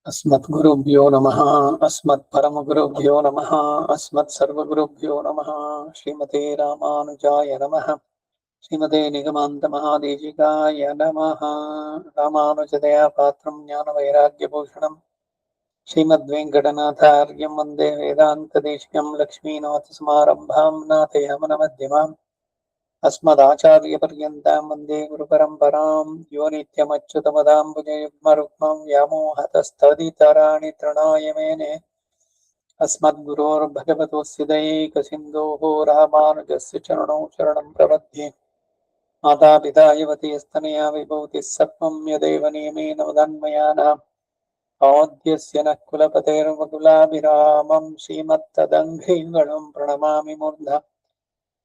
अस्मद्गुरुभ्यो नमः। अस्मत्परमगुरुभ्यो नमः। अस्मत्सर्वगुरुभ्यो नमः। श्रीमते रामानुजाय नमः। श्रीमते निगमान्तमहादेशिकाय नमः। रामानुजदया पात्रं ज्ञानवैराग्यभूषणं श्रीमद्वेङ्कटनाथार्यं वन्दे वेदान्तदेशिकं लक्ष्मीनाथसमारम्भां नाथयामनमध्यमाम् अस्मदाचार्यपर्यन्तां वन्दे गुरुपरम्परां यो नित्यमच्युतपदाम्बुजयुग्मरुक्मं व्यामोहतस्तदितराणि तृणाय मेने अस्मद्गुरोर्भगवतोऽस्य दयैकसिन्धोः रामानुजस्य चरणौ शरणं प्रपद्ये। मातापिता युवतीस्तनया विभूतिः सर्वं यदेव नियमेन वदन्मयानाम् औद्यस्य नः कुलपतेर्वकुलाभिरामं श्रीमत्तदङ्घ्रिङ्गणं प्रणमामि मूर्धा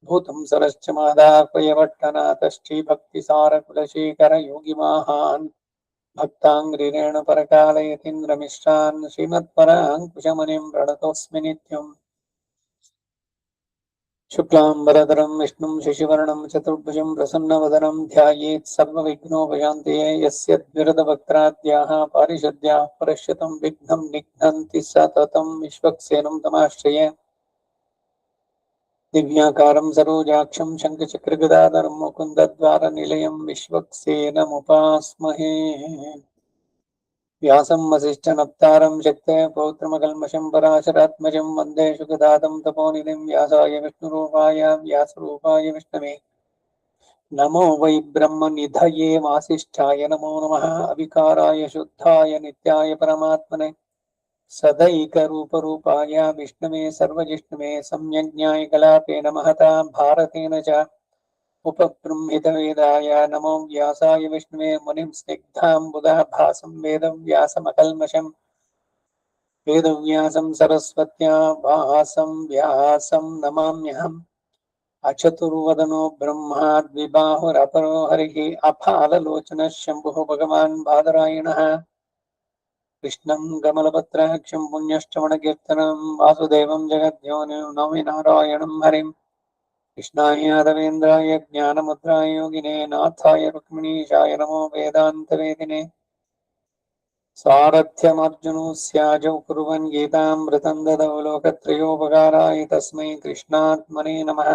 भूतं सरश्च मादापयवट्टनाथ श्रीभक्तिसारकुलशेखर योगिमाहान् भक्ताङ्घ्रिरेणुपरकालयतीन्द्रमिश्रान् श्रीमत्पराङ्कुशमुनिं प्रणतोऽस्मि नित्यम्। शुक्लाम्बरधरं विष्णुं शशिवर्णं चतुर्भुजं प्रसन्नवदनं ध्यायेत् सर्वविघ्नोपशान्तये यस्य द्विरदभक्त्राद्याः पारिषद्याः परश्यतं विघ्नं निघ्नन्ति सततं विश्वक्सेनं तमाश्रये। दिव्याकारं सरोजाक्षं शङ्खचक्रगदाधरं मुकुन्दद्वारनिलयं विश्वक्सेनमुपास्महे। व्यासं वसिष्ठनप्तारं शक्तये पौत्रमकल्मषं पराशरात्मजं वन्दे शुकदातं तपोनिधिं व्यासाय विष्णुरूपाय व्यासरूपाय विष्णवे नमो वै ब्रह्मनिधये वासिष्ठाय नमो नमः। अविकाराय शुद्धाय नित्याय परमात्मने सदैकरूपरूपाय विष्णवे सर्वजिष्णवे सम्यज्ञाय कलापेन महता भारतेन च उपबृंहितवेदाय नमो व्यासाय विष्णवे मुनिं स्निग्धाम्बुधाभासं वेदव्यासमकल्मषं वेदव्यासं सरस्वत्या भासं व्यासं नमाम्यहम्। अचतुर्वदनो ब्रह्मा द्विबाहुरपरो हरिः अफाललोचनः शम्भुः भगवान् बादरायणः कृष्णं कमलपत्राक्षं पुण्यश्रवणकीर्तनं वासुदेवं जगद्योनिं नौमि नारायणं हरिं कृष्णाय यादवेन्द्राय ज्ञानमुद्राय योगिने नाथाय रुक्मिणीशाय नमो वेदान्तवेदिने सारथ्यमर्जुनस्याजौ कुर्वन् गीतामृतं ददौ लोकत्रयोपकाराय तस्मै कृष्णात्मने नमः।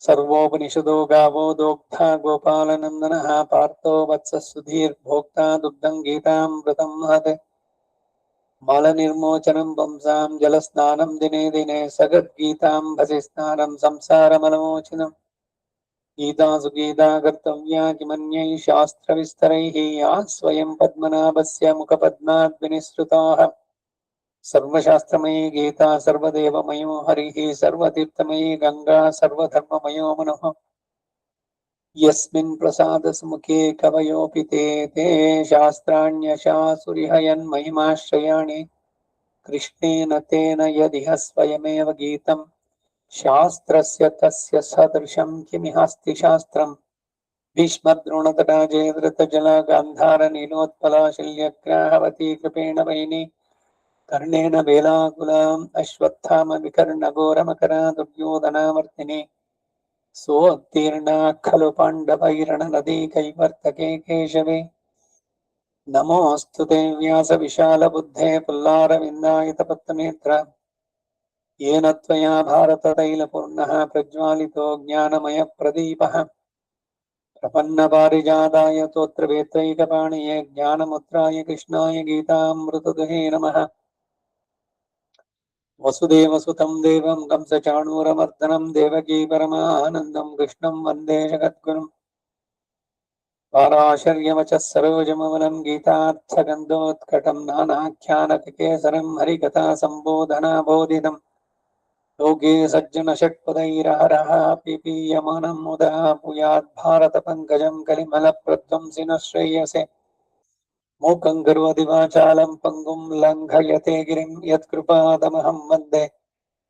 सर्वोपनिषदो गावो दोग्धा गोपालनन्दनः पार्थो वत्सः सुधीर्भोक्ता दुग्धं गीतामृतं महत् मलनिर्मोचनं पुंसां जलस्नानं दिने दिने सगद्गीतां भसिस्नानं संसारमलमोचनं गीतासु गीता कर्तव्या किमन्यैः शास्त्रविस्तरैः या स्वयं पद्मनाभस्य मुखपद्माद् विनिसृताः सर्वशास्त्रमयी गीता सर्वदेवमयो हरिः सर्वतीर्थमयी गंगा सर्वधर्ममयो मनः यस्मिन् प्रसादसमुखे कवयोऽपि ते शास्त्राण्यशासुरिहयन्महिमाश्रयाणि कृष्णेन तेन यदिह स्वयमेव गीतं शास्त्रस्य तस्य सदृशं किमिहास्ति शास्त्रम्। भीष्मद्रोणतटा जयद्रथजला गान्धारनीलोत्पला शल्यग्राहवती कृपेण वैनी कर्णेन वेलाकुलाम् अश्वत्थामविकर्णघोरमकरा दुर्योधनावर्तिनी सोत्तीर्णा खलु पाण्डवैरणनदी कैवर्तके केशवे नमोऽस्तु ते व्यासविशालबुद्धे पुल्लारविन्दायतपत्रनेत्र येन त्वया भारततैलपूर्णः प्रज्वालितो ज्ञानमयप्रदीपः प्रपन्नपारिजाताय तोत्रवेत्रैकपाणिये ज्ञानमुद्राय कृष्णाय गीतामृतदुहे नमः। वसुदेवसुतं देवं कंसचाणूरमर्दनं देवकी परमानन्दं कृष्णं वन्दे जगद्गुरुम् पाराशर्यवचः सरोजमवनं गीतार्थगन्धोत्कटं नानाख्यानककेसरं हरिकथा सम्बोधनाबोधितं लोके सज्जनषट्पदैरहरः पिपीयमानं मुदा भूयात् भारतपङ्कजं कलिमलप्रध्वंसिनः श्रेयसे मूकं करोति वाचालं पङ्गुं लङ्घयते गिरिं यत्कृपादमहं वन्दे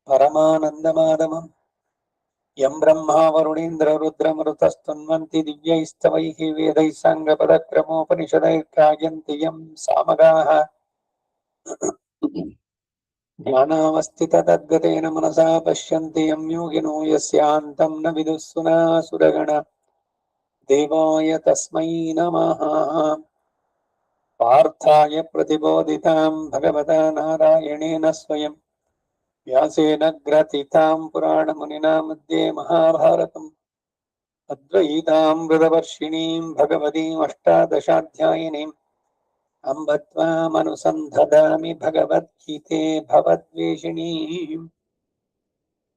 परमानन्दमाधवम्। यं ब्रह्मा वरुणीन्द्ररुद्रमरुतस्तुन्वन्ति दिव्यैस्तवैः वेदैः साङ्गपदक्रमोपनिषदैर्गायन्ति यं सामगाः ज्ञानावस्थिततद्गतेन मनसा पश्यन्ति यं योगिनो यस्यान्तं न विदुः सुरासुरगण देवाय तस्मै नमः। पार्थाय प्रतिबोधितां भगवता नारायणेन स्वयं व्यासेन ग्रथितां पुराणमुनिना मध्ये महाभारतम् अद्वैतामृतवर्षिणीं भगवतीम् अष्टादशाध्यायिनीम् अम्ब त्वामनुसन्धदामि भगवद्गीते भवद्वेषिणीम्।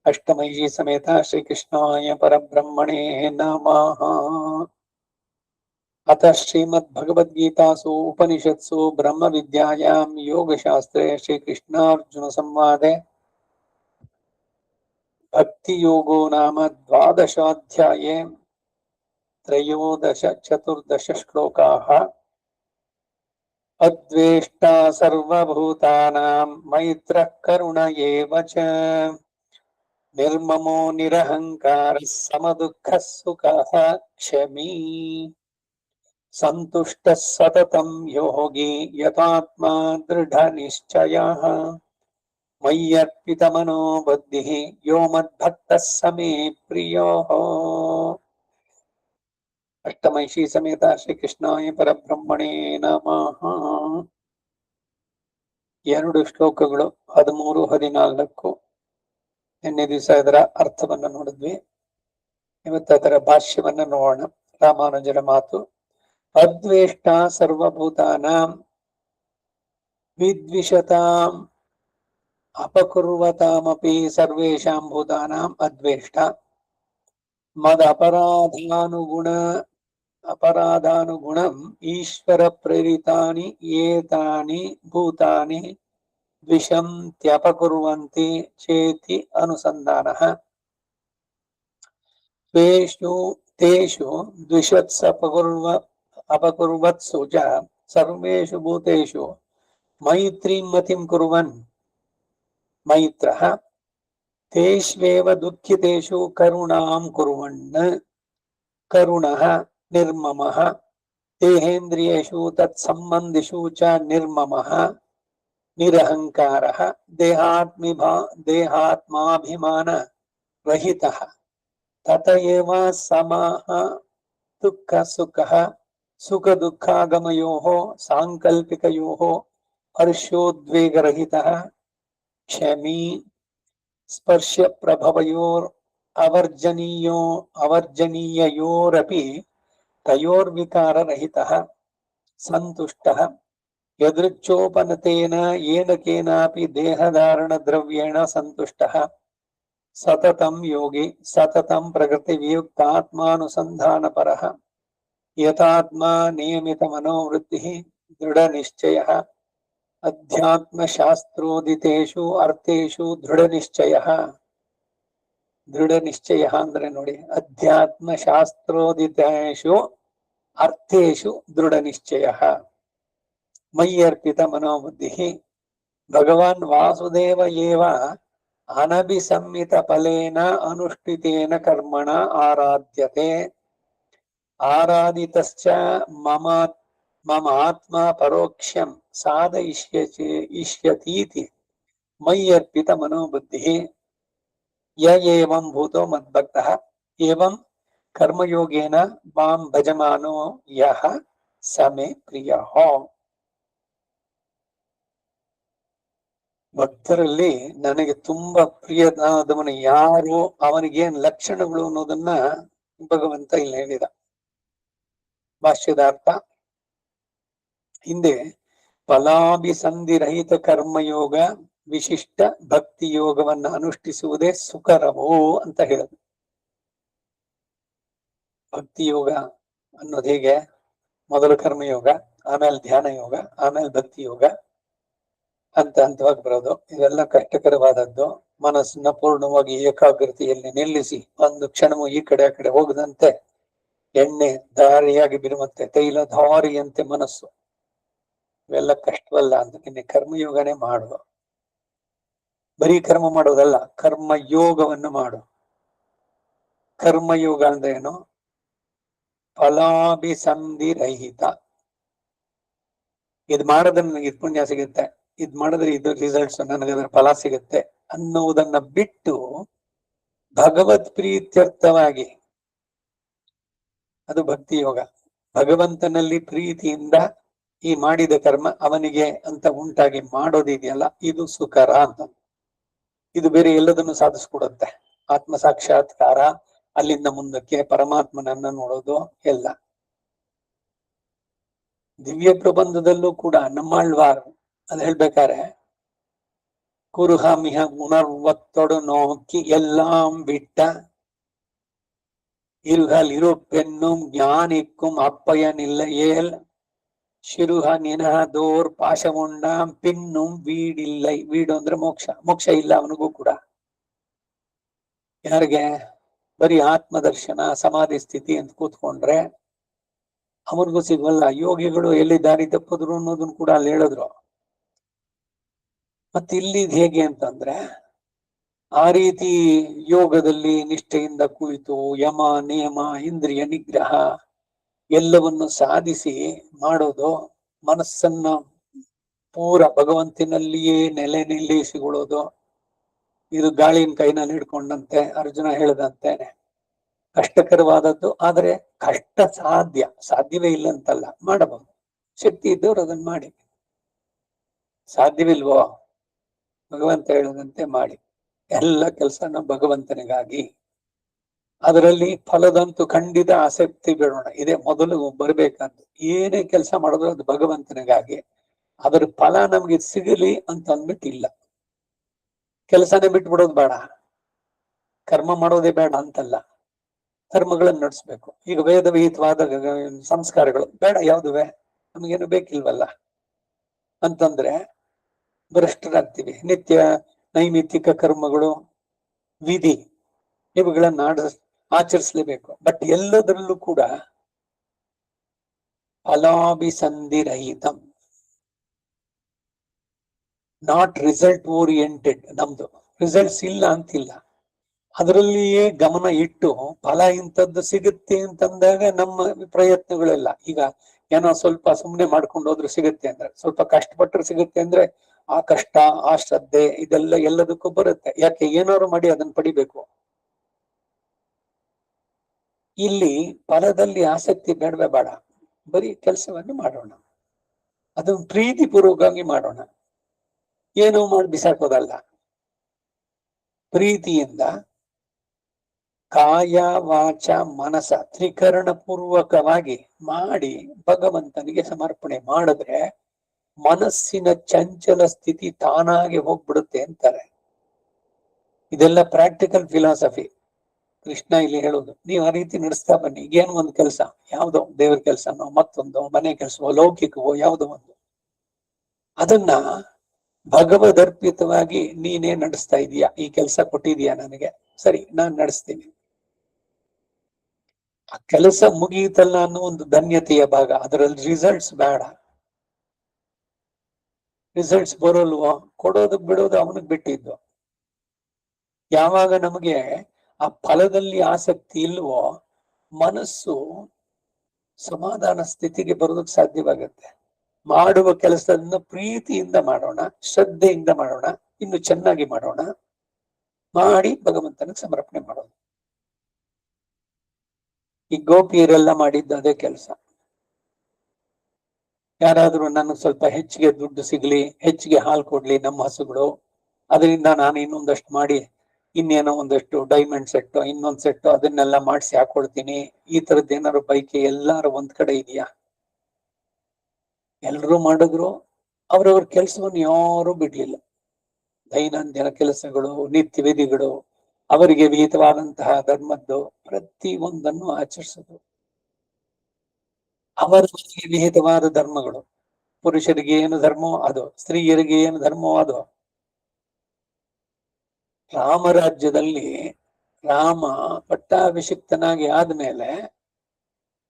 अष्टमयी समेता श्रीकृष्णाय परब्रह्मणे नमः। अथ श्रीमद्भगवद्गीतासु उपनिषत्सु ब्रह्मविद्यायां योगशास्त्रे श्रीकृष्णार्जुनसंवादे भक्तियोगो नाम द्वादशाध्याये त्रयोदश श्लोकाः। अद्वेष्टा सर्वभूतानां मैत्रः करुण एव च निर्ममो निरहङ्कारः समदुःखः सुखः क्षमी सन्तुष्टः सततं योगी यतात्मा दृढनिश्चयः मय्यर्पितमनो बुद्धिः यो मद्भक्तः स मे प्रियः। अष्टमैषी समेत ಶ್ರೀಕೃಷ್ಣಾಯ ಪರಬ್ರಹ್ಮಣೇ ನಮಃ. ಎರಡು ಶ್ಲೋಕಗಳು 13, 14. ನಿನ್ನೆ ದಿವಸ ಇದರ ಅರ್ಥವನ್ನು ನೋಡಿದ್ವಿ. ಇವತ್ತು ಅದರ ಭಾಷ್ಯವನ್ನ ನೋಡೋಣ. ರಾಮಾನುಜರ ಮಾತು. ಅದ್ವೇಷ್ಟ ಸರ್ವಭೂತಾನಾಂ ವಿದ್ವಿಷತಾಂ ಅಪಕುರ್ವತಾಮಪಿ ಸರ್ವೇಷಾಂ ಭೂತಾನಾಂ ಅದ್ವೇಷ್ಟ ಮದ ಅಪರಾಧಾನುಗುಣಂ ಈಶ್ವರ ಪ್ರೇರಿತಾನಿ ಏತಾನಿ ಭೂತಾನಿ ದ್ವಿಷಂತ್ಯಪಕುರ್ವಂತಿ ಚೇತಿ ಅನುಸಂಧಾನಃ. ತೇಷು ಅಪಕುರ್ವತ್ಸು ಚ ಸರ್ವೇಷು ಭೂತೇಷು ಮೈತ್ರೀಂ ಮತಿಂ ಕುರ್ವನ್ ಮೈತ್ರಃ ತೇಷ್ವೇವ ದುಃಖಿತೇಷು ಕರುಣಾಂ ಕುರ್ವನ್ ಕರುಣಃ ನಿರ್ಮಮಃ ದೇಹೇಂದ್ರಿಯೇಷು ತತ್ಸಂಬಂಧಿಷು ಚ ನಿರ್ಮಮಃ ನಿರಹಂಕಾರಃ ದೇಹಾತ್ಮಾಭಿಮಾನ ರಹಿತಃ ತತ ಏವ ಸಮಃ ದುಃಖ ಸುಖಃ ಸುಖ ದುಃಖಾಗಮಯೋಃ ಸಾಂಕಲ್ಪಿಕಯೋಃ ಹರ್ಷೋದ್ವೇಗರಹಿತಃ ಕ್ಷಮೀ ಸ್ಪರ್ಶ ಪ್ರಭವಯೋರ್ ಅವರ್ಜನೀಯಯೋರಪಿ ತಯೋರ್ವಿಕಾರರಹಿತಃ ಸಂತುಷ್ಟಃ ಯದೃಚ್ಛೋಪನತೇನ ಯೇನ ಕೇನಾಪಿ ದೇಹಧಾರಣ ದ್ರವ್ಯೇಣ ಸಂತುಷ್ಟಃ ಸತತಂ ಯೋಗಿ ಸತತಂ ಪ್ರಕೃತಿ ವಿಯುಕ್ತಾತ್ಮಾನುಸಂಧಾನಪರಃ ಯತಾತ್ಮಾ ನಿಯಮಿತ ಮನೋವೃತ್ತಿಃ ದೃಢ ನಿಶ್ಚಯಃ ಅಧ್ಯಾತ್ಮಶಾಸ್ತ್ರೋದಿತೇಷು ಅರ್ಥೇಷು ದೃಢ ನಿಶ್ಚಯಃ. ದೃಢ ನಿಶ್ಚಯ ಅಂದ್ರೆ ನೋಡಿ, ಅಧ್ಯಾತ್ಮಶಾಸ್ತ್ರೋದಿತೇಷು ಅರ್ಥೇಷು ದೃಢ ನಿಶ್ಚಯ. ಮಯ್ಯರ್ಪಿತ ಮನೋಬುದ್ಧಿ ಭಗವಾನ್ ವಾಸುದೇವ ಏವ ಅನಭಿಸಂಹಿತ ಫಲೇನ ಅನುಷ್ಠಿತೇನ ಕರ್ಮಣ ಆರಾಧ್ಯತೆ ಆರಾಧಿತಶ್ಚ ಮಮ ಆತ್ಮ ಪರೋಕ್ಷಂ ಸಾಧಯಿಷ್ಯತೀತಿ ಮಯ್ಯರ್ಪಿತ ಮನೋಬುದ್ಧಿ ಯ ಏವಂ ಭೂತೋ ಮದ್ಭಕ್ತಃ ಏವಂ ಕರ್ಮಯೋಗೇನ ಮಾಂ ಭಜಮಾನೋ ಯಃ ಸ ಮೇ ಪ್ರಿಯಃ. ಭಕ್ತರಲ್ಲಿ ನನಗೆ ತುಂಬಾ ಪ್ರಿಯನಾದವನು ಯಾರು, ಅವನಿಗೇನ್ ಲಕ್ಷಣಗಳು ಅನ್ನೋದನ್ನ ಭಗವಂತ ಇಲ್ಲಿ ಹೇಳಿದ. ಭಾಷ್ಯದಾರ್ಥ: ಹಿಂದೆ ಫಲಾಭಿಸಂಧಿರಹಿತ ಕರ್ಮಯೋಗ, ವಿಶಿಷ್ಟ ಭಕ್ತಿ ಯೋಗವನ್ನ ಅನುಷ್ಠಿಸುವುದೇ ಸುಕರವೋ ಅಂತ ಹೇಳಿದ್ರು. ಭಕ್ತಿ ಯೋಗ ಅನ್ನೋದು ಹೇಗೆ? ಮೊದಲು ಕರ್ಮಯೋಗ, ಆಮೇಲೆ ಧ್ಯಾನ ಯೋಗ, ಆಮೇಲೆ ಭಕ್ತಿ ಯೋಗ ಅಂತ ಹಂತವಾಗಿ ಬರೋದು. ಇವೆಲ್ಲ ಕಷ್ಟಕರವಾದದ್ದು. ಮನಸ್ಸನ್ನ ಪೂರ್ಣವಾಗಿ ಏಕಾಗ್ರತೆಯಲ್ಲಿ ನಿಲ್ಲಿಸಿ ಒಂದು ಕ್ಷಣವೂ ಈ ಕಡೆ ಆ ಕಡೆ ಹೋಗದಂತೆ ಎಣ್ಣೆ ಧಾರಿಯಾಗಿ ಬಿಡುವಂತೆ, ತೈಲ ಧಾರಿಯಂತೆ ಮನಸ್ಸು. ಇವೆಲ್ಲ ಕಷ್ಟವಲ್ಲ ಅಂತ ನಿನ್ನೆ ಕರ್ಮಯೋಗನೇ ಮಾಡುವ. ಬರೀ ಕರ್ಮ ಮಾಡೋದಲ್ಲ, ಕರ್ಮಯೋಗವನ್ನು ಮಾಡು. ಕರ್ಮಯೋಗ ಅಂದ್ರೆ ಏನು? ಫಲಾಭಿಸಂಧಿರಹಿತ. ಇದು ಮಾಡಿದ್ರೆ ನನಗೆ ಇದು ಪುಣ್ಯ ಸಿಗುತ್ತೆ, ಇದ್ ಮಾಡಿದ್ರೆ ಇದು ರಿಸಲ್ಟ್ಸ್, ನನಗೆ ಅದರ ಫಲ ಸಿಗುತ್ತೆ ಅನ್ನುವುದನ್ನ ಬಿಟ್ಟು ಭಗವತ್ ಪ್ರೀತ್ಯರ್ಥವಾಗಿ, ಅದು ಭಕ್ತಿ ಯೋಗ. ಭಗವಂತನಲ್ಲಿ ಪ್ರೀತಿಯಿಂದ ಈ ಮಾಡಿದ ಕರ್ಮ ಅವನಿಗೆ ಅಂತ ಉಂಟಾಗಿ ಮಾಡೋದಿದೆಯಲ್ಲ, ಇದು ಸುಕರ ಅಂತ. ಇದು ಬೇರೆ ಎಲ್ಲದನ್ನು ಸಾಧಿಸ್ಕೊಡುತ್ತೆ. ಆತ್ಮ ಸಾಕ್ಷಾತ್ಕಾರ, ಅಲ್ಲಿಂದ ಮುಂದಕ್ಕೆ ಪರಮಾತ್ಮನನ್ನ ನೋಡೋದು ಎಲ್ಲ. ದಿವ್ಯ ಪ್ರಬಂಧದಲ್ಲೂ ಕೂಡ ನಮ್ಮಾಳ್ವಾರ್ ಅದು ಹೇಳ್ಬೇಕಾರೆ, ಕುರುಹಮಿಹ ಉಣರ್ವತ್ತೊಡು ನೋಕಿ ಎಲ್ಲಾಂ ಬಿಟ್ಟ இருகல் இருப்பென்னும் ஞானிக்கும் அப்பயனில்லை ஏல் ಶಿರುಹ ನಿನಹದೋರ್ ಪಾಶವುಂಡಾಂ ಪಿನ್ನುಂ ವೀಡಿಲ್ಲೈ. ವೀಡು ಅಂದ್ರೆ ಮೋಕ್ಷ. ಮೋಕ್ಷ ಇಲ್ಲ ಅವನಿಗೂ ಕೂಡ. ಯಾರಿಗೆ? ಬರೀ ಆತ್ಮದರ್ಶನ ಸಮಾಧಿ ಸ್ಥಿತಿ ಅಂತ ಕೂತ್ಕೊಂಡ್ರೆ ಅವನಿಗೂ ಸಿಗಲ್ಲ. ಯೋಗಿಗಳು ಎಲ್ಲಿ ದಾರಿ ತಪ್ಪಿದ್ರು ಅನ್ನೋದನ್ನ ಕೂಡ ಅಲ್ಲಿ ಹೇಳಿದ್ರು. ಮತ್ತೆ ಇಲ್ಲಿ ಹೇಗೆ ಅಂತಂದ್ರೆ, ಆ ರೀತಿ ಯೋಗದಲ್ಲಿ ನಿಷ್ಠೆಯಿಂದ ಕುಳಿತು ಯಮ ನಿಯಮ ಇಂದ್ರಿಯ ನಿಗ್ರಹ ಎಲ್ಲವನ್ನು ಸಾಧಿಸಿ ಮಾಡೋದು, ಮನಸ್ಸನ್ನ ಪೂರ ಭಗವಂತನಲ್ಲಿಯೇ ನೆಲೆ ನಿಲ್ಲಿಸಿಕೊಳ್ಳೋದು. ಇದು ಗಾಳಿನ ಕೈನಲ್ಲಿ ಹಿಡ್ಕೊಂಡಂತೆ ಅರ್ಜುನ ಹೇಳಿದಂತೆ ಕಷ್ಟಕರವಾದದ್ದು. ಆದರೆ ಕಷ್ಟ ಸಾಧ್ಯವೇ ಇಲ್ಲ ಅಂತಲ್ಲ, ಮಾಡಬಹುದು. ಶಕ್ತಿ ಇದ್ದವ್ರು ಅದನ್ನ ಮಾಡಿ. ಸಾಧ್ಯವಿಲ್ವೋ? ಭಗವಂತ ಹೇಳಿದಂತೆ ಮಾಡಿ. ಎಲ್ಲ ಕೆಲಸನ ಭಗವಂತನಿಗಾಗಿ. ಅದರಲ್ಲಿ ಫಲದಂತೂ ಖಂಡಿತ ಆಸಕ್ತಿ ಬಿಡೋಣ. ಇದೇ ಮೊದಲು ಬರ್ಬೇಕಂತ. ಏನೇ ಕೆಲಸ ಮಾಡಿದ್ರು ಅದು ಭಗವಂತನಿಗಾಗಿ. ಅದರ ಫಲ ನಮ್ಗೆ ಸಿಗಲಿ ಅಂತ ಅಂದ್ಬಿಟ್ಟಿಲ್ಲ. ಕೆಲಸನೇ ಬಿಟ್ಬಿಡೋದು ಬೇಡ, ಕರ್ಮ ಮಾಡೋದೇ ಬೇಡ ಅಂತಲ್ಲ, ಕರ್ಮಗಳನ್ನು ನಡೆಸ್ಬೇಕು. ಈಗ ವೇದ ವಿಹಿತವಾದ ಸಂಸ್ಕಾರಗಳು ಬೇಡ, ಯಾವುದುವೆ ನಮಗೇನು ಬೇಕಿಲ್ವಲ್ಲ ಅಂತಂದ್ರೆ ಭ್ರಷ್ಟರಾಗ್ತೀವಿ. ನಿತ್ಯ ನೈಮಿತ್ತಿಕ ಕರ್ಮಗಳು, ವಿಧಿ ಇವುಗಳನ್ನ ಆಚರಿಸಲೇಬೇಕು. ಬಟ್ ಎಲ್ಲದರಲ್ಲೂ ಕೂಡ ಫಲಾಭಿಸಂಧಿರಹಿತಂ, ನಾಟ್ ರಿಸಲ್ಟ್ ಓರಿಯೆಂಟೆಡ್. ನಮ್ದು ರಿಸಲ್ಟ್ಸ್ ಇಲ್ಲ ಅಂತಿಲ್ಲ, ಅದರಲ್ಲಿಯೇ ಗಮನ ಇಟ್ಟು ಫಲ ಇಂಥದ್ದು ಸಿಗುತ್ತೆ ಅಂತಂದಾಗ ನಮ್ಮ ಪ್ರಯತ್ನಗಳೆಲ್ಲ. ಈಗ ಏನೋ ಸ್ವಲ್ಪ ಸುಮ್ಮನೆ ಮಾಡ್ಕೊಂಡು ಹೋದ್ರೆ ಸಿಗುತ್ತೆ ಅಂದ್ರೆ, ಸ್ವಲ್ಪ ಕಷ್ಟಪಟ್ಟರೆ ಸಿಗುತ್ತೆ ಅಂದ್ರೆ ಆ ಕಷ್ಟ, ಆ ಶ್ರದ್ಧೆ ಇದೆಲ್ಲ ಎಲ್ಲದಕ್ಕೂ ಬರುತ್ತೆ. ಯಾಕೆ? ಏನಾದ್ರು ಮಾಡಿ ಅದನ್ನ ಪಡಿಬೇಕು. ಇಲ್ಲಿ ಫಲದಲ್ಲಿ ಆಸಕ್ತಿ ಬೇಡವೇ ಬೇಡ, ಬರೀ ಕೆಲಸವನ್ನು ಮಾಡೋಣ, ಅದನ್ನು ಪ್ರೀತಿ ಪೂರ್ವಕವಾಗಿ ಮಾಡೋಣ. ಏನೋ ಮಾಡಿ ಬಿಸಾಕೋದಲ್ಲ, ಪ್ರೀತಿಯಿಂದ ಕಾಯ ವಾಚ ಮನಸ ತ್ರಿಕರಣ ಪೂರ್ವಕವಾಗಿ ಮಾಡಿ ಭಗವಂತನಿಗೆ ಸಮರ್ಪಣೆ ಮಾಡಿದ್ರೆ ಮನಸ್ಸಿನ ಚಂಚಲ ಸ್ಥಿತಿ ತಾನಾಗಿ ಹೋಗ್ಬಿಡುತ್ತೆ ಅಂತಾರೆ. ಇದೆಲ್ಲ ಪ್ರಾಕ್ಟಿಕಲ್ ಫಿಲಾಸಫಿ. ಕೃಷ್ಣ ಇಲ್ಲಿ ಹೇಳೋದು, ನೀವು ಆ ರೀತಿ ನಡೆಸ್ತಾ ಬನ್ನಿ. ಈಗೇನು ಒಂದು ಕೆಲಸ, ಯಾವುದೋ ದೇವ್ರ ಕೆಲಸನೋ ಮತ್ತೊಂದೋ ಮನೆ ಕೆಲಸವೋ ಲೌಕಿಕವೋ ಯಾವುದೋ ಒಂದು, ಅದನ್ನ ಭಗವದರ್ಪಿತವಾಗಿ ನೀನೇ ನಡೆಸ್ತಾ ಇದೀಯಾ. ಈ ಕೆಲಸ ಕೊಟ್ಟಿದೀಯಾ ನನಗೆ, ಸರಿ ನಾನ್ ನಡೆಸ್ತೀನಿ. ಆ ಕೆಲಸ ಮುಗಿಯಿತಲ್ಲ ಅನ್ನೋ ಒಂದು ಧನ್ಯತೆಯ ಭಾಗ. ಅದರಲ್ಲಿ ರಿಸಲ್ಟ್ಸ್ ಬೇಡ. ರಿಸಲ್ಟ್ಸ್ ಬರೋಲ್ವೋ, ಕೊಡೋದಕ್ ಬಿಡೋದು ಅವನಿಗೆ ಬಿಟ್ಟಿದ್ದು. ಯಾವಾಗ ನಮಗೆ ಆ ಫಲದಲ್ಲಿ ಆಸಕ್ತಿ ಇಲ್ವೋ, ಮನಸ್ಸು ಸಮಾಧಾನ ಸ್ಥಿತಿಗೆ ಬರೋದಕ್ಕೆ ಸಾಧ್ಯವಾಗುತ್ತೆ. ಮಾಡುವ ಕೆಲಸದಿಂದ ಪ್ರೀತಿಯಿಂದ ಮಾಡೋಣ, ಶ್ರದ್ಧೆಯಿಂದ ಮಾಡೋಣ, ಇನ್ನು ಚೆನ್ನಾಗಿ ಮಾಡೋಣ, ಮಾಡಿ ಭಗವಂತನಿಗೆ ಸಮರ್ಪಣೆ ಮಾಡೋದು. ಈ ಗೋಪಿಯರೆಲ್ಲ ಮಾಡಿದ್ದು ಅದೇ ಕೆಲಸ. ಯಾರಾದ್ರೂ ನನಗೆ ಸ್ವಲ್ಪ ಹೆಚ್ಚಿಗೆ ದುಡ್ಡು ಸಿಗ್ಲಿ, ಹೆಚ್ಚಿಗೆ ಹಾಲು ಕೊಡ್ಲಿ ನಮ್ಮ ಹಸುಗಳು, ಅದರಿಂದ ನಾನು ಇನ್ನೊಂದಷ್ಟು ಮಾಡಿ ಇನ್ನೇನೋ ಒಂದಷ್ಟು ಡೈಮಂಡ್ ಸೆಟ್, ಇನ್ನೊಂದ್ ಸೆಟ್ ಅದನ್ನೆಲ್ಲ ಮಾಡಿಸಿ ಹಾಕೊಡ್ತೀನಿ, ಈ ತರದ್ ಏನಾದ್ರು ಬೈಕೆ ಎಲ್ಲಾರು ಒಂದ್ ಕಡೆ ಇದೆಯಾ? ಎಲ್ರೂ ಮಾಡಿದ್ರು. ಅವ್ರವ್ರ ಕೆಲಸವನ್ನು ಯಾರು ಬಿಡ್ಲಿಲ್ಲ. ದೈನಂದಿನ ಕೆಲಸಗಳು, ನಿತ್ಯ ವಿಧಿಗಳು, ಅವರಿಗೆ ವಿಹಿತವಾದಂತಹ ಧರ್ಮದ್ದು ಪ್ರತಿ ಒಂದನ್ನು ಆಚರಿಸಿದ್ರು. ಅವರ ವಿಹಿತವಾದ ಧರ್ಮಗಳು, ಪುರುಷರಿಗೆ ಏನು ಧರ್ಮವೋ ಅದು, ಸ್ತ್ರೀಯರಿಗೆ ಏನು ಧರ್ಮವೋ ಅದು. ರಾಮರಾಜ್ಯದಲ್ಲಿ ರಾಮ ಪಟ್ಟಾಭಿಷಿಕ್ತನಾಗಿ ಆದ್ಮೇಲೆ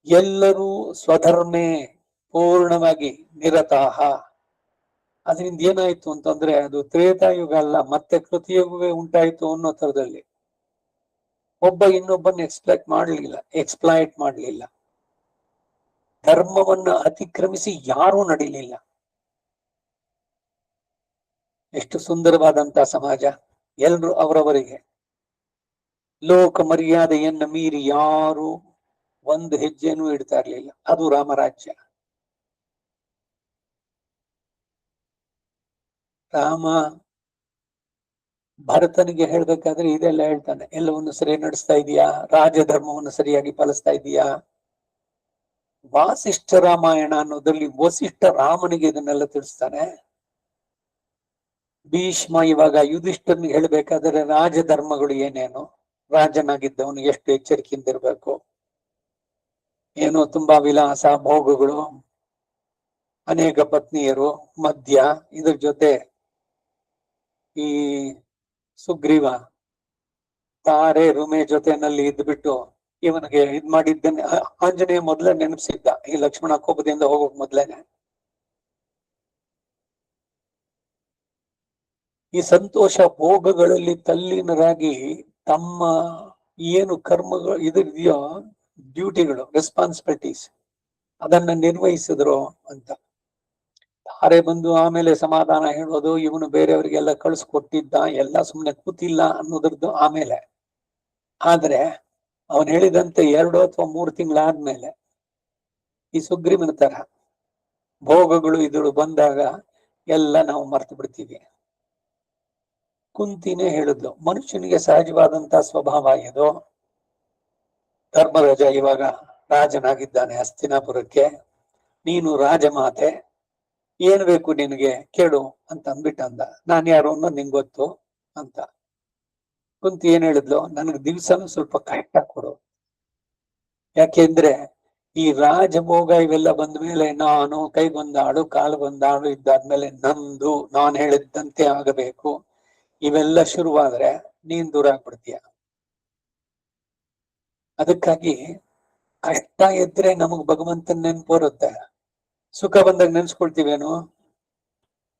ಎಲ್ಲರೂ ಸ್ವಧರ್ಮೇ ಪೂರ್ಣವಾಗಿ ನಿರತಾಹ. ಅದರಿಂದ ಏನಾಯ್ತು ಅಂತಂದ್ರೆ, ಅದು ತ್ರೇತಾಯುಗ ಅಲ್ಲ, ಮತ್ತೆ ಕೃತಿಯುಗವೇ ಉಂಟಾಯ್ತು ಅನ್ನೋ ತರದಲ್ಲಿ. ಒಬ್ಬ ಇನ್ನೊಬ್ಬನ ಎಕ್ಸ್ಪ್ಲಾಯ್ಟ್ ಮಾಡ್ಲಿಲ್ಲ. ಧರ್ಮವನ್ನ ಅತಿಕ್ರಮಿಸಿ ಯಾರೂ ನಡೀಲಿಲ್ಲ. ಎಷ್ಟು ಸುಂದರವಾದಂತಹ ಸಮಾಜ. ಎಲ್ರು ಅವರವರಿಗೆ ಲೋಕ ಮರ್ಯಾದೆಯನ್ನ ಮೀರಿ ಯಾರು ಒಂದು ಹೆಜ್ಜೆನೂ ಇಡ್ತಾ ಇರ್ಲಿಲ್ಲ. ಅದು ರಾಮರಾಜ್ಯ. ರಾಮ ಭರತನಿಗೆ ಹೇಳ್ಬೇಕಾದ್ರೆ ಇದೆಲ್ಲ ಹೇಳ್ತಾನೆ, ಎಲ್ಲವನ್ನು ಸರಿ ನಡೆಸ್ತಾ ಇದೀಯಾ, ರಾಜಧರ್ಮವನ್ನು ಸರಿಯಾಗಿ ಪಾಲಿಸ್ತಾ ಇದೀಯಾ. ವಾಸಿಷ್ಠ ರಾಮಾಯಣ ಅನ್ನೋದ್ರಲ್ಲಿ ವಸಿಷ್ಠ ರಾಮನಿಗೆ ಇದನ್ನೆಲ್ಲ ತಿಳಿಸ್ತಾನೆ. ಭೀಷ್ಮ ಇವಾಗ ಯುಧಿಷ್ಠನಿಗೆ ಹೇಳ್ಬೇಕಾದ್ರೆ ರಾಜಧರ್ಮಗಳು ಏನೇನು, ರಾಜನಾಗಿದ್ದವನು ಎಷ್ಟು ಎಚ್ಚರಿಕೆಯಿಂದ ಇರ್ಬೇಕು, ಏನೋ ತುಂಬಾ ವಿಲಾಸ ಭೋಗಗಳು, ಅನೇಕ ಪತ್ನಿಯರು, ಮದ್ಯ, ಇದ್ರ ಜೊತೆ ಈ ಸುಗ್ರೀವ ತಾರೆ ರುಮೆ ಜೊತೆನಲ್ಲಿ ಇದ್ಬಿಟ್ಟು ಇವನಿಗೆ ಇದ್ ಮಾಡಿದ್ದನ್ನೇ ಆಂಜನೇಯ ಮೊದ್ಲೇ ನೆನಪಿಸಿದ್ದ, ಈ ಲಕ್ಷ್ಮಣ ಕೋಪದಿಂದ ಹೋಗೋಕ್ ಮೊದ್ಲೇನೆ. ಈ ಸಂತೋಷ ಭೋಗಗಳಲ್ಲಿ ತಲ್ಲೀನರಾಗಿ ತಮ್ಮ ಏನು ಕರ್ಮಗಳು ಇದೆಯೋ, ಡ್ಯೂಟಿಗಳು, ರೆಸ್ಪಾನ್ಸಿಬಿಲಿಟೀಸ್, ಅದನ್ನ ನಿರ್ವಹಿಸಿದ್ರು ಅಂತ. ತಾರೆ ಬಂದು ಆಮೇಲೆ ಸಮಾಧಾನ ಹೇಳೋದು, ಇವನು ಬೇರೆಯವರಿಗೆಲ್ಲ ಕಳಿಸ್ಕೊಟ್ಟಿದ್ದ, ಎಲ್ಲ ಸುಮ್ಮನೆ ಕೂತಿಲ್ಲ ಅನ್ನೋದ್ರದ್ದು ಆಮೇಲೆ. ಆದ್ರೆ ಅವನ್ ಹೇಳಿದಂತೆ 2 ಅಥವಾ 3 ತಿಂಗಳಾದ್ಮೇಲೆ ಈ ಸುಗ್ರೀವನ ತರ ಭೋಗಗಳು ಇದ್ರು ಬಂದಾಗ ಎಲ್ಲ ನಾವು ಮರ್ತು ಬಿಡ್ತೀವಿ. ಕುಂತಿನೇ ಹೇಳಿದ್ಲು, ಮನುಷ್ಯನಿಗೆ ಸಹಜವಾದಂತಹ ಸ್ವಭಾವ ಇದು. ಧರ್ಮರಾಜ ಇವಾಗ ರಾಜನಾಗಿದ್ದಾನೆ ಹಸ್ತಿನಾಪುರಕ್ಕೆ, ನೀನು ರಾಜಮಾತೆ, ಏನ್ ಬೇಕು ನಿನಗೆ ಕೇಳು ಅಂತ ಅಂದ್ಬಿಟ್ಟಂದ. ನಾನ್ ಯಾರು ಅನ್ನೋ ನಿಂಗೆ ಗೊತ್ತು ಅಂತ. ಕುಂತಿ ಏನ್ ಹೇಳಿದ್ಲು, ನನಗೆ ದಿವ್ಸನೂ ಸ್ವಲ್ಪ ಕಷ್ಟ ಕೊಡು, ಯಾಕೆಂದ್ರೆ ಈ ರಾಜಭೋಗ ಇವೆಲ್ಲ ಬಂದ ಮೇಲೆ ನಾನು ಕೈಗೊಂದಾಡು ಕಾಲುಗೊಂದಾಡು ಇದ್ದಾದ್ಮೇಲೆ ನಂದು ನಾನು ಹೇಳಿದ್ದಂತೆ ಆಗಬೇಕು, ಇವೆಲ್ಲ ಶುರುವಾದ್ರೆ ನೀನ್ ದೂರ ಆಗ್ಬಿಡ್ತೀಯ. ಅದಕ್ಕಾಗಿ ಕಷ್ಟ ಇದ್ರೆ ನಮಗ್ ಭಗವಂತನ ನೆನ್ಪು ಬರುತ್ತೆ, ಸುಖ ಬಂದಾಗ ನೆನ್ಸ್ಕೊಳ್ತೀವೇನು.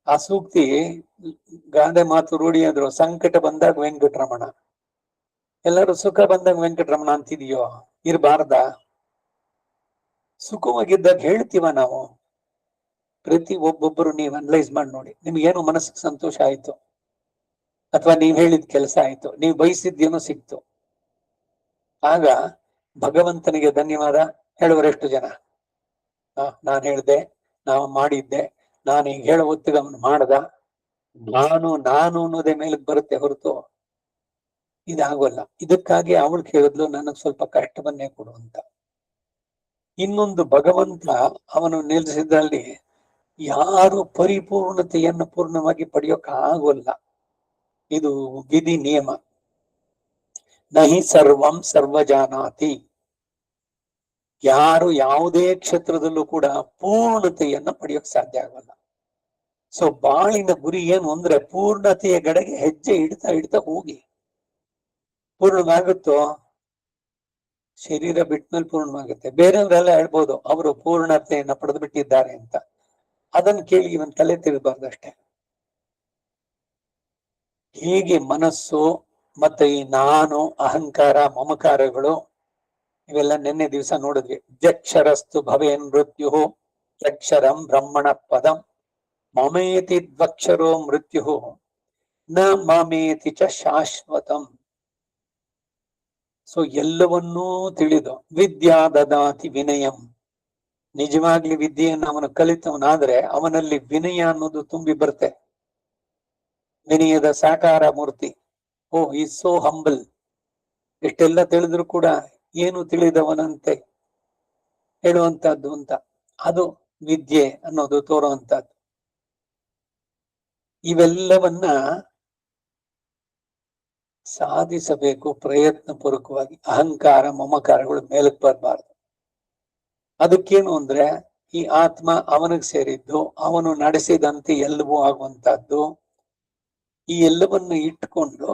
ಆ ಸೂಕ್ತಿ ಗಾದೆ ಮಾತು ರೂಢಿ ಆದ್ರು, ಸಂಕಟ ಬಂದಾಗ ವೆಂಕಟರಮಣ, ಎಲ್ಲರೂ ಸುಖ ಬಂದಾಗ ವೆಂಕಟರಮಣ ಅಂತಿದೀಯೋ, ಇರಬಾರ್ದ. ಸುಖವಾಗಿದ್ದಾಗ ಹೇಳ್ತೀವ ನಾವು. ಪ್ರತಿ ಒಬ್ಬೊಬ್ಬರು ನೀವು ಅನಲೈಸ್ ಮಾಡಿ ನೋಡಿ, ನಿಮ್ಗೇನು ಮನಸ್ಸಿಗೆ ಸಂತೋಷ ಆಯ್ತು, ಅಥವಾ ನೀವ್ ಹೇಳಿದ ಕೆಲಸ ಆಯ್ತು, ನೀವು ಬಯಸಿದ್ದೇನೋ ಸಿಕ್ತು, ಆಗ ಭಗವಂತನಿಗೆ ಧನ್ಯವಾದ ಹೇಳುವರೆಷ್ಟು ಜನ? ನಾನ್ ಹೇಳ್ದೆ, ನಾವು ಮಾಡಿದ್ದೆ, ನಾನು ಈಗ ಹೇಳೋ ಹೊತ್ತಿಗೆ ಅವನು ಮಾಡ್ದ, ನಾನು ಅನ್ನೋದೇ ಮೇಲಕ್ಕೆ ಬರುತ್ತೆ ಹೊರತು ಇದಾಗೋಲ್ಲ. ಇದಕ್ಕಾಗಿ ಅವಳು ಕೇಳಿದ್ಲು, ನನಗ್ ಸ್ವಲ್ಪ ಕಷ್ಟವನ್ನೇ ಕೊಡು ಅಂತ. ಇನ್ನೊಂದು, ಭಗವಂತ ಅವನು ನಿಲ್ಲಿಸಿದ್ರಲ್ಲಿ ಯಾರು ಪರಿಪೂರ್ಣತೆಯನ್ನು ಪೂರ್ಣವಾಗಿ ಪಡೆಯೋಕ್ ಆಗೋಲ್ಲ. ಇದು ವಿಧಿ ನಿಯಮ. ನಹಿ ಸರ್ವಂ ಸರ್ವಜಾನಾತಿ. ಯಾರು ಯಾವುದೇ ಕ್ಷೇತ್ರದಲ್ಲೂ ಕೂಡ ಪೂರ್ಣತೆಯನ್ನ ಪಡೆಯೋಕ್ ಸಾಧ್ಯ ಆಗಲ್ಲ. ಸೊ ಬಾಳಿನ ಗುರಿ ಏನು ಅಂದ್ರೆ ಪೂರ್ಣತೆಯ ಕಡೆಗೆ ಹೆಜ್ಜೆ ಇಡ್ತಾ ಇಡ್ತಾ ಹೋಗಿ. ಪೂರ್ಣವಾಗುತ್ತೋ? ಶರೀರ ಬಿಟ್ಮೇಲೆ ಪೂರ್ಣವಾಗುತ್ತೆ. ಬೇರೆಯವರೆಲ್ಲ ಹೇಳ್ಬೋದು ಅವರು ಪೂರ್ಣತೆಯನ್ನ ಪಡೆದು ಬಿಟ್ಟಿದ್ದಾರೆ ಅಂತ, ಅದನ್ನ ಕೇಳಿ ಇವನ್ ತಲೆ ತಿರುಗಬಾರ್ದಷ್ಟೇ. ಹೀಗೆ ಮನಸ್ಸು ಮತ್ತೆ ಈ ನಾನು, ಅಹಂಕಾರ, ಮಮಕಾರಗಳು ಇವೆಲ್ಲ ನಿನ್ನೆ ದಿವಸ ನೋಡಿದ್ವಿ. ಜಕ್ಷರಸ್ತು ಭವೇನ್ ಮೃತ್ಯು ಯಕ್ಷರಂ ಬ್ರಹ್ಮಣ ಪದಂ ಮಮೇತಿ ದ್ವಕ್ಷರೋ ಮೃತ್ಯು ನ ಮಮೇತಿ ಚ ಶಾಶ್ವತಂ. ಸೊ ಎಲ್ಲವನ್ನೂ ತಿಳಿದು ವಿದ್ಯಾ ದದಾತಿ ವಿನಯಂ. ನಿಜವಾಗ್ಲಿ ವಿದ್ಯೆಯನ್ನು ಅವನು ಕಲಿತವನಾದ್ರೆ ಅವನಲ್ಲಿ ವಿನಯ ಅನ್ನೋದು ತುಂಬಿ ಬರುತ್ತೆ. ವಿನಯದ ಸಾಕಾರ ಮೂರ್ತಿ. ಓ ಈಸ್ ಸೋ ಹಂಬಲ್. ಎಷ್ಟೆಲ್ಲ ತಿಳಿದ್ರು ಕೂಡ ಏನು ತಿಳಿದವನಂತೆ ಹೇಳುವಂತಹದ್ದು ಅಂತ, ಅದು ವಿದ್ಯೆ ಅನ್ನೋದು ತೋರುವಂತಹದ್ದು. ಇವೆಲ್ಲವನ್ನ ಸಾಧಿಸಬೇಕು ಪ್ರಯತ್ನ ಪೂರ್ವಕವಾಗಿ. ಅಹಂಕಾರ ಮಮಕಾರಗಳು ಮೇಲಕ್ಕೆ ಬರಬಾರ್ದು. ಅದಕ್ಕೇನು ಅಂದ್ರೆ ಈ ಆತ್ಮ ಅವನಿಗೆ ಸೇರಿದ್ದು, ಅವನು ನಡೆಸಿದಂತೆ ಎಲ್ಲವೂ ಆಗುವಂತಹದ್ದು. ಈ ಎಲ್ಲವನ್ನು ಇಟ್ಟುಕೊಂಡು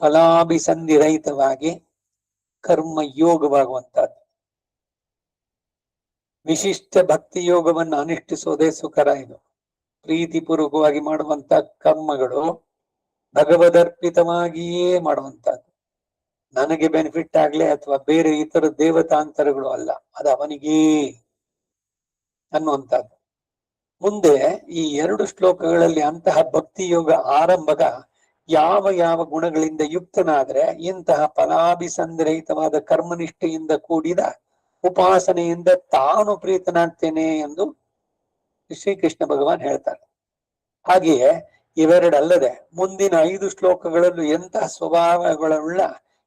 ಫಲಾಭಿಸಂಧಿರಹಿತವಾಗಿ ಕರ್ಮ ಯೋಗವಾಗುವಂತಹದ್ದು. ವಿಶಿಷ್ಟ ಭಕ್ತಿ ಯೋಗವನ್ನು ಅನುಷ್ಠಿಸೋದೇ ಸುಕರ. ಇದು ಪ್ರೀತಿಪೂರ್ವಕವಾಗಿ ಮಾಡುವಂತ ಕರ್ಮಗಳು ಭಗವದರ್ಪಿತವಾಗಿಯೇ ಮಾಡುವಂತಹದ್ದು. ನನಗೆ ಬೆನಿಫಿಟ್ ಆಗ್ಲಿ ಅಥವಾ ಬೇರೆ ಇತರ ದೇವತಾಂತರಗಳು ಅಲ್ಲ, ಅದು ಅವನಿಗೇ ಅನ್ನುವಂಥದ್ದು. ಮುಂದೆ ಈ 2 ಶ್ಲೋಕಗಳಲ್ಲಿ ಅಂತಹ ಭಕ್ತಿ ಯೋಗ ಆರಂಭದ ಯಾವ ಯಾವ ಗುಣಗಳಿಂದ ಯುಕ್ತನಾದ್ರೆ ಇಂತಹ ಫಲಾಭಿಸಂಧಿರಹಿತವಾದ ಕರ್ಮನಿಷ್ಠೆಯಿಂದ ಕೂಡಿದ ಉಪಾಸನೆಯಿಂದ ತಾನು ಪ್ರೀತನಾಗ್ತೇನೆ ಎಂದು ಶ್ರೀಕೃಷ್ಣ ಭಗವಾನ್ ಹೇಳ್ತಾರೆ. ಹಾಗೆಯೇ ಇವೆರಡಲ್ಲದೆ ಮುಂದಿನ 5 ಶ್ಲೋಕಗಳಲ್ಲೂ ಎಂತಹ ಸ್ವಭಾವಗಳುಳ್ಳ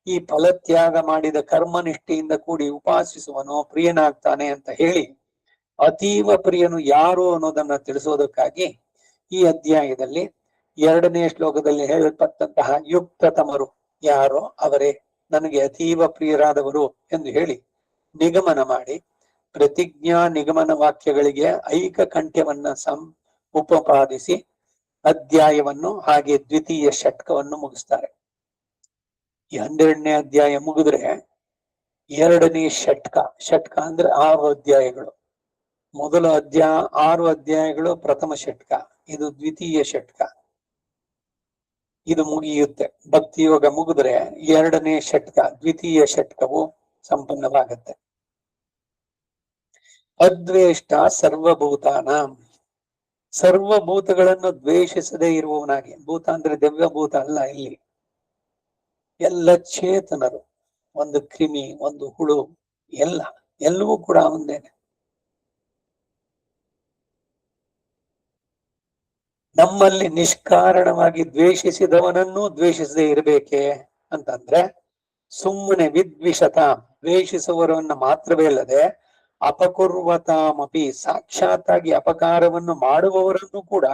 ಈ ಫಲತ್ಯಾಗ ಮಾಡಿದ ಕರ್ಮನಿಷ್ಠೆಯಿಂದ ಕೂಡಿ ಉಪಾಸಿಸುವನೋ ಪ್ರಿಯನಾಗ್ತಾನೆ ಅಂತ ಹೇಳಿ ಅತೀವ ಪ್ರಿಯನು ಯಾರು ಅನ್ನೋದನ್ನ ತಿಳಿಸೋದಕ್ಕಾಗಿ ಈ ಅಧ್ಯಾಯದಲ್ಲಿ 2ನೇ ಶ್ಲೋಕದಲ್ಲಿ ಹೇಳಲ್ಪಟ್ಟಂತಹ ಯುಕ್ತತಮರು ಯಾರೋ ಅವರೇ ನನಗೆ ಅತೀವ ಪ್ರಿಯರಾದವರು ಎಂದು ಹೇಳಿ ನಿಗಮನ ಮಾಡಿ ಪ್ರತಿಜ್ಞಾ ನಿಗಮನ ವಾಕ್ಯಗಳಿಗೆ ಐಕ ಕಂಠ್ಯವನ್ನ ಉಪಪಾದಿಸಿ ಅಧ್ಯಾಯವನ್ನು ಹಾಗೆ ದ್ವಿತೀಯ ಷಟ್ಕವನ್ನು ಮುಗಿಸ್ತಾರೆ. ಈ 12ನೇ ಅಧ್ಯಾಯ ಮುಗಿದ್ರೆ 2ನೇ ಷಟ್ಕ ಅಂದ್ರೆ 6 ಅಧ್ಯಾಯಗಳು. ಮೊದಲ 6 ಅಧ್ಯಾಯಗಳು ಪ್ರಥಮ ಷಟ್ಕ, ಇದು ದ್ವಿತೀಯ ಷಟ್ಕ. ಇದು ಮುಗಿಯುತ್ತೆ. ಭಕ್ತಿ ಯೋಗ ಮುಗಿದ್ರೆ 2ನೇ ಷಟ್ಕ ದ್ವಿತೀಯ ಷಟ್ಕವು ಸಂಪನ್ನವಾಗತ್ತೆ. ಅದ್ವೇಷ್ಟ ಸರ್ವಭೂತಾನ, ಸರ್ವಭೂತಗಳನ್ನು ದ್ವೇಷಿಸದೇ ಇರುವವನಾಗಿ, ಭೂತ ಅಂದ್ರೆ ದಿವ್ಯಭೂತ ಅಲ್ಲ, ಇಲ್ಲಿ ಎಲ್ಲ ಚೇತನರು, ಒಂದು ಕ್ರಿಮಿ, ಒಂದು ಹುಳು, ಎಲ್ಲವೂ ಕೂಡ ಒಂದೇನೆ. ನಮ್ಮಲ್ಲಿ ನಿಷ್ಕಾರಣವಾಗಿ ದ್ವೇಷಿಸಿದವನನ್ನು ದ್ವೇಷಿಸದೇ ಇರಬೇಕೆ ಅಂತಂದ್ರೆ ಸುಮ್ಮನೆ ವಿದ್ವಿಷತ, ದ್ವೇಷಿಸುವವರನ್ನ ಮಾತ್ರವೇ ಅಲ್ಲದೆ ಅಪಕುರ್ವತಾಮಪಿ, ಸಾಕ್ಷಾತ್ತಾಗಿ ಅಪಕಾರವನ್ನು ಮಾಡುವವರನ್ನು ಕೂಡ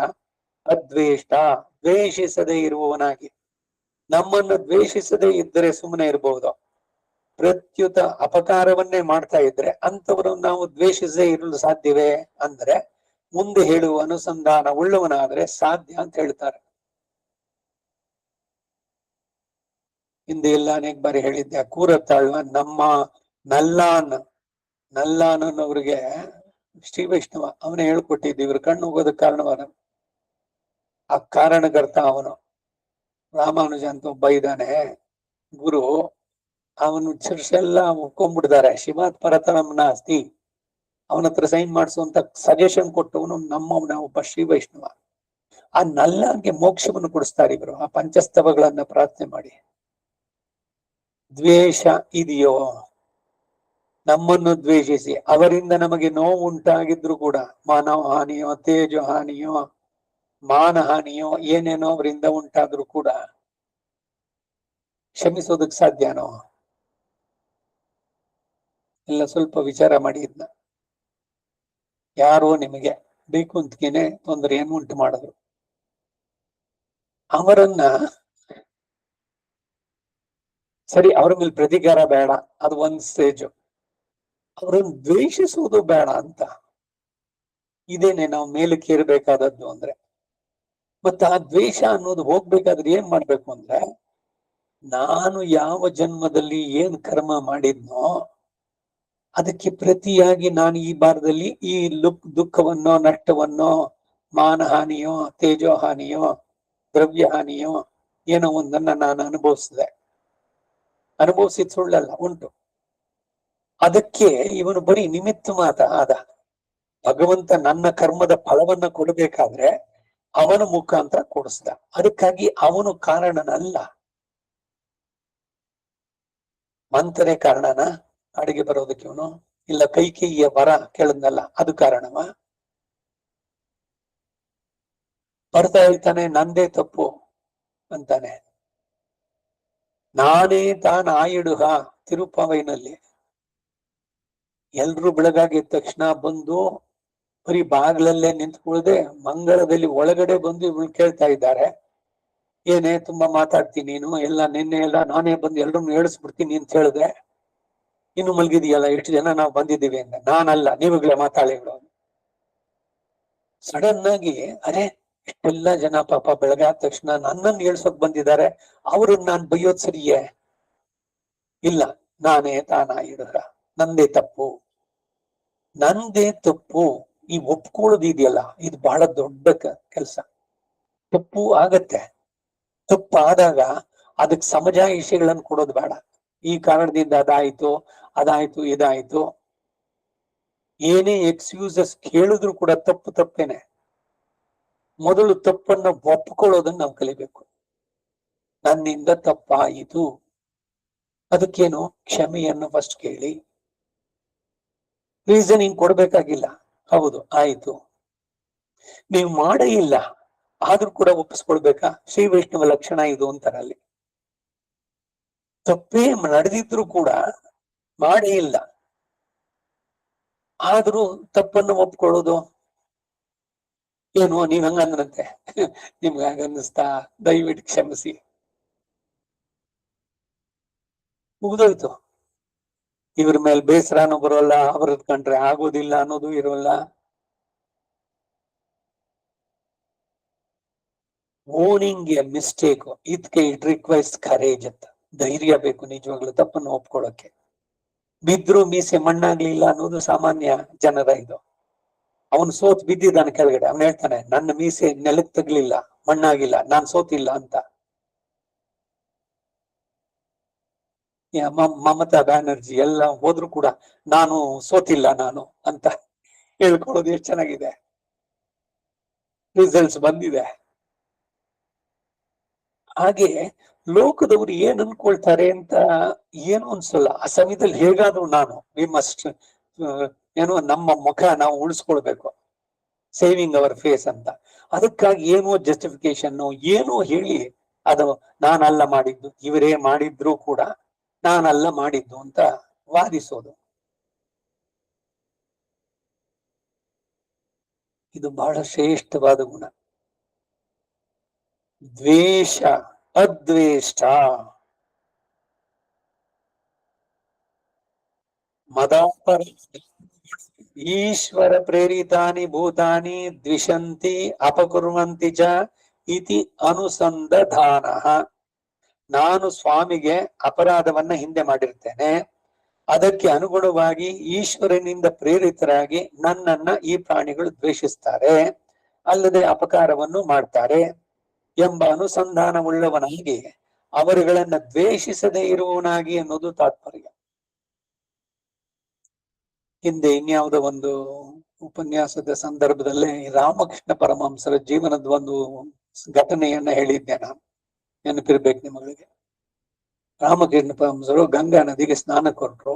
ಅದ್ವೇಷ್ಟ, ದ್ವೇಷಿಸದೇ ಇರುವವನಾಗಿ. ನಮ್ಮನ್ನು ದ್ವೇಷಿಸದೇ ಇದ್ದರೆ ಸುಮ್ಮನೆ ಇರಬಹುದು, ಪ್ರತ್ಯುತ ಅಪಕಾರವನ್ನೇ ಮಾಡ್ತಾ ಇದ್ರೆ ಅಂತವರನ್ನು ನಾವು ದ್ವೇಷಿಸದೇ ಇರಲು ಸಾಧ್ಯವೇ ಅಂದ್ರೆ ಮುಂದೆ ಹೇಳುವ ಅನುಸಂಧಾನ ಉಳ್ಳವನಾದ್ರೆ ಸಾಧ್ಯ ಅಂತ ಹೇಳ್ತಾರೆ. ಹಿಂದೆ ಎಲ್ಲ ಅನೇಕ ಬಾರಿ ಹೇಳಿದ್ದೆ, ಕೂರತ್ತಾಳ್ವ ನಮ್ಮ ನಲ್ಲಾನವ್ರಿಗೆ ಶ್ರೀ ವೈಷ್ಣವ ಅವನೇ ಹೇಳ್ಕೊಟ್ಟಿದ್ದು, ಇವ್ರ ಕಣ್ಣು ಹೋಗೋದಕ್ಕೆ ಕಾರಣವಾದ ಆ ಕಾರಣಕರ್ತ ಅವನು. ರಾಮಾನುಜ ಅಂತ ಒಬ್ಬ ಇದ್ದಾನೆ ಗುರು, ಅವನು ಚರ್ಚೆಲ್ಲ ಒಪ್ಕೊಂಡ್ಬಿಡ್ತಾರೆ. ಶಿವಾತ್ ಪರತನಂನ ಅಸ್ತಿ, ಅವನ ಹತ್ರ ಸೈನ್ ಮಾಡಿಸುವಂತ ಸಜೆಷನ್ ಕೊಟ್ಟವನು ನಮ್ಮವನ ಒಬ್ಬ ಶ್ರೀ ವೈಷ್ಣವ. ಆ ನಲ್ಲಾನ್ಗೆ ಮೋಕ್ಷವನ್ನು ಕೊಡಿಸ್ತಾರೆ ಇವರು ಆ ಪಂಚಸ್ತವಗಳನ್ನ ಪ್ರಾರ್ಥನೆ ಮಾಡಿ. ದ್ವೇಷ ಇದೆಯೋ, ನಮ್ಮನ್ನು ದ್ವೇಷಿಸಿ ಅವರಿಂದ ನಮಗೆ ನೋವು ಉಂಟಾಗಿದ್ರು ಕೂಡ, ಮಾನವ ಹಾನಿಯೋ, ತೇಜೋ ಹಾನಿಯೋ, ಮಾನ ಹಾನಿಯೋ, ಏನೇನೋ ಅವರಿಂದ ಉಂಟಾದ್ರೂ ಕೂಡ ಕ್ಷಮಿಸೋದಕ್ ಸಾಧ್ಯನೋ? ಎಲ್ಲ ಸ್ವಲ್ಪ ವಿಚಾರ ಮಾಡಿ. ಇದನ್ನ ಯಾರೋ ನಿಮಗೆ ಬೇಕು ಅಂತೇನೆ ತೊಂದರೆಯನ್ನು ಉಂಟು ಮಾಡಿದ್ರು, ಅವರನ್ನ ಸರಿ, ಅವ್ರ ಮೇಲೆ ಪ್ರತಿಕಾರ ಬೇಡ, ಅದು ಒಂದ್ ಸ್ಟೇಜ್. ಅವರನ್ನು ದ್ವೇಷಿಸುವುದು ಬೇಡ ಅಂತ, ಇದೇನೆ ನಾವು ಮೇಲಕ್ಕೆ ಏರ್ಬೇಕಾದದ್ದು. ಅಂದ್ರೆ ಮತ್ತೆ ಆ ದ್ವೇಷ ಅನ್ನೋದು ಹೋಗ್ಬೇಕಾದ್ರೆ ಏನ್ ಮಾಡ್ಬೇಕು ಅಂದ್ರೆ, ನಾನು ಯಾವ ಜನ್ಮದಲ್ಲಿ ಏನ್ ಕರ್ಮ ಮಾಡಿದ್ನೋ ಅದಕ್ಕೆ ಪ್ರತಿಯಾಗಿ ನಾನು ಈ ಭಾರದಲ್ಲಿ ಈ ದುಃಖವನ್ನೋ, ನಷ್ಟವನ್ನೋ, ಮಾನಹಾನಿಯೋ, ತೇಜೋ ಹಾನಿಯೋ, ದ್ರವ್ಯ ಹಾನಿಯೋ ಏನೋ ಒಂದನ್ನ ನಾನು ಅನುಭವಿಸಿದ ಸುಳ್ಳಲ್ಲ, ಉಂಟು. ಅದಕ್ಕೆ ಇವನು ಬರೀ ನಿಮಿತ್ತ ಮಾತ ಆದ. ಭಗವಂತ ನನ್ನ ಕರ್ಮದ ಫಲವನ್ನ ಕೊಡಬೇಕಾದ್ರೆ ಅವನ ಮುಖಾಂತರ ಕೊಡಿಸ್ದ, ಅದಕ್ಕಾಗಿ ಅವನು ಕಾರಣನಲ್ಲ. ಮಂತನೇ ಕಾರಣನ ಅಡಿಗೆ ಬರೋದಕ್ಕೆ ಇವನು? ಇಲ್ಲ ಕೈಕೇಯಿಯ ವರ ಕೇಳದ್ನಲ್ಲ ಅದು ಕಾರಣವ? ಬರ್ತಾ ಹೇಳ್ತಾನೆ ನಂದೇ ತಪ್ಪು ಅಂತಾನೆ. ನಾನೇ ಆಯಿಡುಹ ತಿರುಪಾವೈನಲ್ಲಿ ಎಲ್ರು ಬೆಳಗಾಗಿದ್ದ ತಕ್ಷಣ ಬಂದು ಬರೀ ಬಾಗ್ಲಲ್ಲೇ ನಿಂತ್ಕೊಳ್ಳದೆ ಮಂಗಳದಲ್ಲಿ ಒಳಗಡೆ ಬಂದು ಇವಳು ಕೇಳ್ತಾ ಇದ್ದಾರೆ, ಏನೇ ತುಂಬಾ ಮಾತಾಡ್ತೀನಿ ನೀನು, ಎಲ್ಲ ನಿನ್ನೆ ಎಲ್ಲ ನಾನೇ ಬಂದು ಎಲ್ರನ್ನು ಹೇಳಿಸ್ಬಿಡ್ತೀನಿ ಅಂತ ಹೇಳಿದೆ, ಇನ್ನು ಮಲ್ಗಿದೆಯಲ್ಲ, ಎಷ್ಟು ಜನ ನಾವು ಬಂದಿದ್ದೀವಿ ಅಂತ. ನಾನಲ್ಲ, ನೀವುಗಳೇ ಮಾತಾಡಿಗಳು. ಸಡನ್ ಆಗಿ ಅರೆ ಇಷ್ಟೆಲ್ಲ ಜನ ಪಾಪ ಬೆಳಗಾದ ತಕ್ಷಣ ನನ್ನನ್ನು ಹೇಳ್ಸೋಕ್ ಬಂದಿದ್ದಾರೆ, ಅವ್ರನ್ನ ನಾನ್ ಬೈಯೋದ್ ಸರಿಯೇ? ಇಲ್ಲ, ನಾನೇ ತಾನಾಯಿಡುಹ, ನಂದೇ ತಪ್ಪು. ಈ ಒಪ್ಕೊಳ್ಳೋದು ಇದೆಯಲ್ಲ, ಇದು ಬಹಳ ದೊಡ್ಡ ಕೆಲಸ. ತಪ್ಪು ಆಗತ್ತೆ, ತಪ್ಪಾದಾಗ ಅದಕ್ಕೆ ಸಮಜಾಯಿಷಿಗಳನ್ನು ಕೊಡೋದು ಬೇಡ. ಈ ಕಾರಣದಿಂದ ಅದಾಯ್ತು ಇದಾಯ್ತು ಏನೇ ಎಕ್ಸ್ಕ್ಯೂಸಸ್ ಕೇಳಿದ್ರು ಕೂಡ ತಪ್ಪೇನೆ. ಮೊದಲು ತಪ್ಪನ್ನ ಒಪ್ಕೊಳ್ಳೋದನ್ನ ನಾವು ಕಲಿಬೇಕು. ನನ್ನಿಂದ ತಪ್ಪಾಯಿತು, ಅದಕ್ಕೇನು ಕ್ಷಮೆಯನ್ನು ಫಸ್ಟ್ ಕೇಳಿ, ರೀಸನಿಂಗ್ ಕೊಡ್ಬೇಕಾಗಿಲ್ಲ. ಹೌದು ಆಯ್ತು, ನೀವು ಮಾಡೇ ಇಲ್ಲ, ಆದ್ರೂ ಕೂಡ ಒಪ್ಪಿಸ್ಕೊಳ್ಬೇಕಾ? ಶ್ರೀ ವೈಷ್ಣವ ಲಕ್ಷಣ ಇದು ಅಂತಾರೆ ಅಲ್ಲಿ. ತಪ್ಪೇ ನಡೆದಿದ್ರು ಕೂಡ ಮಾಡೇ ಇಲ್ಲ, ಆದ್ರೂ ತಪ್ಪನ್ನು ಒಪ್ಕೊಳ್ಳೋದು ಏನು? ನೀವ್ ಹಂಗಂದ್ರಂತೆ ನಿಮ್ಗೆ ಹಂಗನ್ನಿಸ್ತಾ? ದಯವಿಟ್ಟು ಕ್ಷಮಿಸಿ, ಮುಗಿದೋಯ್ತು. ಇವ್ರ ಮೇಲೆ ಬೇಸರನೂ ಬರೋಲ್ಲ, ಅವ್ರದ್ ಕಂಡ್ರೆ ಆಗೋದಿಲ್ಲ ಅನ್ನೋದು ಇರೋಲ್ಲ. ಓನಿಂಗ್ ಎ ಮಿಸ್ಟೇಕ್, ಇದಕ್ಕೆ ಇಟ್ ರಿಕ್ವೈರ್ಸ್ ಕರೇಜ್ ಅಂತ. ಧೈರ್ಯ ಬೇಕು ನಿಜವಾಗ್ಲೂ ತಪ್ಪನ್ನು ಒಪ್ಕೊಳ್ಳೋಕೆ. ಬಿದ್ರು ಮೀಸೆ ಮಣ್ಣಾಗ್ಲಿಲ್ಲ ಅನ್ನೋದು ಸಾಮಾನ್ಯ ಜನರ ಇದು. ಅವನು ಸೋತ್ ಬಿದ್ದಿದ್ದಾನೆ ಕೆಳಗಡೆ, ಅವನು ಹೇಳ್ತಾನೆ ನನ್ನ ಮೀಸೆ ನೆಲಕ್ಕೆ ತಗ್ಲಿಲ್ಲ, ಮಣ್ಣಾಗಿಲ್ಲ, ನಾನ್ ಸೋತಿಲ್ಲ ಅಂತ. ಮಮತಾ ಬ್ಯಾನರ್ಜಿ ಎಲ್ಲ ಹೋದ್ರು ಕೂಡ ನಾನು ಸೋತಿಲ್ಲ ನಾನು ಅಂತ ಹೇಳ್ಕೊಳ್ಳೋದು ಎಷ್ಟು ಚೆನ್ನಾಗಿದೆ. ರಿಸಲ್ಟ್ಸ್ ಬಂದಿದೆ. ಹಾಗೆ ಲೋಕದವರು ಏನ್ ಅನ್ಕೊಳ್ತಾರೆ ಅಂತ ಏನು ಅನ್ಸಲ್ಲ. ಆ ಸಮಯದಲ್ಲಿ ಹೇಗಾದ್ರು ನಾನು ವಿ ಮಸ್ಟ್ ಏನೋ ನಮ್ಮ ಮುಖ ನಾವು ಉಳಿಸ್ಕೊಳ್ಬೇಕು, ಸೇವಿಂಗ್ ಅವರ್ ಫೇಸ್ ಅಂತ. ಅದಕ್ಕಾಗಿ ಏನೋ ಜಸ್ಟಿಫಿಕೇಶನ್ ಏನೋ ಹೇಳಿ ಅದು ನಾನಲ್ಲ ಮಾಡಿದ್ದು, ಇವರೇ ಮಾಡಿದ್ರು ಕೂಡ ನಾನಲ್ಲ ಮಾಡಿದ್ದು ಅಂತ ವಾದಿಸೋದು. ಇದು ಬಹಳ ಶ್ರೇಷ್ಠವಾದ ಗುಣ. ದ್ವೇಷ ಅದ್ವೇಷ್ಟ, ಮದಾಪರ ಈಶ್ವರ ಪ್ರೇರಿತಾನಿ ಭೂತಾನಿ ದ್ವಿಷಂತಿ ಅಪಕುರ್ವಂತಿ ಚ ಇತಿ ಅನುಸಂಧಾನ. ನಾನು ಸ್ವಾಮಿಗೆ ಅಪರಾಧವನ್ನ ಹಿಂದೆ ಮಾಡಿರ್ತೇನೆ, ಅದಕ್ಕೆ ಅನುಗುಣವಾಗಿ ಈಶ್ವರನಿಂದ ಪ್ರೇರಿತರಾಗಿ ನನ್ನನ್ನ ಈ ಪ್ರಾಣಿಗಳು ದ್ವೇಷಿಸ್ತಾರೆ, ಅಲ್ಲದೆ ಅಪಕಾರವನ್ನು ಮಾಡ್ತಾರೆ ಎಂಬ ಅನುಸಂಧಾನವುಳ್ಳವನಾಗಿ ಅವರುಗಳನ್ನ ದ್ವೇಷಿಸದೇ ಇರುವವನಾಗಿ ಅನ್ನೋದು ತಾತ್ಪರ್ಯ. ಹಿಂದೆ ಇನ್ಯಾವುದೋ ಒಂದು ಉಪನ್ಯಾಸದ ಸಂದರ್ಭದಲ್ಲೇ ರಾಮಕೃಷ್ಣ ಪರಮಹಂಸರ ಜೀವನದ ಒಂದು ಘಟನೆಯನ್ನ ಹೇಳಿದ್ದೆ ನಾನು, ನೆನಪಿರ್ಬೇಕು ನಿಮಗೆ. ರಾಮಕೃಷ್ಣ ಪರಮಹಂಸರು ಗಂಗಾ ನದಿಗೆ ಸ್ನಾನ ಕೊಟ್ರು,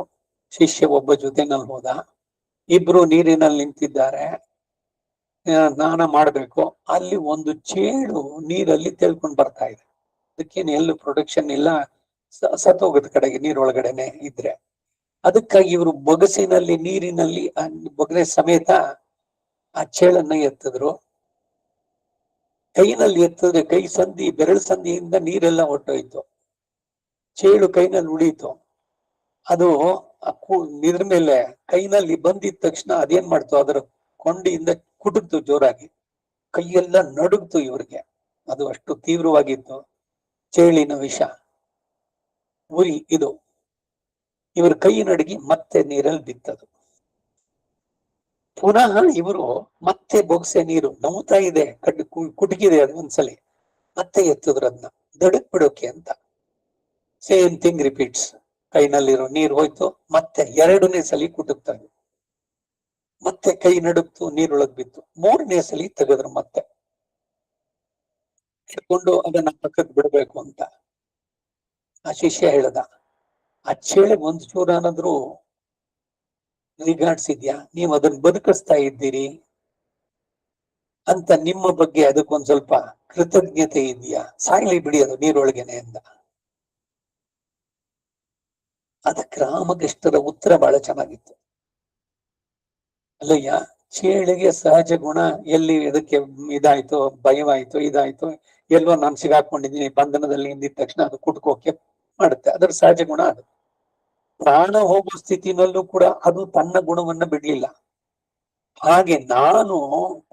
ಶಿಷ್ಯ ಒಬ್ಬ ಜೊತೆನಲ್ಲಿ ಹೋದ. ಇಬ್ರು ನೀರಿನಲ್ಲಿ ನಿಂತಿದ್ದಾರೆ, ಸ್ನಾನ ಮಾಡ್ಬೇಕು. ಅಲ್ಲಿ ಒಂದು ಚೇಳು ನೀರಲ್ಲಿ ತೇಳ್ಕೊಂಡು ಬರ್ತಾ ಇದೆ. ಅದಕ್ಕೇನು ಎಲ್ಲೂ ಪ್ರೊಟೆಕ್ಷನ್ ಇಲ್ಲ, ಸತ್ತೋಗದ ಕಡೆಗೆ ನೀರೊಳಗಡೆನೆ ಇದ್ರೆ. ಅದಕ್ಕಾಗಿ ಇವರು ಬೊಗಸಿನಲ್ಲಿ ನೀರಿನಲ್ಲಿ ಬೊಗರೆ ಸಮೇತ ಆ ಚೇಳನ್ನ ಎತ್ತಿದ್ರು. ಕೈನಲ್ಲಿ ಎತ್ತಿದ್ರೆ ಕೈ ಸಂಧಿ ಬೆರಳು ಸಂಧಿಯಿಂದ ನೀರೆಲ್ಲ ಹೊಟ್ಟೋಯ್ತು, ಚೇಳು ಕೈನಲ್ಲಿ ಉಳೀತು. ಅದು ಇದ್ರ ಮೇಲೆ ಕೈನಲ್ಲಿ ಬಂದಿದ ತಕ್ಷಣ ಅದೇನ್ ಮಾಡ್ತು, ಅದರ ಕೊಂಡಿಯಿಂದ ಕುಟುಕ್ತು ಜೋರಾಗಿ. ಕೈಯೆಲ್ಲ ನಡುಗ್ತು ಇವ್ರಿಗೆ, ಅದು ಅಷ್ಟು ತೀವ್ರವಾಗಿತ್ತು ಚೇಳಿನ ವಿಷ, ಉರಿ ಇದು. ಇವರು ಕೈ ನಡುಗಿ ಮತ್ತೆ ನೀರಲ್ಲಿ ಬಿತ್ತದು. ಪುನಃ ಇವರು ಮತ್ತೆ ಬೊಗ್ಸೆ ನೀರು ನಮ್ತಾ ಇದೆ, ಕುಟುಕಿದೆ ಅದು ಒಂದ್ಸಲಿ, ಮತ್ತೆ ಎತ್ತಿದ್ರು ಅದನ್ನ ದಡಕ್ ಬಿಡೋಕೆ ಅಂತ. Same thing repeats. ಕೈನಲ್ಲಿರೋ ನೀರು ಹೋಯ್ತು, ಮತ್ತೆ ಎರಡನೇ ಸಲಿ ಕುಟುಕ್ತಾರೆ, ಮತ್ತೆ ಕೈ ನಡುಗ್ತು, ನೀರೊಳಗ್ ಬಿತ್ತು. ಮೂರನೇ ಸಲಿ ತೆಗೆದ್ರು, ಮತ್ತೆ ಇಟ್ಕೊಂಡು ಅದನ್ನ ಪಕ್ಕಕ್ಕೆ ಬಿಡ್ಬೇಕು ಅಂತ. ಆ ಶಿಷ್ಯ ಹೇಳ್ದ, ಆ ಚೇಳೆ ಒಂದ್ ಚೂರ ಏನಾದ್ರು ರಿಗಾಡ್ಸಿದ್ಯಾ? ನೀವು ಅದನ್ನ ಬದುಕಿಸ್ತಾ ಇದ್ದೀರಿ ಅಂತ ನಿಮ್ಮ ಬಗ್ಗೆ ಅದಕ್ಕೊಂದ್ ಸ್ವಲ್ಪ ಕೃತಜ್ಞತೆ ಇದೆಯಾ? ಸಾಯ್ಲಿ ಬಿಡಿ ಅದು ನೀರೊಳಗೇನೆ ಅಂದ. ಅದಕ್ಕೆ ರಾಮಕೃಷ್ಣರ ಉತ್ತರ ಬಹಳ ಚೆನ್ನಾಗಿತ್ತು. ಅಲ್ಲಯ್ಯ, ಚೇಳಿಗೆ ಸಹಜ ಗುಣ ಎಲ್ಲಿ ಇದಕ್ಕೆ ಇದಾಯ್ತು, ಭಯವಾಯ್ತು, ಇದಾಯ್ತು, ಎಲ್ಲೋ ನಾನು ಸಿಗಾಕೊಂಡಿದ್ದೀನಿ ಬಂಧನದಲ್ಲಿ ಇಂದಿದ ತಕ್ಷಣ ಅದು ಕುಟ್ಕೋಕೆ ಮಾಡುತ್ತೆ, ಅದರ ಸಹಜ ಗುಣ ಅದು. ಪ್ರಾಣ ಹೋಗುವ ಸ್ಥಿತಿನಲ್ಲೂ ಕೂಡ ಅದು ತನ್ನ ಗುಣವನ್ನ ಬಿಡ್ಲಿಲ್ಲ. ಹಾಗೆ ನಾನು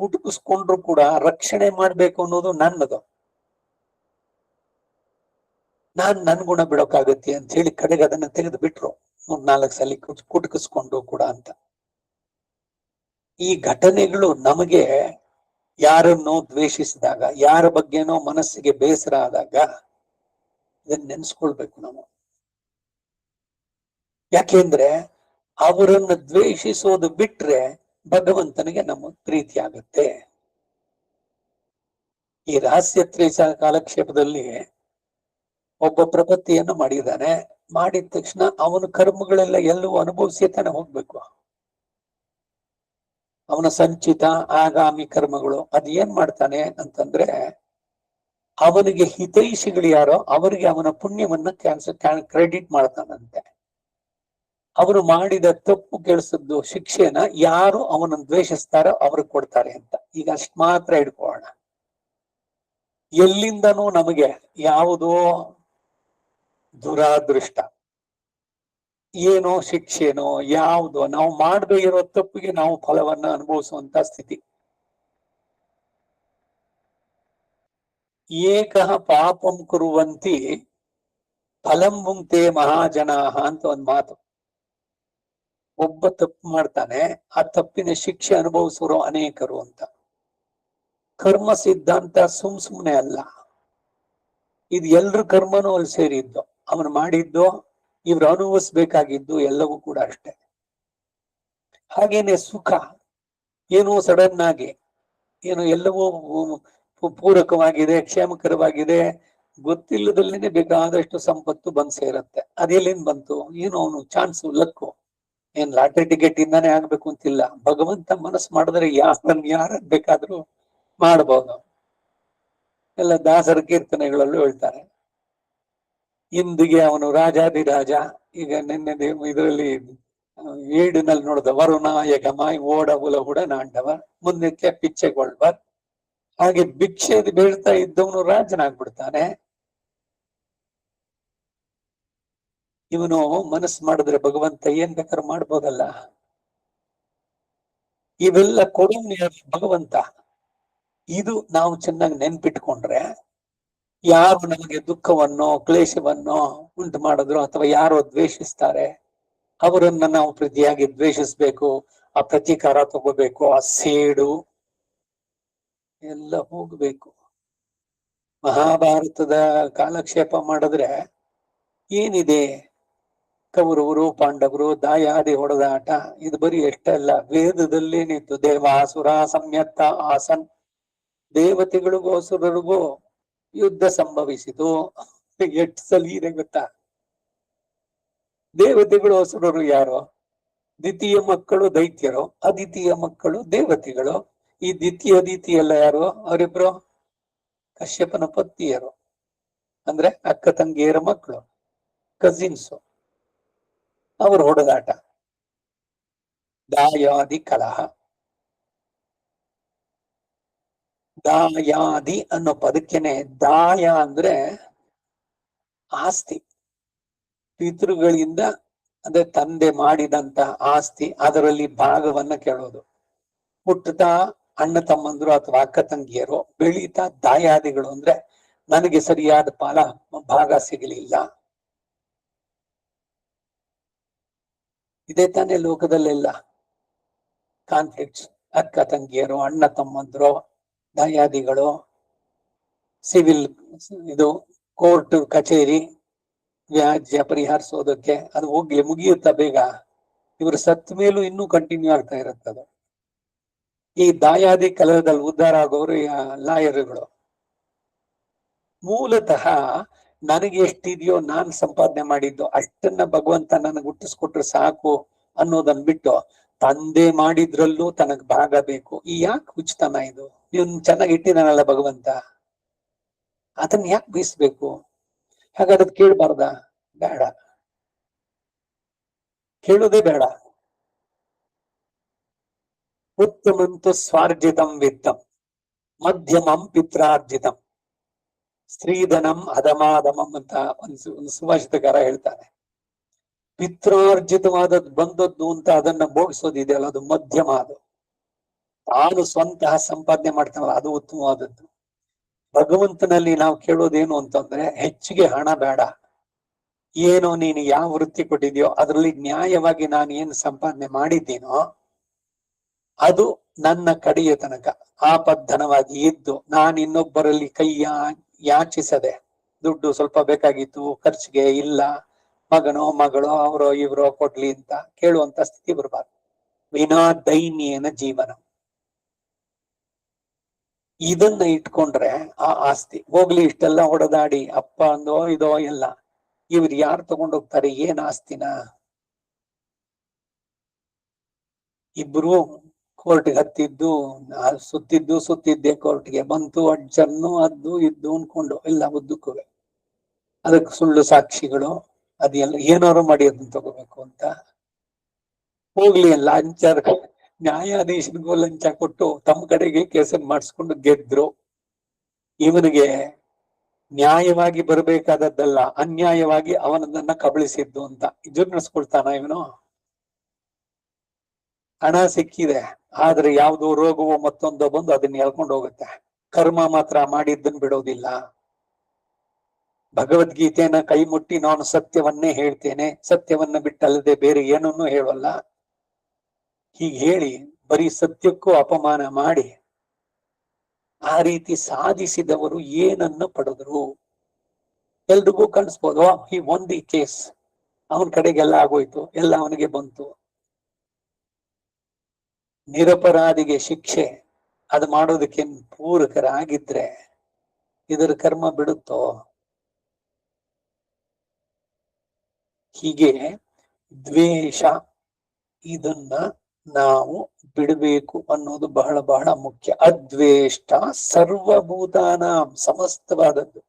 ಕುಟುಕಿಸ್ಕೊಂಡ್ರು ಕೂಡ ರಕ್ಷಣೆ ಮಾಡ್ಬೇಕು ಅನ್ನೋದು ನನ್ನದು. ನಾನ್ ನನ್ ಗುಣ ಬಿಡೋಕಾಗತ್ತೆ ಅಂತ ಹೇಳಿ ಕಡೆಗೆ ಅದನ್ನ ತೆಗೆದು ಬಿಟ್ರು, 3-4 ಸಲ ಕುಟುಕಿಸ್ಕೊಂಡು ಕೂಡ ಅಂತ. ಈ ಘಟನೆಗಳು ನಮಗೆ ಯಾರನ್ನೋ ದ್ವೇಷಿಸಿದಾಗ, ಯಾರ ಬಗ್ಗೆನೋ ಮನಸ್ಸಿಗೆ ಬೇಸರ ಆದಾಗ ಇದನ್ನ ನೆನ್ಸ್ಕೊಳ್ಬೇಕು ನಾವು. ಯಾಕೆಂದ್ರೆ ಅವರನ್ನ ದ್ವೇಷಿಸೋದು ಬಿಟ್ರೆ ಭಗವಂತನಿಗೆ ನಮ್ಮ ಪ್ರೀತಿ ಆಗುತ್ತೆ. ಈ ರಹಸ್ಯ ತ್ರೇಸ ಕಾಲಕ್ಷೇಪದಲ್ಲಿ ಒಬ್ಬ ಪ್ರಪತ್ತಿಯನ್ನು ಮಾಡಿದ್ದಾನೆ. ಮಾಡಿದ ತಕ್ಷಣ ಅವನ ಕರ್ಮಗಳೆಲ್ಲ ಎಲ್ಲವೂ ಅನುಭವಿಸಿ ತಾನೆ ಹೋಗ್ಬೇಕು. ಅವನ ಸಂಚಿತ ಆಗಾಮಿ ಕರ್ಮಗಳು ಅದೇನ್ ಮಾಡ್ತಾನೆ ಅಂತಂದ್ರೆ, ಅವನಿಗೆ ಹಿತೈಷಿಗಳು ಯಾರೋ ಅವರಿಗೆ ಅವನ ಪುಣ್ಯವನ್ನ ಕ್ರೆಡಿಟ್ ಮಾಡ್ತಾನಂತೆ. ಅವರು ಮಾಡಿದ ತಪ್ಪು ಕೆಲಸದ್ದು ಶಿಕ್ಷೆನ ಯಾರು ಅವನನ್ನು ದ್ವೇಷಿಸ್ತಾರೋ ಅವ್ರಿಗೆ ಕೊಡ್ತಾರೆ ಅಂತ. ಈಗ ಅಷ್ಟ್ ಮಾತ್ರ ಇಟ್ಕೊಳ್ಳೋಣ. ಎಲ್ಲಿಂದನೂ ನಮಗೆ ಯಾವುದೋ ದುರಾದೃಷ್ಟ, ಏನೋ ಶಿಕ್ಷೆನೋ ಯಾವುದೋ ನಾವು ಮಾಡದೇ ಇರೋ ತಪ್ಪಿಗೆ ನಾವು ಫಲವನ್ನ ಅನುಭವಿಸುವಂತ ಸ್ಥಿತಿ. ಏಕಃ ಪಾಪಂ ಕುರುವಂತಿ ಫಲಂ ಭುಂಕ್ತೆ ಮಹಾಜನಾಹ ಅಂತ ಒಂದ್ ಮಾತು. ಒಬ್ಬ ತಪ್ಪು ಮಾಡ್ತಾನೆ, ಆ ತಪ್ಪಿನ ಶಿಕ್ಷೆ ಅನುಭವಿಸೋರು ಅನೇಕರು ಅಂತ. ಕರ್ಮ ಸಿದ್ಧಾಂತ ಸುಮ್ನೆ ಅಲ್ಲ, ಇದು ಎಲ್ರ ಕರ್ಮನೂ ಅಲ್ಲಿ ಸೇರಿದ್ದು. ಅವನು ಮಾಡಿದ್ದು, ಇವ್ರು ಅನುಭವಿಸ್ಬೇಕಾಗಿದ್ದು ಎಲ್ಲವೂ ಕೂಡ ಅಷ್ಟೇ. ಹಾಗೇನೆ ಸುಖ ಏನೋ ಸಡನ್ ಆಗಿ ಏನು ಎಲ್ಲವೂ ಪೂರಕವಾಗಿದೆ, ಕ್ಷೇಮಕರವಾಗಿದೆ, ಗೊತ್ತಿಲ್ಲದಲ್ಲೇನೆ ಬೇಕಾದಷ್ಟು ಸಂಪತ್ತು ಬಂದ್ ಸೇರತ್ತೆ. ಅದೆಲ್ಲಿಂದ ಬಂತು? ಏನು ಅವನು ಚಾನ್ಸು, ಲಕ್ಕು. ಏನ್ ಲಾಟ್ರಿ ಟಿಕೆಟ್ ಇಂದಾನೆ ಆಗ್ಬೇಕು ಅಂತಿಲ್ಲ. ಭಗವಂತ ಮನಸ್ಸು ಮಾಡಿದ್ರೆ ಯಾರ ಬೇಕಾದ್ರೂ ಮಾಡಬಹುದು. ಎಲ್ಲ ದಾಸರ ಕೀರ್ತನೆಗಳಲ್ಲೂ ಹೇಳ್ತಾರೆ. ಇಂದಿಗೆ ಅವನು ರಾಜಾದಿರಾಜ. ಈಗ ನಿನ್ನೆ ಇದರಲ್ಲಿ ಏಡಿನಲ್ಲಿ ನೋಡಿದ ವರುಣಾಯಕಮಾಯಿ ಓಡವುಲ ಹುಡ ನಾಂಡವ ಮುಂದಕ್ಕೆ ಪಿಚ್ಚೆಗೊಳ್ಬಾರ್. ಹಾಗೆ ಭಿಕ್ಷೆ ಬೀಳ್ತಾ ಇದ್ದವನು ರಾಜನಾಗ್ಬಿಡ್ತಾನೆ. ಇವನು ಮನಸ್ಸು ಮಾಡಿದ್ರೆ ಭಗವಂತ ಏನ್ ಬೇಕಾದ್ರೂ ಮಾಡ್ಬೋದಲ್ಲ. ಇವೆಲ್ಲ ಕೊಡುವನು ಭಗವಂತ. ಇದು ನಾವು ಚೆನ್ನಾಗಿ ನೆನ್ಪಿಟ್ಕೊಂಡ್ರೆ, ಯಾರು ನಮಗೆ ದುಃಖವನ್ನೋ ಕ್ಲೇಶವನ್ನೋ ಉಂಟು ಮಾಡಿದ್ರು ಅಥವಾ ಯಾರೋ ದ್ವೇಷಿಸ್ತಾರೆ ಅವರನ್ನ ನಾವು ಪ್ರತಿಯಾಗಿ ದ್ವೇಷಿಸ್ಬೇಕು, ಆ ಪ್ರತೀಕಾರ ತಗೋಬೇಕು, ಆ ಸೇಡು ಎಲ್ಲ ಹೋಗ್ಬೇಕು. ಮಹಾಭಾರತದ ಕಾಲಕ್ಷೇಪ ಮಾಡಿದ್ರೆ ಏನಿದೆ, ಕೌರವರು ಪಾಂಡವರು ದಾಯಾದಿ ಹೊಡೆದಾಟ, ಇದು ಬರೀ ಎಷ್ಟಲ್ಲ, ವೇದದಲ್ಲೇನಿತ್ತು. ದೇವಾಸುರ ಸಂಯತ್ತ ಆಸನ್, ದೇವತೆಗಳಿಗೂ ಅಸುರರಿಗೂ ಯುದ್ಧ ಸಂಭವಿಸಿತು. ಎಷ್ಟು ಸಲ ಇದೆ ಗೊತ್ತಾ? ದೇವತೆಗಳು ಅಸುರರು ಯಾರು? ದ್ವಿತೀಯ ಮಕ್ಕಳು ದೈತ್ಯರು, ಅದಿತೀಯ ಮಕ್ಕಳು ದೇವತೆಗಳು. ಈ ದ್ವಿತೀಯ ಅದಿತಿ ಎಲ್ಲ ಯಾರು? ಅವರಿಬ್ರು ಕಶ್ಯಪನ ಪತ್ನಿಯರು, ಅಂದ್ರೆ ಅಕ್ಕ ತಂಗಿಯರ ಮಕ್ಕಳು, ಕಸಿನ್ಸು. ಅವರು ಹೊಡೆದಾಟ, ದಾಯಾದಿ ಕಲಹ. ದಾಯಾದಿ ಅನ್ನೋ ಪದಕ್ಕೆನೆ ದಾಯ ಅಂದ್ರೆ ಆಸ್ತಿ. ಪಿತೃಗಳಿಂದ ಅಂದ್ರೆ ತಂದೆ ಮಾಡಿದಂತ ಆಸ್ತಿ, ಅದರಲ್ಲಿ ಭಾಗವನ್ನ ಕೇಳೋದು. ಹುಟ್ಟುತ್ತಾ ಅಣ್ಣ ತಮ್ಮಂದ್ರು ಅಥವಾ ಅಕ್ಕ ತಂಗಿಯರು, ಬೆಳೀತಾ ದಾಯಾದಿಗಳು ಅಂದ್ರೆ ನನಗೆ ಸರಿಯಾದ ಭಾಗ ಸಿಗಲಿಲ್ಲ. ಇದೇ ತಾನೇ ಲೋಕದಲ್ಲೆಲ್ಲ ಕಾನ್ಫ್ಲಿಕ್ಟ್ಸ್. ಅಕ್ಕ ತಂಗಿಯರು, ಅಣ್ಣ ತಮ್ಮಂದ್ರು, ದಾಯಾದಿಗಳು, ಸಿವಿಲ್ ಇದು ಕೋರ್ಟ್ ಕಚೇರಿ, ವ್ಯಾಜ್ಯ ಪರಿಹರಿಸೋದಕ್ಕೆ ಅದು ಹೋಗ್ಲಿ, ಮುಗಿಯುತ್ತಾ ಬೇಗ. ಇವರು ಸತ್ತ ಮೇಲೂ ಇನ್ನೂ ಕಂಟಿನ್ಯೂ ಆಗ್ತಾ ಇರುತ್ತದು. ಈ ದಾಯಾದಿ ಕಲಹದಲ್ಲಿ ಉದ್ಧಾರ ಆಗೋರು ಲಾಯರ್ಗಳು. ಮೂಲತಃ ನನಗೆ ಎಷ್ಟಿದೆಯೋ ನಾನ್ ಸಂಪಾದನೆ ಮಾಡಿದ್ದು ಅಷ್ಟನ್ನ ಭಗವಂತ ನನಗೆ ಹುಟ್ಟಿಸ್ಕೊಟ್ರೆ ಸಾಕು ಅನ್ನೋದನ್ನ ಬಿಟ್ಟು, ತಂದೆ ಮಾಡಿದ್ರಲ್ಲೂ ತನಗ್ ಭಾಗ ಬೇಕು. ಈ ಯಾಕೆ ಹುಚ್ಚತನ ಇದು? ಇವನ್ ಚೆನ್ನಾಗಿ ಇಟ್ಟಿದಾನಲ್ಲ ಭಗವಂತ, ಅದನ್ನ ಯಾಕೆ ಬೀಸ್ಬೇಕು? ಹಾಗಾದ್ರೆ ಕೇಳ್ಬಾರ್ದ? ಬೇಡ, ಕೇಳೋದೇ ಬೇಡ. ಉತ್ತಮಂತು ಸ್ವಾರ್ಜಿತಂ ವಿತ್ತಂ ಮಧ್ಯಮಂ ಪಿತ್ರಾರ್ಜಿತಂ ಸ್ತ್ರೀಧನಂ ಅಧಮಾಧಮಂ ಅಂತ ಒಂದು ಸುಭಾಷಿತಕಾರ ಹೇಳ್ತಾನೆ. ಪಿತ್ರಾರ್ಜಿತವಾದದ್ದು ಬಂದದ್ದು ಅಂತ ಅದನ್ನ ಭೋಗಿಸೋದಿದೆಯಲ್ಲ, ಅದು ಮಧ್ಯಮ. ಅದು ತಾನು ಸ್ವಂತಹ ಸಂಪಾದನೆ ಮಾಡ್ತಾನಲ್ಲ, ಅದು ಉತ್ತಮವಾದದ್ದು. ಭಗವಂತನಲ್ಲಿ ನಾವು ಕೇಳೋದೇನು ಅಂತಂದ್ರೆ, ಹೆಚ್ಚಿಗೆ ಹಣ ಬೇಡ. ಏನೋ ನೀನು ಯಾವ ವೃತ್ತಿ ಕೊಟ್ಟಿದ್ಯೋ ಅದರಲ್ಲಿ ನ್ಯಾಯವಾಗಿ ನಾನು ಏನು ಸಂಪಾದನೆ ಮಾಡಿದ್ದೀನೋ ಅದು ನನ್ನ ಕಡೆಯ ತನಕ ಆಪದ್ಧನವಾಗಿ ಇದ್ದು, ನಾನು ಇನ್ನೊಬ್ಬರಲ್ಲಿ ಯಾಚಿಸದೆ, ದುಡ್ಡು ಸ್ವಲ್ಪ ಬೇಕಾಗಿತ್ತು ಖರ್ಚಿಗೆ, ಇಲ್ಲ ಮಗನೋ ಮಗಳೋ ಅವರೋ ಇವರೋ ಕೊಡ್ಲಿ ಅಂತ ಕೇಳುವಂತ ಸ್ಥಿತಿ ಬರಬಾರ್ದು. ವಿನಾ ದೈನ್ಯನ ಜೀವನ. ಇದನ್ನ ಇಟ್ಕೊಂಡ್ರೆ ಆ ಆಸ್ತಿ ಹೋಗ್ಲಿ. ಇಷ್ಟೆಲ್ಲ ಹೊಡೆದಾಡಿ ಅಪ್ಪ ಅಂದೋ ಇದೋ ಎಲ್ಲ, ಇವ್ರು ಯಾರು ತಗೊಂಡೋಗ್ತಾರೆ ಏನ್ ಆಸ್ತಿನ? ಇಬ್ರು ಕೋರ್ಟ್ಗೆ ಹತ್ತಿದ್ದು, ಸುತ್ತಿದ್ದೆ ಕೋರ್ಟ್ಗೆ ಬಂತು, ಅಡ್ಜನ್ನು ಅದ್ದು ಇದ್ದು ಅನ್ಕೊಂಡು ಎಲ್ಲ ಉದ್ದಕ್ಕೂ ಅದಕ್ಕೆ ಸುಳ್ಳು ಸಾಕ್ಷಿಗಳು ಅದೆಲ್ಲ ಏನಾರು ಮಾಡಿ ಅದನ್ನ ತಗೋಬೇಕು ಅಂತ ಹೋಗ್ಲಿ. ಲಂಚ ನ್ಯಾಯಾಧೀಶನಿಗೂ ಲಂಚ ಕೊಟ್ಟು ತಮ್ಮ ಕಡೆಗೆ ಕೇಸನ್ನು ಮಾಡಿಸ್ಕೊಂಡು ಗೆದ್ರು. ಇವನಿಗೆ ನ್ಯಾಯವಾಗಿ ಬರಬೇಕಾದದ್ದಲ್ಲ, ಅನ್ಯಾಯವಾಗಿ ಅವನನ್ನ ಕಬಳಿಸಿದ್ದು ಅಂತ ಜೀರ್ಣಿಸ್ಕೊಳ್ತಾನ ಇವನು. ಹಣ ಸಿಕ್ಕಿದೆ, ಆದ್ರೆ ಯಾವುದೋ ರೋಗವೋ ಮತ್ತೊಂದೋ ಬಂದು ಅದನ್ನ ಎಳ್ಕೊಂಡು ಹೋಗುತ್ತೆ. ಕರ್ಮ ಮಾತ್ರ ಮಾಡಿದ್ದನ್ನು ಬಿಡೋದಿಲ್ಲ. ಭಗವದ್ಗೀತೆಯನ್ನ ಕೈ ಮುಟ್ಟಿ ನಾನು ಸತ್ಯವನ್ನೇ ಹೇಳ್ತೇನೆ, ಸತ್ಯವನ್ನ ಬಿಟ್ಟಲ್ಲದೆ ಬೇರೆ ಏನನ್ನೂ ಹೇಳಲ್ಲ, ಹೀಗೆ ಹೇಳಿ ಬರೀ ಸತ್ಯಕ್ಕೂ ಅಪಮಾನ ಮಾಡಿ ಆ ರೀತಿ ಸಾಧಿಸಿದವರು ಏನನ್ನ ಪಡೆದ್ರು? ಎಲ್ರಿಗೂ ಕಾಣಿಸ್ಬೋದು, ಈ ಒಂದಿ ಕೇಸ್ ಅವನ ಕಡೆಗೆಲ್ಲ ಆಗೋಯ್ತು, ಎಲ್ಲ ಅವನಿಗೆ ಬಂತು. ನಿರಪರಾಧಿಗೆ ಶಿಕ್ಷೆ ಅದು ಮಾಡೋದಕ್ಕೆ ಪೂರಕರಾಗಿದ್ರೆ ಇದರ ಕರ್ಮ ಬಿಡುತ್ತೋ? ಹೀಗೆ ದ್ವೇಷ ಇದನ್ನ ನಾವು ಬಿಡಬೇಕು ಅನ್ನೋದು ಬಹಳ ಬಹಳ ಮುಖ್ಯ. ಅದ್ವೇಷ್ಟ ಸರ್ವಭೂತಾನ, ಸಮಸ್ತವಾದದ್ದು,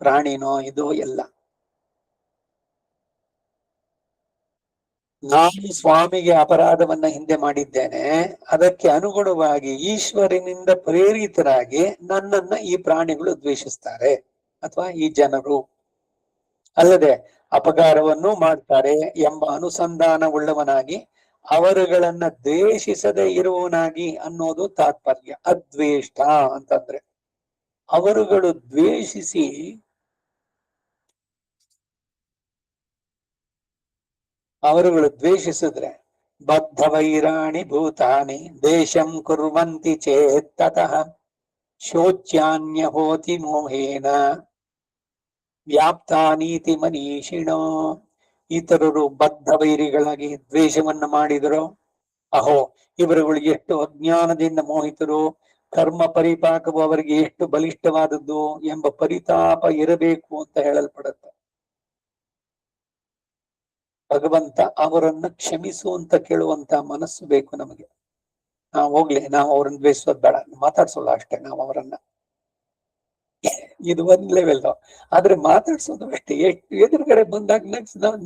ಪ್ರಾಣಿನೋ ಇದೋ ಎಲ್ಲ. ನಾನು ಸ್ವಾಮಿಗೆ ಅಪರಾಧವನ್ನ ಹಿಂದೆ ಮಾಡಿದ್ದೇನೆ, ಅದಕ್ಕೆ ಅನುಗುಣವಾಗಿ ಈಶ್ವರನಿಂದ ಪ್ರೇರಿತರಾಗಿ ನನ್ನನ್ನ ಈ ಪ್ರಾಣಿಗಳು ದ್ವೇಷಿಸ್ತಾರೆ ಅಥವಾ ಈ ಜನರು, ಅಲ್ಲದೆ ಅಪಕಾರವನ್ನು ಮಾಡ್ತಾರೆ ಎಂಬ ಅನುಸಂಧಾನವುಳ್ಳವನಾಗಿ ಅವರುಗಳನ್ನ ದ್ವೇಷಿಸದೆ ಇರುವವನಾಗಿ ಅನ್ನೋದು ತಾತ್ಪರ್ಯ. ಅದ್ವೇಷ್ಟ ಅಂತಂದ್ರೆ ಅವರುಗಳು ದ್ವೇಷಿಸಿ ದ್ವೇಷಿಸಿದ್ರೆ ಬದ್ಧವೈರಾಣಿ ಭೂತಾನಿ ದೇಶಂ ಕುರ್ವಂತಿ ಚೇತ್ತತಃ ಶೋಚ್ಯಾನ್ಯ ಹೋತಿ ಮೋಹೇನ ವ್ಯಾಪ್ತಾನೀತಿ ಮನೀಷಿಣೋ. ಇತರರು ಬದ್ಧ ವೈರಿಗಳಾಗಿ ದ್ವೇಷವನ್ನ ಮಾಡಿದರು, ಅಹೋ ಇವರುಗಳು ಎಷ್ಟು ಅಜ್ಞಾನದಿಂದ ಮೋಹಿತರು, ಕರ್ಮ ಪರಿಪಾಕವು ಅವರಿಗೆ ಎಷ್ಟು ಬಲಿಷ್ಠವಾದದ್ದು ಎಂಬ ಪರಿತಾಪ ಇರಬೇಕು ಅಂತ ಹೇಳಲ್ಪಡುತ್ತೆ. ಭಗವಂತ ಅವರನ್ನ ಕ್ಷಮಿಸು ಅಂತ ಕೇಳುವಂತ ಮನಸ್ಸು ಬೇಕು ನಮಗೆ. ಹೋಗ್ಲಿ, ನಾವು ಅವ್ರನ್ನ ದ್ವೇಷಿಸೋದ್ ಬೇಡ, ಮಾತಾಡ್ಸೋಲ್ಲ ಅಷ್ಟೇ ನಾವು ಅವರನ್ನ. ಇದು ಒಂದ್ ಲೆವೆಲ್. ಆದ್ರೆ ಮಾತಾಡ್ಸೋದು ಅಷ್ಟೇ, ಎಷ್ಟು ಎದುರುಗಡೆ ಬಂದಾಗ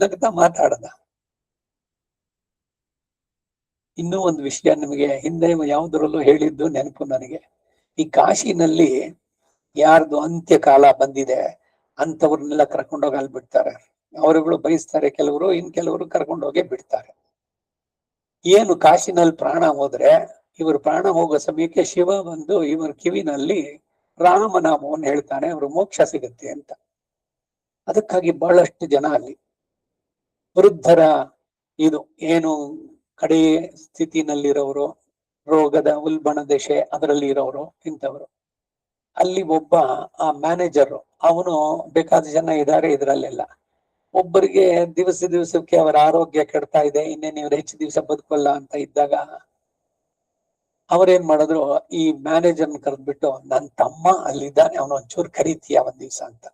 ನಗ್ತಾ ಮಾತಾಡದ. ಇನ್ನೂ ಒಂದು ವಿಷಯ ನಿಮಗೆ ಹಿಂದೆ ಯಾವುದರಲ್ಲೂ ಹೇಳಿದ್ದು ನೆನಪು ನನಗೆ. ಈ ಕಾಶಿನಲ್ಲಿ ಯಾರ್ದು ಅಂತ್ಯಕಾಲ ಬಂದಿದೆ ಅಂತವ್ರನ್ನೆಲ್ಲ ಕರ್ಕೊಂಡೋಗಿ ಅಲ್ಲಿ ಬಿಡ್ತಾರೆ. ಅವರುಗಳು ಬಯಸ್ತಾರೆ ಕೆಲವರು, ಇನ್ ಕೆಲವರು ಕರ್ಕೊಂಡೋಗಿ ಬಿಡ್ತಾರೆ. ಏನು ಕಾಶಿನಲ್ಲಿ ಪ್ರಾಣ ಹೋದ್ರೆ, ಇವರು ಪ್ರಾಣ ಹೋಗೋ ಸಮಯಕ್ಕೆ ಶಿವ ಬಂದು ಇವರ ಕಿವಿನಲ್ಲಿ ರಾಮನಾಮವನ್ನು ಹೇಳ್ತಾನೆ, ಅವರು ಮೋಕ್ಷ ಸಿಗುತ್ತೆ ಅಂತ. ಅದಕ್ಕಾಗಿ ಬಹಳಷ್ಟು ಜನ ಅಲ್ಲಿ ವೃದ್ಧರ ಇದು ಏನು ಕಡೆ ಸ್ಥಿತಿನಲ್ಲಿರೋರು, ರೋಗದ ಉಲ್ಬಣ ದಶೆ ಅದರಲ್ಲಿ ಇರೋರು, ಇಂಥವರು. ಅಲ್ಲಿ ಒಬ್ಬ ಆ ಮ್ಯಾನೇಜರ್, ಅವನು ಬೇಕಾದ ಜನ ಇದ್ದಾರೆ ಇದರಲ್ಲೆಲ್ಲ, ಒಬ್ಬರಿಗೆ ದಿವಸಕ್ಕೆ ಅವರ ಆರೋಗ್ಯ ಕೆಡ್ತಾ ಇದೆ, ಇನ್ನೇನು ಇವ್ರು ಹೆಚ್ಚು ದಿವಸ ಬದುಕಲ್ಲ ಅಂತ ಇದ್ದಾಗ ಅವ್ರೇನ್ ಮಾಡಿದ್ರು, ಈ ಮ್ಯಾನೇಜರ್ನ ಕರೆದ್ಬಿಟ್ಟು ನನ್ನ ತಮ್ಮ ಅಲ್ಲಿದ್ದಾನೆ, ಅವನು ಒಂಚೂರು ಕರೀತೀಯ ಒಂದ್ ದಿವ್ಸ ಅಂತ.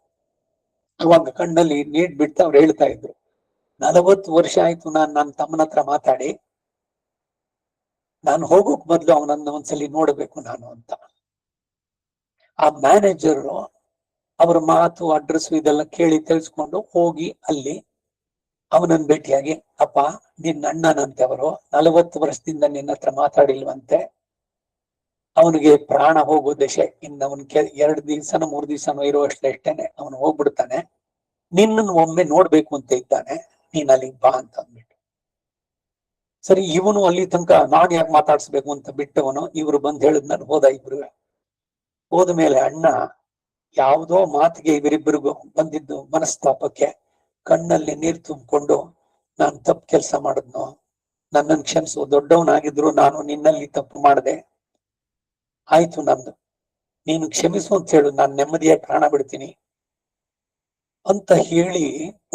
ಅವಾಗ ಕಣ್ಣಲ್ಲಿ ನೀಟ್ ಬಿಟ್ಟು ಅವ್ರು ಹೇಳ್ತಾ ಇದ್ರು, 40 ವರ್ಷ ಆಯ್ತು ನನ್ನ ತಮ್ಮನ ಹತ್ರ ಮಾತಾಡಿ, ನಾನು ಹೋಗೋಕ್ ಮೊದ್ಲು ಅವನನ್ನ ಒಂದ್ಸಲಿ ನೋಡ್ಬೇಕು ನಾನು ಅಂತ. ಆ ಮ್ಯಾನೇಜರ್ ಅವ್ರ ಮಾತು ಅಡ್ರೆಸ್ ಇದೆಲ್ಲ ಕೇಳಿ ತಿಳಿಸ್ಕೊಂಡು ಹೋಗಿ ಅಲ್ಲಿ ಅವನನ್ನ ಭೇಟಿಯಾಗಿ, ಅಪ್ಪ ನಿನ್ನ ಅಣ್ಣನಂತೆ ಅವರು 40 ವರ್ಷದಿಂದ ನಿನ್ನ ಹತ್ರ ಮಾತಾಡಿಲ್ವಂತೆ, ಅವನಿಗೆ ಪ್ರಾಣ ಹೋಗೋ ದಶೆ, ಇನ್ನು ಅವನ್ 2 ದಿವ್ಸನೋ 3 ದಿವ್ಸನೋ ಇರುವಷ್ಟೇನೆ ಅವನು ಹೋಗ್ಬಿಡ್ತಾನೆ, ನಿನ್ನನ್ನು ಒಮ್ಮೆ ನೋಡ್ಬೇಕು ಅಂತ ಇದ್ದಾನೆ, ನೀನ್ ಅಲ್ಲಿಗೆ ಬಾ ಅಂತ ಅಂದ್ಬಿಟ್ಟು. ಸರಿ, ಇವನು ಅಲ್ಲಿ ತನಕ ನಾನ್ ಯಾಕೆ ಮಾತಾಡ್ಸ್ಬೇಕು ಅಂತ ಬಿಟ್ಟವನು, ಇವ್ರು ಬಂದ್ ಹೇಳಿದ್ಮೇಲೆ ಹೋದ. ಇಬ್ರು ಹೋದ ಮೇಲೆ ಅಣ್ಣ ಯಾವುದೋ ಮಾತಿಗೆ ಇವರಿಬ್ಬರಿಗೂ ಬಂದಿದ್ದು ಮನಸ್ತಾಪಕ್ಕೆ ಕಣ್ಣಲ್ಲಿ ನೀರು ತುಂಬಿಕೊಂಡು, ನಾನು ತಪ್ಪು ಕೆಲಸ ಮಾಡಿದ್ನೋ, ನನ್ನನ್ನು ಕ್ಷಮಿಸು, ದೊಡ್ಡವನಾಗಿದ್ರು ನಾನು ನಿನ್ನಲ್ಲಿ ತಪ್ಪು ಮಾಡಿದೆ, ಆಯ್ತು ನಂದು, ನೀನು ಕ್ಷಮಿಸು ಅಂತ ಹೇಳು, ನಾನು ನೆಮ್ಮದಿಯಾಗಿ ಪ್ರಾಣ ಬಿಡ್ತೀನಿ ಅಂತ ಹೇಳಿ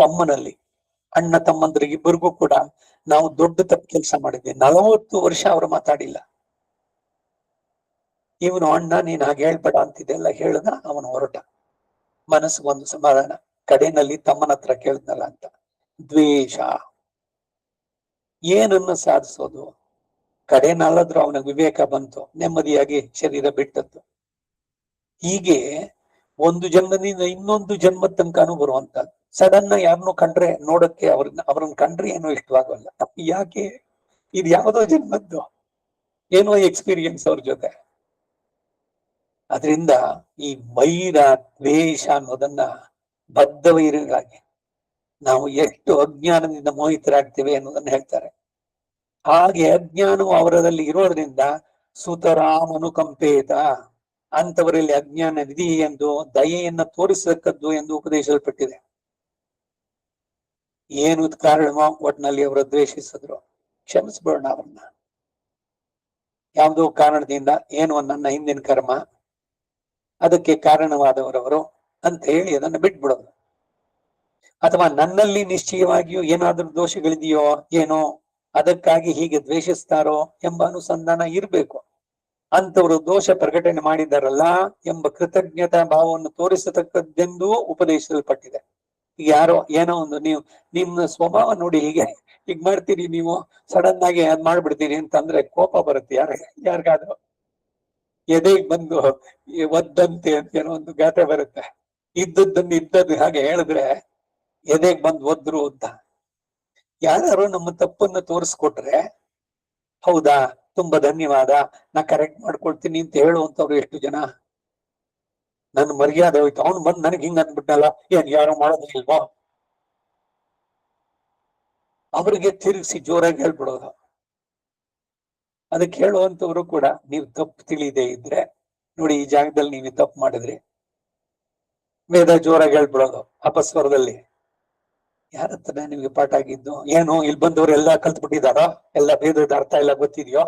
ತಮ್ಮನಲ್ಲಿ, ಅಣ್ಣ ತಮ್ಮಂದ್ರಿಗೆ ಇಬ್ಬರಿಗೂ ಕೂಡ ನಾವು ದೊಡ್ಡ ತಪ್ಪು ಕೆಲಸ ಮಾಡಿದ್ವಿ, 40 ವರ್ಷ ಅವ್ರು ಮಾತಾಡಿಲ್ಲ. ಇವನು ಅಣ್ಣ ನೀನ್ ಹಾಗೆ ಹೇಳ್ಬೇಡ ಅಂತಿದ್ದೆಲ್ಲ ಹೇಳ್ದ, ಅವನು ಹೊರಟ. ಮನಸ್ಸಿಗೊಂದು ಸಮಾಧಾನ, ಕಡೆಯಲ್ಲಿ ತಮ್ಮನ ಹತ್ರ ಕೇಳಿದ್ನಲ್ಲ ಅಂತ. ದ್ವೇಷ ಏನನ್ನ ಸಾಧಿಸೋದು? ಕಡೆನಲ್ಲಾದ್ರೂ ಅವನ ವಿವೇಕ ಬಂತು, ನೆಮ್ಮದಿಯಾಗಿ ಶರೀರ ಬಿಟ್ಟದ್ದು. ಹೀಗೆ ಒಂದು ಜನ್ಮದಿಂದ ಇನ್ನೊಂದು ಜನ್ಮದ ತನಕನೂ ಬರುವಂತದ್ದು. ಸಡನ್ ಯಾರನ್ನೋ ಕಂಡ್ರೆ ನೋಡಕ್ಕೆ ಅವ್ರನ್ನ ಕಂಡ್ರೆ ಏನೋ ಇಷ್ಟವಾಗಲ್ಲ. ಯಾಕೆ? ಇದು ಯಾವ್ದೋ ಜನ್ಮದ್ದು ಏನೋ ಎಕ್ಸ್ಪೀರಿಯನ್ಸ್ ಅವ್ರ ಜೊತೆ. ಅದರಿಂದ ಈ ವೈರ ದ್ವೇಷ ಅನ್ನೋದನ್ನ ಬದ್ಧ ವೈರಿಗಳಾಗಿ ನಾವು ಎಷ್ಟು ಅಜ್ಞಾನದಿಂದ ಮೋಹಿತರಾಗ್ತೇವೆ ಅನ್ನೋದನ್ನ ಹೇಳ್ತಾರೆ. ಹಾಗೆ ಅಜ್ಞಾನವು ಅವರಲ್ಲಿ ಇರೋದ್ರಿಂದ ಸುತರಾಮನುಕಂಪೇತ, ಅಂತವರಲ್ಲಿ ಅಜ್ಞಾನ ವಿಧಿ ಎಂದು ದಯೆಯನ್ನ ತೋರಿಸತಕ್ಕದ್ದು ಎಂದು ಉಪದೇಶಿಸಲ್ಪಟ್ಟಿದೆ. ಏನು ಕಾರಣವೋ ಒಟ್ಟಿನಲ್ಲಿ ಅವರು ದ್ವೇಷಿಸಿದ್ರು, ಕ್ಷಮಿಸ್ಬೇಡ ಅವ್ರನ್ನ. ಯಾವುದೋ ಕಾರಣದಿಂದ ಏನು ನನ್ನ ಹಿಂದಿನ ಕರ್ಮ, ಅದಕ್ಕೆ ಕಾರಣವಾದವರವರು ಅಂತ ಹೇಳಿ ಅದನ್ನು ಬಿಟ್ಬಿಡೋದು. ಅಥವಾ ನನ್ನಲ್ಲಿ ನಿಶ್ಚಯವಾಗಿಯೂ ಏನಾದ್ರೂ ದೋಷಗಳಿದೆಯೋ ಏನೋ, ಅದಕ್ಕಾಗಿ ಹೀಗೆ ದ್ವೇಷಿಸ್ತಾರೋ ಎಂಬ ಅನುಸಂಧಾನ ಇರಬೇಕು. ಅಂತವರು ದೋಷ ಪ್ರಕಟಣೆ ಮಾಡಿದಾರಲ್ಲ ಎಂಬ ಕೃತಜ್ಞತಾ ಭಾವವನ್ನು ತೋರಿಸತಕ್ಕದ್ದೆಂದೂ ಉಪದೇಶಿಸಲ್ಪಟ್ಟಿದೆ. ಯಾರೋ ಏನೋ ಒಂದು ನಿಮ್ಮ ಸ್ವಭಾವ ನೋಡಿ ಹೀಗೆ ಮಾಡ್ತೀರಿ, ನೀವು ಸಡನ್ ಆಗಿ ಅದ್ ಮಾಡ್ಬಿಡ್ತೀರಿ ಅಂತಂದ್ರೆ ಕೋಪ ಬರುತ್ತೆ. ಯಾರಿಗಾದ್ರೂ ಎದೆಗೆ ಬಂದು ಒದ್ದಂತೆ ಅಂತ ಏನೋ ಒಂದು ಗಾದೆ ಬರುತ್ತೆ. ಇದ್ದದ್ದು ಹಾಗೆ ಹೇಳಿದ್ರೆ ಎದೆಗೆ ಬಂದು ಒದ್ರು ಅಂತ. ಯಾರು ನಮ್ಮ ತಪ್ಪನ್ನು ತೋರಿಸ್ಕೊಟ್ರೆ ಹೌದಾ ತುಂಬಾ ಧನ್ಯವಾದ, ನಾ ಕರೆಕ್ಟ್ ಮಾಡ್ಕೊಳ್ತೀನಿ ಅಂತ ಹೇಳುವಂತವ್ರು ಎಷ್ಟು ಜನ? ನನ್ ಮರ್ಯಾದೆ ಹೋಯ್ತು, ಅವ್ನು ಬಂದ್ ನನಗೆ ಹಿಂಗ್ ಅಂದ್ಬಿಟ್ಟಲ್ಲ, ಏನ್ ಯಾರು ಮಾಡೋದೇ ಇಲ್ವೋ? ಅವ್ರಿಗೆ ತಿರುಗಿಸಿ ಜೋರಾಗಿ ಹೇಳ್ಬಿಡೋದು. ಅದಕ್ಕೆ ಹೇಳುವಂತವ್ರು ಕೂಡ ನೀವು ತಪ್ಪು ತಿಳಿದೇ ಇದ್ರೆ ನೋಡಿ, ಈ ಜಾಗದಲ್ಲಿ ನೀವು ತಪ್ಪು ಮಾಡಿದ್ರಿ, ವೇದ ಜೋರಾಗಿ ಹೇಳ್ಬಿಡೋದು ಅಪಸ್ವರದಲ್ಲಿ. ಯಾರತ್ರ ನಿಮ್ಗೆ ಪಾಠ ಆಗಿದ್ದು? ಏನು ಇಲ್ಲಿ ಬಂದವರು ಎಲ್ಲಾ ಕಲ್ತ್ ಬಿಟ್ಟಿದಾರ? ಎಲ್ಲ ವೇದದ ಅರ್ಥ ಎಲ್ಲ ಗೊತ್ತಿದ್ಯೋ?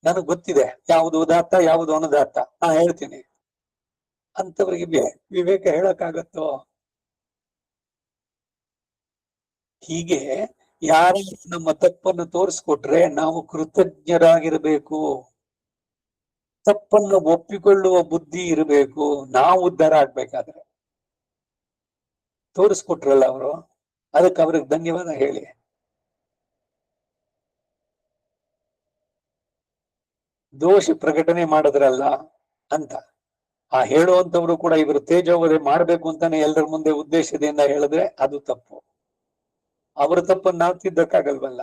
ನನಗ್ ಗೊತ್ತಿದೆ ಯಾವುದು ಉದಾತ್ತ ಯಾವುದು ಅನುದಾತ್ತ, ನಾ ಹೇಳ್ತೀನಿ. ಅಂತವರಿಗೆ ವಿವೇಕ ಹೇಳಕ್ಕಾಗತ್ತೋ? ಹೀಗೆ ಯಾರು ನಮ್ಮ ತಪ್ಪನ್ನು ತೋರಿಸ್ಕೊಟ್ರೆ ನಾವು ಕೃತಜ್ಞರಾಗಿರ್ಬೇಕು. ತಪ್ಪನ್ನು ಒಪ್ಪಿಕೊಳ್ಳುವ ಬುದ್ಧಿ ಇರಬೇಕು. ನಾವು ಉದ್ಧಾರ ಆಗ್ಬೇಕಾದ್ರೆ ತೋರಿಸ್ಕೊಟ್ರಲ್ಲ ಅವರು, ಅದಕ್ಕೆ ಅವ್ರಿಗೆ ಧನ್ಯವಾದ ಹೇಳಿ. ದೋಷ ಪ್ರಕಟಣೆ ಮಾಡಿದ್ರಲ್ಲ ಅಂತ ಆ ಹೇಳುವಂತವ್ರು ಕೂಡ ಇವರು ತೇಜೋವಧೆ ಮಾಡ್ಬೇಕು ಅಂತಾನೆ ಎಲ್ಲರ ಮುಂದೆ ಉದ್ದೇಶದಿಂದ ಹೇಳಿದ್ರೆ ಅದು ತಪ್ಪು. ಅವರ ತಪ್ಪನ್ನು ನಾವು ತಿದ್ದಕ್ಕಾಗಲ್ವಲ್ಲ.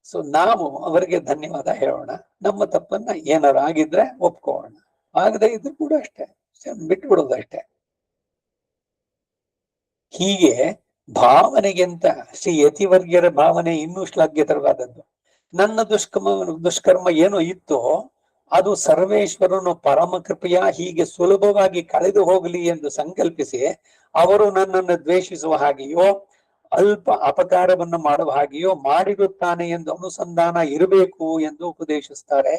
ಸೊ ನಾವು ಅವರಿಗೆ ಧನ್ಯವಾದ ಹೇಳೋಣ, ನಮ್ಮ ತಪ್ಪನ್ನ ಏನಾರು ಆಗಿದ್ರೆ ಒಪ್ಕೋಣ, ಆಗದೆ ಇದ್ರು ಕೂಡ ಅಷ್ಟೇ, ಬಿಟ್ಬಿಡೋದಷ್ಟೇ. ಹೀಗೆ ಭಾವನೆಗೆಂತ ಶ್ರೀ ಯತಿವರ್ಗ್ಯರ ಭಾವನೆ ಇನ್ನೂ ಶ್ಲಾಘ್ಯತರವಾದದ್ದು. ನನ್ನ ದುಷ್ಕರ್ಮ ಏನೋ ಇತ್ತೋ ಅದು ಸರ್ವೇಶ್ವರನು ಪರಮ ಕೃಪೆಯ ಹೀಗೆ ಸುಲಭವಾಗಿ ಕಳೆದು ಹೋಗಲಿ ಎಂದು ಸಂಕಲ್ಪಿಸಿ ಅವರು ನನ್ನನ್ನು ದ್ವೇಷಿಸುವ ಹಾಗೆಯೋ ಅಲ್ಪ ಅಪಕಾರವನ್ನು ಮಾಡುವ ಹಾಗೆಯೋ ಮಾಡಿರುತ್ತಾನೆ ಎಂದು ಅನುಸಂಧಾನ ಇರಬೇಕು ಎಂದು ಉಪದೇಶಿಸ್ತಾರೆ.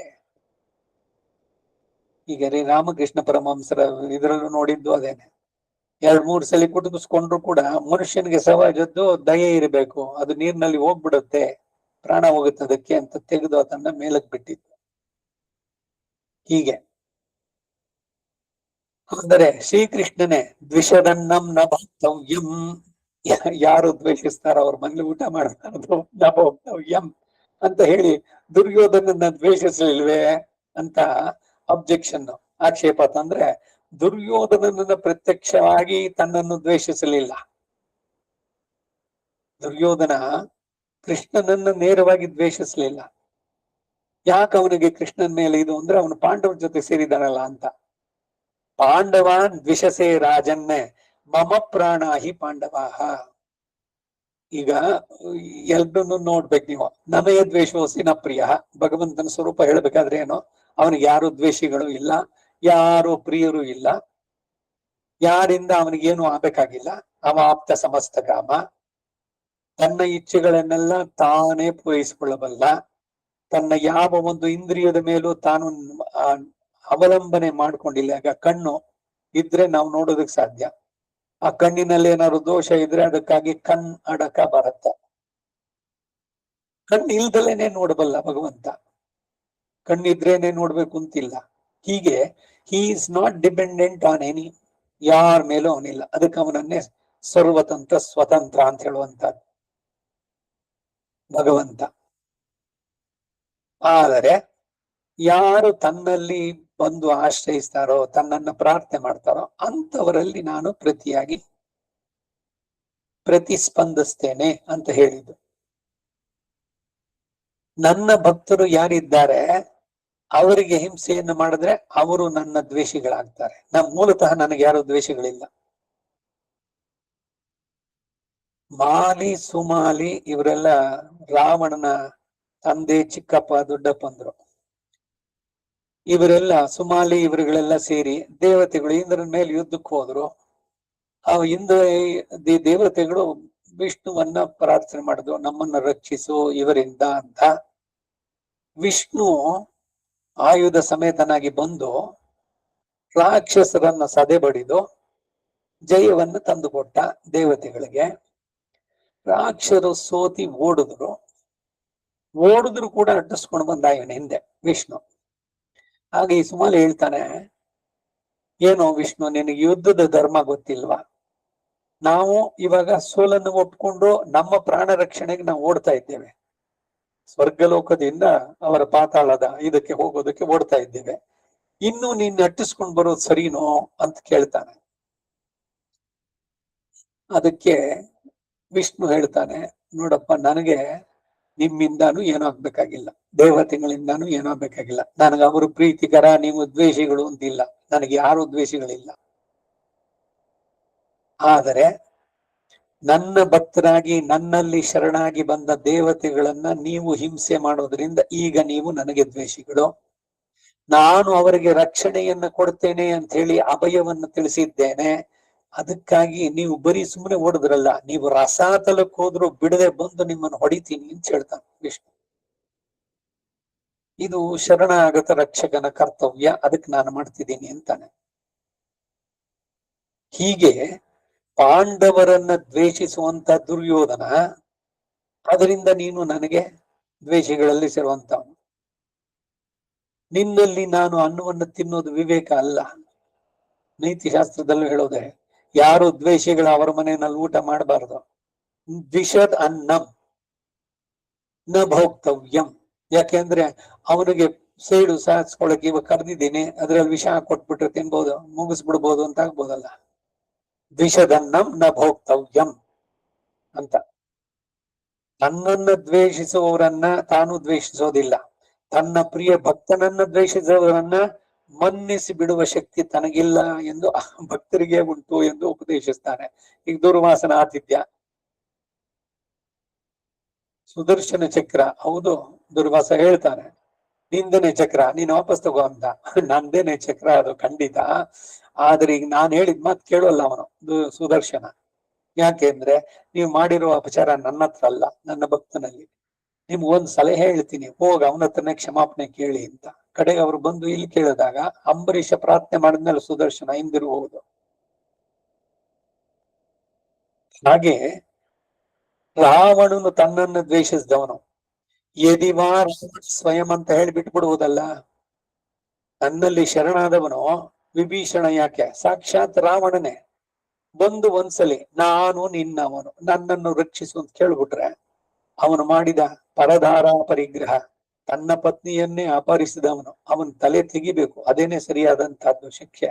ಈಗ ರೀ ರಾಮಕೃಷ್ಣ ಪರಮಹಂಸರ ಇದರಲ್ಲೂ ನೋಡಿದ್ದು ಅದೇನೆ. 2-3 ಸಲ ಕುಟುಕಿಸ್ಕೊಂಡ್ರು ಕೂಡ ಮನುಷ್ಯನಿಗೆ ಸಹಜದ್ದು ದಯೆ ಇರಬೇಕು, ಅದು ನೀರಿನಲ್ಲಿ ಹೋಗ್ಬಿಡುತ್ತೆ, ಪ್ರಾಣ ಹೋಗುತ್ತದಕ್ಕೆ ಅಂತ ತೆಗೆದು ಅದನ್ನ ಮೇಲಕ್ಕೆ ಬಿಟ್ಟಿದ್ದು. ಹೀಗೆ ಅಂದರೆ ಶ್ರೀಕೃಷ್ಣನೇ ದ್ವಿಷದನ್ನಂ ನ ಭಕ್ತವ್ಯಂ, ಯಾರು ದ್ವೇಷಿಸ್ತಾರ ಅವ್ರ ಮನೇಲಿ ಊಟ ಮಾಡಬಾರದು, ನ ಭಕ್ತವ್ಯಂ ಅಂತ ಹೇಳಿ ದುರ್ಯೋಧನನ್ನ ದ್ವೇಷಿಸಲಿಲ್ವೇ ಅಂತ ಅಬ್ಜೆಕ್ಷನ್, ಆಕ್ಷೇಪ. ತಂದ್ರೆ ದುರ್ಯೋಧನನನ್ನ ಪ್ರತ್ಯಕ್ಷವಾಗಿ ತನ್ನನ್ನು ದ್ವೇಷಿಸಲಿಲ್ಲ. ದುರ್ಯೋಧನ ಕೃಷ್ಣನನ್ನ ನೇರವಾಗಿ ದ್ವೇಷಿಸಲಿಲ್ಲ. ಯಾಕೆ ಅವನಿಗೆ ಕೃಷ್ಣನ ಮೇಲೆ ಇದು ಅಂದ್ರೆ ಅವನು ಪಾಂಡವರ ಜೊತೆ ಸೇರಿದಾನಲ್ಲ ಅಂತ. ಪಾಂಡವಾನ್ ದ್ವಿಷಸೆ ರಾಜನ್ನೇ ಮಮ ಪ್ರಾಣಾಹಿ ಪಾಂಡವಾಹ. ಈಗ ಎಲ್ರನ್ನು ನೋಡ್ಬೇಕು ನೀವು. ನಮಯ ದ್ವೇಷೋಸಿ ನ ಪ್ರಿಯ, ಭಗವಂತನ ಸ್ವರೂಪ ಹೇಳ್ಬೇಕಾದ್ರೆ ಏನು, ಅವನಿಗೆ ಯಾರು ದ್ವೇಷಿಗಳು ಇಲ್ಲ, ಯಾರು ಪ್ರಿಯರು ಇಲ್ಲ, ಯಾರಿಂದ ಅವನಿಗೇನು ಆಗ್ಬೇಕಾಗಿಲ್ಲ. ಅವ ಆಪ್ತ ಸಮಸ್ತ ಕಾಮ, ತನ್ನ ಇಚ್ಛೆಗಳನ್ನೆಲ್ಲ ತಾನೇ ಪೂರೈಸಿಕೊಳ್ಳಬಲ್ಲ, ತನ್ನ ಯಾವ ಒಂದು ಇಂದ್ರಿಯದ ಮೇಲೂ ತಾನು ಅವಲಂಬನೆ ಮಾಡ್ಕೊಂಡಿಲ್ಲ. ಈಗ ಕಣ್ಣು ಇದ್ರೆ ನಾವು ನೋಡೋದಕ್ಕೆ ಸಾಧ್ಯ, ಆ ಕಣ್ಣಿನಲ್ಲಿ ಏನಾದ್ರು ದೋಷ ಇದ್ರೆ ಅದಕ್ಕಾಗಿ ಕಣ್ ಅಡಕ ಬರುತ್ತೆ. ಕಣ್ಣು ಇಲ್ದಲೇನೆ ನೋಡಬಲ್ಲ ಭಗವಂತ, ಕಣ್ಣಿದ್ರೇನೆ ನೋಡ್ಬೇಕು ಅಂತಿಲ್ಲ. ಹೀಗೆ he is not dependent on any, ಯಾರ ಮೇಲೂ ಅವನಿಲ್ಲ. ಅದಕ್ಕೆ ಅವನನ್ನೇ ಸರ್ವತಂತ್ರ ಸ್ವತಂತ್ರ ಅಂತ ಹೇಳುವಂತ ಭಗವಂತ. ಆದರೆ ಯಾರು ತನ್ನಲ್ಲಿ ಬಂದು ಆಶ್ರಯಿಸ್ತಾರೋ, ತನ್ನನ್ನು ಪ್ರಾರ್ಥನೆ ಮಾಡ್ತಾರೋ ಅಂತವರಲ್ಲಿ ನಾನು ಪ್ರತಿಸ್ಪಂದಿಸ್ತೇನೆ ಅಂತ ಹೇಳಿದ್ದು. ನನ್ನ ಭಕ್ತರು ಯಾರಿದ್ದಾರೆ ಅವರಿಗೆ ಹಿಂಸೆಯನ್ನು ಮಾಡಿದ್ರೆ ಅವರು ನನ್ನ ದ್ವೇಷಿಗಳಾಗ್ತಾರೆ. ಮೂಲತಃ ನನಗೆ ಯಾರು ದ್ವೇಷಗಳಿಲ್ಲ. ಮಾಲಿ ಸುಮಾಲಿ ಇವರೆಲ್ಲ ರಾವಣನ ತಂದೆ, ಚಿಕ್ಕಪ್ಪ, ದೊಡ್ಡಪ್ಪಂದ್ರು. ಇವರೆಲ್ಲ ಸುಮಾಲಿ ಇವರುಗಳೆಲ್ಲ ಸೇರಿ ದೇವತೆಗಳು ಇಂದ್ರನ ಮೇಲೆ ಯುದ್ಧಕ್ಕೆ ಹೋದ್ರು. ಇಂದ್ರ ದೇವತೆಗಳು ವಿಷ್ಣುವನ್ನ ಪ್ರಾರ್ಥನೆ ಮಾಡಿದ್ರು, ನಮ್ಮನ್ನ ರಕ್ಷಿಸು ಇವರಿಂದ ಅಂತ. ವಿಷ್ಣು ಆಯುಧ ಸಮೇತನಾಗಿ ಬಂದು ರಾಕ್ಷಸರನ್ನ ಸದೆ ಬಡಿದು ಜಯವನ್ನು ತಂದುಕೊಟ್ಟ ದೇವತೆಗಳಿಗೆ. ರಾಕ್ಷಸರು ಸೋತಿ ಓಡಿದ್ರು ಕೂಡ ಅಡ್ಡಿಸ್ಕೊಂಡು ಬಂದ ಇವನ ಹಿಂದೆ ವಿಷ್ಣು. ಆಗ ಈ ಸುಮಾಲಿ ಹೇಳ್ತಾನೆ, ಏನೋ ವಿಷ್ಣು, ನಿನಗೆ ಯುದ್ಧದ ಧರ್ಮ ಗೊತ್ತಿಲ್ವಾ? ನಾವು ಇವಾಗ ಸೋಲನ್ನು ಒಪ್ಕೊಂಡು ನಮ್ಮ ಪ್ರಾಣ ರಕ್ಷಣೆಗೆ ನಾವು ಓಡ್ತಾ ಇದ್ದೇವೆ. ಸ್ವರ್ಗಲೋಕದಿಂದ ಅವರ ಪಾತಾಳದ ಇದಕ್ಕೆ ಹೋಗೋದಕ್ಕೆ ಓಡ್ತಾ ಇದ್ದೇವೆ. ಇನ್ನು ನೀನ್ ಅಟ್ಟಿಸ್ಕೊಂಡ್ ಬರೋದು ಸರಿನೋ ಅಂತ ಕೇಳ್ತಾನೆ. ಅದಕ್ಕೆ ವಿಷ್ಣು ಹೇಳ್ತಾನೆ, ನೋಡಪ್ಪ, ನನಗೆ ನಿಮ್ಮಿಂದಾನು ಏನೋ ಆಗ್ಬೇಕಾಗಿಲ್ಲ, ದೇವತೆಗಳಿಂದಾನು ಏನೋ ಆಗ್ಬೇಕಾಗಿಲ್ಲ. ನನಗೆ ಅವರು ಪ್ರೀತಿಕರ, ನೀವು ದ್ವೇಷಿಗಳು ಅಂತಿಲ್ಲ. ನನಗೆ ಯಾರು ದ್ವೇಷಿಗಳಿಲ್ಲ. ಆದರೆ ನನ್ನ ಭಕ್ತರಾಗಿ ನನ್ನಲ್ಲಿ ಶರಣಾಗಿ ಬಂದ ದೇವತೆಗಳನ್ನ ನೀವು ಹಿಂಸೆ ಮಾಡೋದ್ರಿಂದ ಈಗ ನೀವು ನನಗೆ ದ್ವೇಷಿಗಳು. ನಾನು ಅವರಿಗೆ ರಕ್ಷಣೆಯನ್ನ ಕೊಡ್ತೇನೆ ಅಂತ ಹೇಳಿ ಅಭಯವನ್ನು ತಿಳಿಸಿದ್ದೇನೆ. ಅದಕ್ಕಾಗಿ ನೀವು ಬರೀ ಸುಮ್ಮನೆ ಓಡಿದ್ರಲ್ಲ, ನೀವು ರಸಾತಲಕ್ಕೆ ಹೋದ್ರು ಬಿಡದೆ ಬಂದು ನಿಮ್ಮನ್ನು ಹೊಡಿತೀನಿ ಅಂತ ಹೇಳ್ತಾನೆ ವಿಷ್ಣು. ಇದು ಶರಣಾಗತ ರಕ್ಷಕನ ಕರ್ತವ್ಯ, ಅದಕ್ಕೆ ನಾನು ಮಾಡ್ತಿದ್ದೀನಿ ಅಂತಾನೆ. ಹೀಗೆ ಪಾಂಡವರನ್ನ ದ್ವೇಷಿಸುವಂತ ದುರ್ಯೋಧನ, ಅದರಿಂದ ನೀನು ನನಗೆ ದ್ವೇಷಗಳಲ್ಲಿ ಸೇರುವಂತವನು. ನಿನ್ನಲ್ಲಿ ನಾನು ಅನ್ನವನ್ನು ತಿನ್ನೋದು ವಿವೇಕ ಅಲ್ಲ. ನೀತಿ ಶಾಸ್ತ್ರದಲ್ಲೂ ಹೇಳೋದೆ, ಯಾರು ದ್ವೇಷಿಗಳು ಅವರ ಮನೆಯಲ್ಲಿ ಊಟ ಮಾಡಬಾರದು. ದ್ವಿಷದ್ ಅನ್ನಂ ನ ಭೋಕ್ತವ್ಯಂ. ಯಾಕೆಂದ್ರೆ ಅವನಿಗೆ ಸೇಡು ಸಾಧಿಸ್ಕೊಳಕ್ಕೆ ಇವಾಗ ಕರೆದಿದ್ದೀನಿ, ಅದ್ರಲ್ಲಿ ವಿಷ ಕೊಟ್ಬಿಟ್ರೆ ತಿನ್ಬೋದು, ಮುಗಿಸ್ಬಿಡ್ಬೋದು ಅಂತ ಆಗ್ಬೋದಲ್ಲ. ದ್ವಿಷದನ್ನಂ ನ ಭೋಕ್ತವ್ಯಂ ಅಂತ. ತನ್ನನ್ನ ದ್ವೇಷಿಸುವವರನ್ನ ತಾನು ದ್ವೇಷಿಸೋದಿಲ್ಲ, ತನ್ನ ಪ್ರಿಯ ಭಕ್ತನನ್ನ ದ್ವೇಷಿಸುವವರನ್ನ ಮನ್ನಿಸಿ ಬಿಡುವ ಶಕ್ತಿ ತನಗಿಲ್ಲ ಎಂದು ಭಕ್ತರಿಗೆ ಉಂಟು ಎಂದು ಉಪದೇಶಿಸ್ತಾನೆ. ಈಗ ದುರ್ವಾಸನ ಆತಿಥ್ಯ, ಸುದರ್ಶನ ಚಕ್ರ, ಹೌದು ದುರ್ವಾಸ ಹೇಳ್ತಾನೆ, ನಿಂದನೆ ಚಕ್ರ ನೀನು ವಾಪಸ್ ತಗೋ ಅಂತ. ನಂದೇನೆ ಚಕ್ರ ಅದು ಖಂಡಿತ. ಆದ್ರೆ ಈಗ ನಾನು ಹೇಳಿದ್ ಮಾತು ಕೇಳೋಲ್ಲ ಅವನು ಸುದರ್ಶನ. ಯಾಕೆಂದ್ರೆ ನೀವು ಮಾಡಿರೋ ಅಪಚಾರ ನನ್ನ ಹತ್ರ ಅಲ್ಲ, ನನ್ನ ಭಕ್ತನಲ್ಲಿ. ನಿಮ್ಗೊಂದ್ ಸಲಹೆ ಹೇಳ್ತೀನಿ, ಹೋಗ ಅವನ ಹತ್ರನೇ ಕ್ಷಮಾಪಣೆ ಕೇಳಿ ಅಂತ. ಕಡೆಗೆ ಅವ್ರು ಬಂದು ಇಲ್ಲಿ ಕೇಳಿದಾಗ ಅಂಬರೀಷ ಪ್ರಾರ್ಥನೆ ಮಾಡಿದ್ಮೇಲೆ ಸುದರ್ಶನ ಹಿಂದಿರುಗುವುದು. ಹಾಗೆ ರಾವಣನು ತನ್ನನ್ನು ದ್ವೇಷಿಸಿದವನು ಯದಿವಾ ಸ್ವಯಂ ಅಂತ ಹೇಳಿ ಬಿಟ್ಬಿಡುವುದಲ್ಲ. ನನ್ನಲ್ಲಿ ಶರಣಾದವನು ವಿಭೀಷಣ ಯಾಕೆ, ಸಾಕ್ಷಾತ್ ರಾವಣನೇ ಬಂದು ಒಂದ್ಸಲಿ ನಾನು ನಿನ್ನವನು, ನನ್ನನ್ನು ರಕ್ಷಿಸು ಅಂತ ಕೇಳ್ಬಿಟ್ರೆ, ಅವನು ಮಾಡಿದ ಪರಧಾರ ಪರಿಗ್ರಹ, ತನ್ನ ಪತ್ನಿಯನ್ನೇ ಅಪಹರಿಸಿದವನು, ಅವನ ತಲೆ ತೆಗಿಬೇಕು, ಅದೇನೆ ಸರಿಯಾದಂತಹದ್ದು ಶಿಕ್ಷೆ.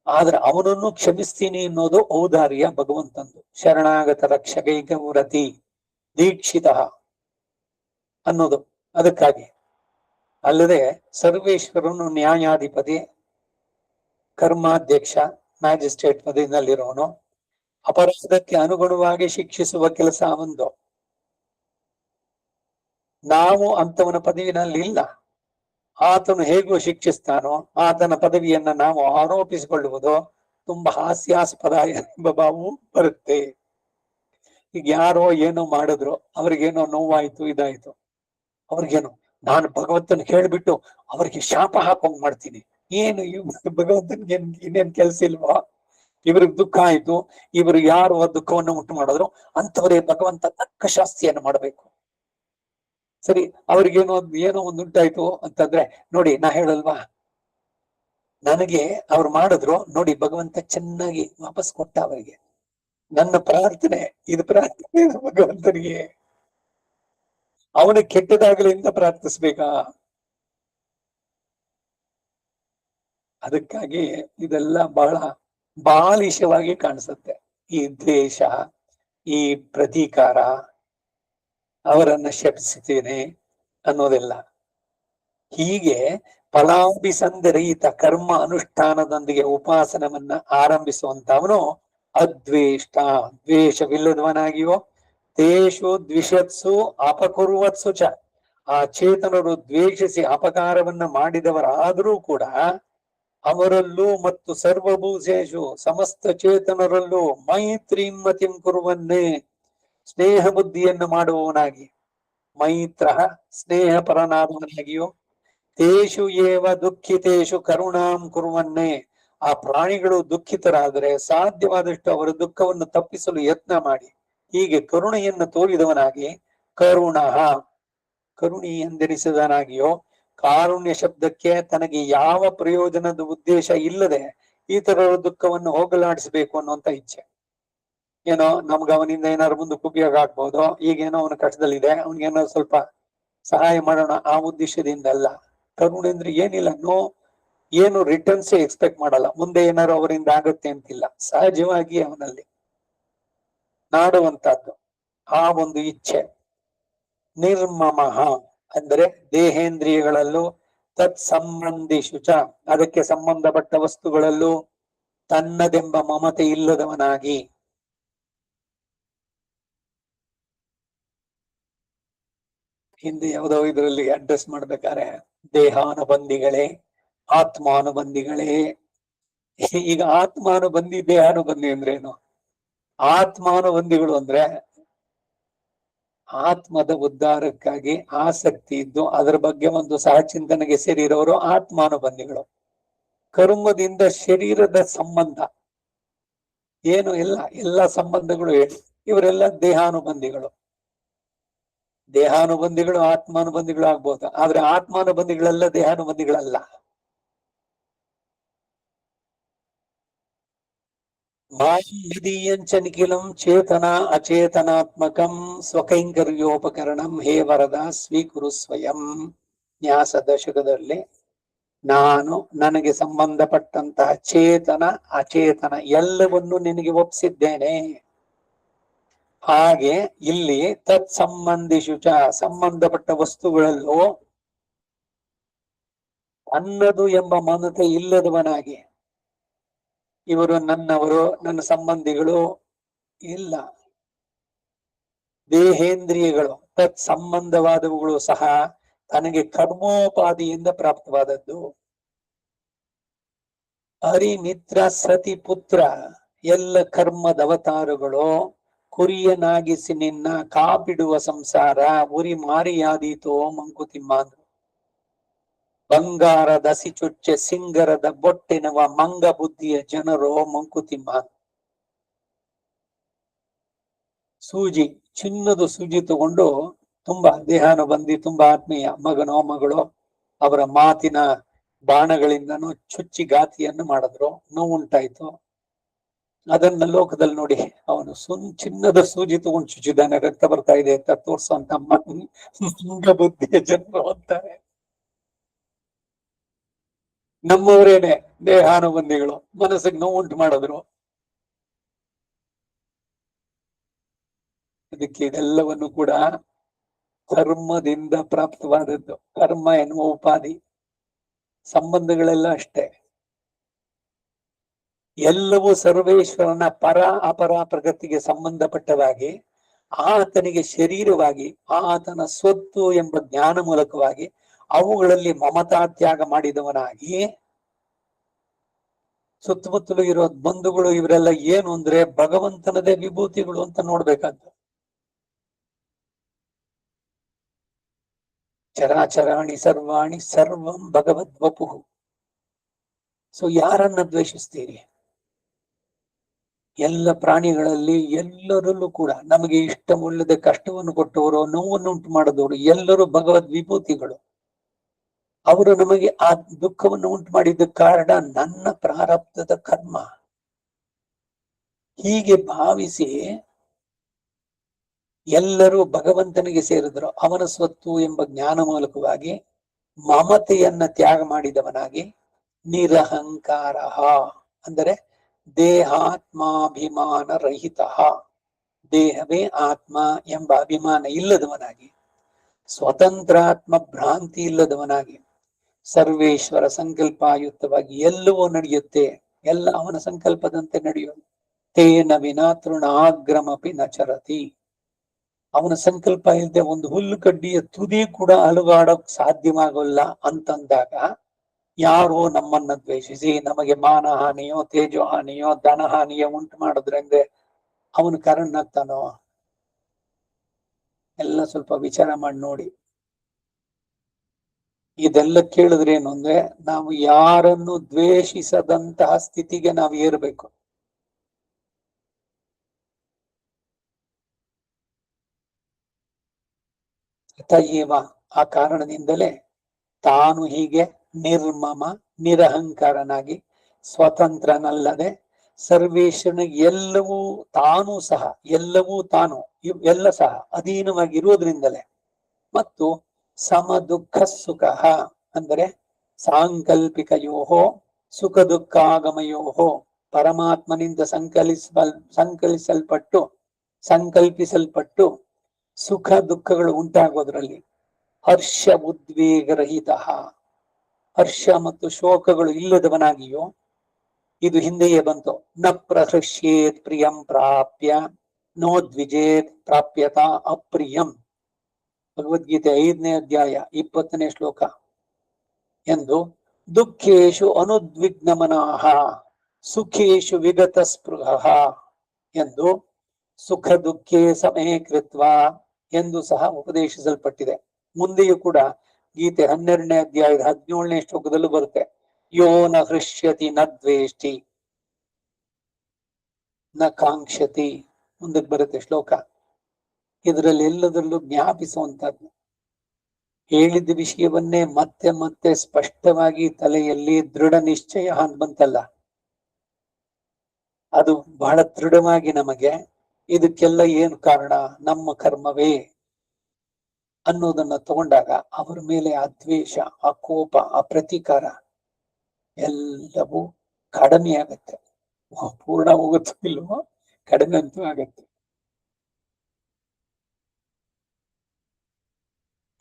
ಆದ್ರೆ ಅವನನ್ನು ಕ್ಷಮಿಸ್ತೀನಿ ಅನ್ನೋದು ಔದಾರ್ಯ ಭಗವಂತಂದು. ಶರಣಾಗತ ರಕ್ಷಕೈಕ ವ್ರತಿ ದೀಕ್ಷಿತ ಅನ್ನೋದು ಅದಕ್ಕಾಗಿ. ಅಲ್ಲದೆ ಸರ್ವೇಶ್ವರನು ನ್ಯಾಯಾಧಿಪತಿ, ಕರ್ಮಾಧ್ಯಕ್ಷ, ಮ್ಯಾಜಿಸ್ಟ್ರೇಟ್ ಪದವಿನಲ್ಲಿರೋನು. ಅಪರಾಧಕ್ಕೆ ಅನುಗುಣವಾಗಿ ಶಿಕ್ಷಿಸುವ ಕೆಲಸ ಅವಂದು. ನಾವು ಅಂತವನ ಪದವಿನಲ್ಲಿ ಇಲ್ಲ. ಆತನು ಹೇಗೂ ಶಿಕ್ಷಿಸ್ತಾನೋ ಆತನ ಪದವಿಯನ್ನ ನಾವು ಆರೋಪಿಸಿಕೊಳ್ಳುವುದು ತುಂಬಾ ಹಾಸ್ಯಾಸ್ಪದ ಎಂಬ ಭಾವವು ಬರುತ್ತೆ. ಈಗ ಯಾರೋ ಏನೋ ಮಾಡಿದ್ರು, ಅವ್ರಿಗೇನೋ ನೋವಾಯ್ತು, ಇದಾಯ್ತು, ಅವ್ರಿಗೇನು ನಾನು ಭಗವಂತನ ಕೇಳ್ಬಿಟ್ಟು ಅವ್ರಿಗೆ ಶಾಪ ಹಾಕೊಂಡ್ ಮಾಡ್ತೀನಿ. ಏನು ಭಗವಂತನ್ಗೆ ಇನ್ನೇನ್ ಕೆಲ್ಸ ಇಲ್ವಾ? ಇವ್ರಿಗೆ ದುಃಖ ಆಯ್ತು, ಇವರು ಯಾರು ಆ ದುಃಖವನ್ನು ಉಂಟು ಮಾಡಿದ್ರು ಅಂತವರೇ ಭಗವಂತ ತಕ್ಕ ಶಾಸ್ತಿಯನ್ನು ಮಾಡಬೇಕು. ಸರಿ, ಅವ್ರಿಗೇನೋ ಏನೋ ಒಂದು ಉಂಟಾಯ್ತು ಅಂತಂದ್ರೆ, ನೋಡಿ ನಾ ಹೇಳಲ್ವಾ, ನನಗೆ ಅವ್ರು ಮಾಡಿದ್ರು ನೋಡಿ, ಭಗವಂತ ಚೆನ್ನಾಗಿ ವಾಪಸ್ ಕೊಟ್ಟ ಅವರಿಗೆ. ನನ್ನ ಪ್ರಾರ್ಥನೆ ಇದು ಪ್ರಾರ್ಥನೆ ಭಗವಂತನಿಗೆ. ಅವನು ಕೆಟ್ಟದಾಗಲಿ ಅಂತ ಪ್ರಾರ್ಥಿಸ್ಬೇಕಾ? ಅದಕ್ಕಾಗಿ ಇದೆಲ್ಲ ಬಹಳ ಬಾಲಿಶವಾಗಿ ಕಾಣಿಸುತ್ತೆ. ಈ ದ್ವೇಷ, ಈ ಪ್ರತೀಕಾರ, ಅವರನ್ನ ಶಪಿಸುತ್ತೇನೆ ಅನ್ನೋದೆಲ್ಲ. ಹೀಗೆ ಫಲಾಭಿಸಂಧರಹಿತ ಕರ್ಮ ಅನುಷ್ಠಾನದೊಂದಿಗೆ ಉಪಾಸನವನ್ನ ಆರಂಭಿಸುವಂತವನು ಅದ್ವೇಷ್ಟ, ದ್ವೇಷವಿಲ್ಲದವನಾಗಿಯೋ, ತೇಷು ದ್ವಿಷತ್ಸು ಅಪಕುರ್ವತ್ಸು ಚ, ಆ ಚೇತನರು ದ್ವೇಷಿಸಿ ಅಪಕಾರವನ್ನ ಮಾಡಿದವರಾದರೂ ಕೂಡ ಅವರಲ್ಲೂ ಮತ್ತು ಸರ್ವಭೂತೇಷು ಸಮಸ್ತ ಚೇತನರಲ್ಲೂ ಮೈತ್ರೀಂ ಮತಿಂ ಕುರುವನ್ನೇ, ಸ್ನೇಹ ಬುದ್ಧಿಯನ್ನು ಮಾಡುವವನಾಗಿ, ಮೈತ್ರ ಸ್ನೇಹ ಪರನಾದವನಾಗಿಯೋ, ತೇಷು ಏವ ದುಃಖಿತೇಷು ಕರುಣಾಂ ಕುರುವನ್ನೇ, ಆ ಪ್ರಾಣಿಗಳು ದುಃಖಿತರಾದರೆ ಸಾಧ್ಯವಾದಷ್ಟು ಅವರ ದುಃಖವನ್ನು ತಪ್ಪಿಸಲು ಯತ್ನ ಮಾಡಿ ಹೀಗೆ ಕರುಣೆಯನ್ನು ತೋರಿದವನಾಗಿ, ಕರುಣ ಕರುಣಿ ಎಂದೆನಿಸಿದವನಾಗಿಯೋ, ಕಾರುಣ್ಯ ಶಬ್ದಕ್ಕೆ ತನಗೆ ಯಾವ ಪ್ರಯೋಜನದ ಉದ್ದೇಶ ಇಲ್ಲದೆ ಇತರರ ದುಃಖವನ್ನು ಹೋಗಲಾಡಿಸಬೇಕು ಅನ್ನುವಂತ ಇಚ್ಛೆ. ಏನೋ ನಮ್ಗೆ ಅವನಿಂದ ಏನಾದ್ರು ಮುಂದಕ್ಕೆ ಉಪಯೋಗ ಆಗ್ಬಹುದು, ಈಗೇನೋ ಅವನ ಕಷ್ಟದಲ್ಲಿದೆ, ಅವನಿಗೇನೋ ಸ್ವಲ್ಪ ಸಹಾಯ ಮಾಡೋಣ ಆ ಉದ್ದೇಶದಿಂದ ಅಲ್ಲ. ಕರುಣೆ ಅಂದ್ರೆ ಏನಿಲ್ಲ, ಏನು ರಿಟರ್ನ್ಸ್ ಎಕ್ಸ್ಪೆಕ್ಟ್ ಮಾಡಲ್ಲ, ಮುಂದೆ ಏನಾದ್ರು ಅವರಿಂದ ಆಗತ್ತೆ ಅಂತಿಲ್ಲ, ಸಹಜವಾಗಿ ಅವನಲ್ಲಿ ನಾಡುವಂತಹದ್ದು ಆ ಒಂದು ಇಚ್ಛೆ. ನಿರ್ಮಮಃ ಅಂದರೆ ದೇಹೇಂದ್ರಿಯಗಳಲ್ಲೂ ತತ್ ಸಂಬಂಧಿಶುಚ, ಅದಕ್ಕೆ ಸಂಬಂಧಪಟ್ಟ ವಸ್ತುಗಳಲ್ಲೂ ತನ್ನದೆಂಬ ಮಮತೆ ಇಲ್ಲದವನಾಗಿ. ಹಿಂದೆ ಯಾವುದೋ ಇದರಲ್ಲಿ ಅಡ್ರೆಸ್ ಮಾಡ್ಬೇಕಾರೆ ದೇಹಾನುಬಂಧಿಗಳೇ, ಆತ್ಮಾನುಬಂಧಿಗಳೇ. ಈಗ ಆತ್ಮಾನುಬಂಧಿ ದೇಹಾನುಬಂಧಿ ಅಂದ್ರೆ ಏನು? ಆತ್ಮಾನುಬಂಧಿಗಳು ಅಂದ್ರೆ ಆತ್ಮದ ಉದ್ಧಾರಕ್ಕಾಗಿ ಆಸಕ್ತಿ ಇದ್ದು ಅದರ ಬಗ್ಗೆ ಒಂದು ಸಹಚಿಂತನೆಗೆ ಸೇರಿರೋರು ಆತ್ಮಾನುಬಂಧಿಗಳು. ಕರ್ಮದಿಂದ ಶರೀರದ ಸಂಬಂಧ ಏನು ಎಲ್ಲ ಸಂಬಂಧಗಳು ಹೇಳಿ, ಇವರೆಲ್ಲ ದೇಹಾನುಬಂಧಿಗಳು. ದೇಹಾನುಬಂಧಿಗಳು ಆತ್ಮಾನುಬಂಧಿಗಳು ಆಗ್ಬೋದು, ಆದ್ರೆ ಆತ್ಮಾನುಬಂಧಿಗಳೆಲ್ಲ ದೇಹಾನುಬಂಧಿಗಳಲ್ಲ. ಮಾಯದೀಯಂಚ ನಿಖಿಲಂ ಚೇತನ ಅಚೇತನಾತ್ಮಕಂ ಸ್ವಕೈಂಕರ್ಯೋಪಕರಣಂ ಹೇ ವರದ ಸ್ವೀಕುರು ಸ್ವಯಂ. ನ್ಯಾಸ ದಶಕದಲ್ಲಿ ನಾನು ನನಗೆ ಸಂಬಂಧಪಟ್ಟಂತಹ ಚೇತನ ಅಚೇತನ ಎಲ್ಲವನ್ನು ನಿನಗೆ ಒಪ್ಪಿಸಿದ್ದೇನೆ. ಹಾಗೆ ಇಲ್ಲಿ ತತ್ ಸಂಬಂಧಿಶುಚ, ಸಂಬಂಧಪಟ್ಟ ವಸ್ತುಗಳಲ್ಲೂ ಅನ್ನದು ಎಂಬ ಮಮತೆ ಇಲ್ಲದವನಾಗಿ, ಇವರು ನನ್ನವರು ನನ್ನ ಸಂಬಂಧಿಗಳು ಇಲ್ಲ. ದೇಹೇಂದ್ರಿಯಗಳು ತತ್ ಸಂಬಂಧವಾದವುಗಳು ಸಹ ತನಗೆ ಕರ್ಮೋಪಾದಿಯಿಂದ ಪ್ರಾಪ್ತವಾದದ್ದು. ಹರಿಮಿತ್ರ ಸತಿ ಪುತ್ರ ಎಲ್ಲ ಕರ್ಮದ ಅವತಾರಗಳು ಕುರಿಯನಾಗಿಸಿ ನಿನ್ನ ಕಾಪಿಡುವ ಸಂಸಾರ ಉರಿ ಮಾರಿಯಾದೀತೋ ಮಂಕುತಿಮ್ಮ. ಬಂಗಾರದ ಹಸಿಚುಚ್ಚೆ ಸಿಂಗರದ ಬೊಟ್ಟೆನವ ಮಂಗ ಬುದ್ಧಿಯ ಜನರು ಮಂಕುತಿಮ್ಮ. ಸೂಜಿ, ಚಿನ್ನದ ಸೂಜಿ ತಗೊಂಡು ತುಂಬಾ ದೇಹಾನುಬಂಧಿ, ತುಂಬಾ ಆತ್ಮೀಯ ಮಗನೋ ಮಗಳು ಅವರ ಮಾತಿನ ಬಾಣಗಳಿಂದನೂ ಚುಚ್ಚಿ ಘಾತಿಯನ್ನು ಮಾಡಿದ್ರು, ನೋವುಂಟಾಯ್ತು. ಅದನ್ನ ಲೋಕದಲ್ಲಿ ನೋಡಿ ಅವನು ಚಿನ್ನದ ಸೂಜಿ ತಗೊಂಡು ಚುಚ್ಚಿದ್ದಾನೆ, ರಕ್ತ ಬರ್ತಾ ಇದೆ ಅಂತ ತೋರ್ಸುವಂತ ಮಂಗ ಬುದ್ಧಿಯ ಜನರು ಅಂತಾರೆ. ನಮ್ಮವರೇನೆ ದೇಹಾನುಬಂಧಿಗಳು, ಮನಸ್ಸಿಗೆ ನೋವುಂಟು ಮಾಡಿದ್ರು. ಅದಕ್ಕೆ ಇದೆಲ್ಲವನ್ನು ಕೂಡ ಕರ್ಮದಿಂದ ಪ್ರಾಪ್ತವಾದದ್ದು. ಕರ್ಮ ಎನ್ನುವ ಉಪಾಧಿ, ಸಂಬಂಧಗಳೆಲ್ಲ ಅಷ್ಟೇ. ಎಲ್ಲವೂ ಸರ್ವೇಶ್ವರನ ಪರ ಅಪರ ಪ್ರಗತಿಗೆ ಸಂಬಂಧಪಟ್ಟವಾಗಿ, ಆತನಿಗೆ ಶರೀರವಾಗಿ, ಆತನ ಸ್ವತ್ತು ಎಂಬ ಜ್ಞಾನ ಮೂಲಕವಾಗಿ ಅವುಗಳಲ್ಲಿ ಮಮತಾ ತ್ಯಾಗ ಮಾಡಿದವನಾಗಿ, ಸುತ್ತಮುತ್ತಲು ಇರೋ ಬಂಧುಗಳು ಇವರೆಲ್ಲ ಏನು ಅಂದ್ರೆ ಭಗವಂತನದೇ ವಿಭೂತಿಗಳು ಅಂತ ನೋಡ್ಬೇಕಾದ್ದು. ಚರಾಚರಾಣಿ ಸರ್ವಾಣಿ ಸರ್ವಂ ಭಗವದ್ ವಪು. ಸೊ ಯಾರನ್ನ ದ್ವೇಷಿಸ್ತೀರಿ? ಎಲ್ಲ ಪ್ರಾಣಿಗಳಲ್ಲಿ ಎಲ್ಲರಲ್ಲೂ ಕೂಡ ನಮಗೆ ಇಷ್ಟವಿಲ್ಲದ ಕಷ್ಟವನ್ನು ಕೊಟ್ಟವರು, ನೋವನ್ನು ಉಂಟು ಮಾಡಿದವರು ಎಲ್ಲರೂ ಭಗವದ್ ವಿಭೂತಿಗಳು. ಅವರು ನಮಗೆ ಆ ದುಃಖವನ್ನು ಉಂಟು ಮಾಡಿದ್ದ ಕಾರಣ ನನ್ನ ಪ್ರಾರಬ್ಧದ ಕರ್ಮ. ಹೀಗೆ ಭಾವಿಸಿ ಎಲ್ಲರೂ ಭಗವಂತನಿಗೆ ಸೇರಿದ್ರು. ಅವನ ಸ್ವತ್ತು ಎಂಬ ಜ್ಞಾನ ಮೂಲಕವಾಗಿ ಮಮತೆಯನ್ನ ತ್ಯಾಗ ಮಾಡಿದವನಾಗಿ ನಿರಹಂಕಾರ, ಅಂದರೆ ದೇಹಾತ್ಮಾಭಿಮಾನ ರಹಿತ, ದೇಹವೇ ಆತ್ಮ ಎಂಬ ಅಭಿಮಾನ ಇಲ್ಲದವನಾಗಿ, ಸ್ವತಂತ್ರಾತ್ಮ ಭ್ರಾಂತಿ ಇಲ್ಲದವನಾಗಿ, ಸರ್ವೇಶ್ವರ ಸಂಕಲ್ಪಾಯುಕ್ತವಾಗಿ ಎಲ್ಲವೂ ನಡೆಯುತ್ತೆ, ಎಲ್ಲ ಅವನ ಸಂಕಲ್ಪದಂತೆ ನಡೆಯುವುದು. ತೇನ ವಿನಾ ತೃಣಾಗ್ರಮಪಿ ನಚರತಿ, ಅವನ ಸಂಕಲ್ಪ ಇಲ್ಲದೆ ಒಂದು ಹುಲ್ಲು ಕಡ್ಡಿಯ ತುದಿ ಕೂಡ ಅಲುಗಾಡಕ್ ಸಾಧ್ಯವಾಗಲ್ಲ ಅಂತಂದಾಗ ಯಾರೋ ನಮ್ಮನ್ನ ದ್ವೇಷಿಸಿ ನಮಗೆ ಮಾನಹಾನಿಯೋ ತೇಜೋಹಾನಿಯೋ ಧನಹಾನಿಯೋ ಉಂಟು ಮಾಡಿದ್ರಂದ್ರೆ ಅವನು ಕಾರಣನಾಗ್ತಾನೋ? ಎಲ್ಲ ಸ್ವಲ್ಪ ವಿಚಾರ ಮಾಡಿ ನೋಡಿ. ಇದೆಲ್ಲ ಕೇಳಿದ್ರೆ ಏನು ಅಂದ್ರೆ, ನಾವು ಯಾರನ್ನು ದ್ವೇಷಿಸದಂತಹ ಸ್ಥಿತಿಗೆ ನಾವು ಏರ್ಬೇಕು. ಅತಏವ, ಆ ಕಾರಣದಿಂದಲೇ ತಾನು ಹೀಗೆ ನಿರ್ಮಮ ನಿರಹಂಕಾರನಾಗಿ ಸ್ವತಂತ್ರನಲ್ಲದೆ ಸರ್ವೇಶ್ವರನಿಗೆ ಎಲ್ಲವೂ ತಾನೂ ಸಹ, ಎಲ್ಲವೂ ತಾನು ಎಲ್ಲ ಸಹ ಅಧೀನವಾಗಿರುವುದರಿಂದಲೇ, ಮತ್ತು ಸಮ ದುಃಖ ಸುಖ, ಅಂದರೆ ಸಾಂಕಲ್ಪಿಕಯೋಹೋ ಸುಖ ದುಃಖಾಗಮಯೋಹೋ, ಪರಮಾತ್ಮನಿಂದ ಸಂಕಲ್ಪಿಸಲ್ಪಟ್ಟು ಸುಖ ದುಃಖಗಳು ಉಂಟಾಗೋದ್ರಲ್ಲಿ ಹರ್ಷ ಉದ್ವೇಗರಹಿತ, ಹರ್ಷ ಮತ್ತು ಶೋಕಗಳು ಇಲ್ಲದವನಾಗಿಯೋ, ಇದು ಹಿಂದೆಯೇ ಬಂತು, ನ ಪ್ರಹೃಷ್ಯೇತ್ ಪ್ರಿಯಂ ಪ್ರಾಪ್ಯ ನೋದ್ವಿಜೇತ್ ಪ್ರಾಪ್ಯತ ಅಪ್ರಿಯಂ, ಭಗವದ್ಗೀತೆ 5ನೇ ಅಧ್ಯಾಯ 20ನೇ ಶ್ಲೋಕ ಎಂದು, ದುಃಖೇಶು ಅನುದ್ವಿಗ್ನಮನಾಹ ಸುಖೇಶು ವಿಗತ ಸ್ಪೃಹ ಎಂದು, ಸುಖ ದುಃಖೇ ಸಮೇ ಕೃತ್ವ ಎಂದು ಸಹ ಉಪದೇಶಿಸಲ್ಪಟ್ಟಿದೆ. ಮುಂದೆಯೂ ಕೂಡ ಗೀತೆ 12ನೇ ಅಧ್ಯಾಯದ 17ನೇ ಶ್ಲೋಕದಲ್ಲೂ ಬರುತ್ತೆ, ಯೋ ನ ಹೃಷ್ಯತಿ ನ ದ್ವೇಷ್ಟಿ ನ ಕಾಂಕ್ಷತಿ, ಮುಂದಕ್ಕೆ ಬರುತ್ತೆ ಶ್ಲೋಕ. ಇದರಲ್ಲಿ ಎಲ್ಲದರಲ್ಲೂ ಜ್ಞಾಪಿಸುವಂತದ್ದು, ಹೇಳಿದ ವಿಷಯವನ್ನೇ ಮತ್ತೆ ಮತ್ತೆ ಸ್ಪಷ್ಟವಾಗಿ ತಲೆಯಲ್ಲಿ ದೃಢ ನಿಶ್ಚಯ ಅಂತ ಬಂತಲ್ಲ, ಅದು ಬಹಳ ದೃಢವಾಗಿ ನಮಗೆ ಇದಕ್ಕೆಲ್ಲ ಏನು ಕಾರಣ, ನಮ್ಮ ಕರ್ಮವೇ ಅನ್ನೋದನ್ನ ತಗೊಂಡಾಗ ಅವರ ಮೇಲೆ ಆ ದ್ವೇಷ, ಆ ಕೋಪ, ಆ ಪ್ರತೀಕಾರ ಎಲ್ಲವೂ ಕಡಿಮೆ ಆಗತ್ತೆ. ಪೂರ್ಣ ಹೋಗುತ್ತೋ ಇಲ್ವೋ, ಕಡಿಮೆ ಅಂತೂ ಆಗತ್ತೆ.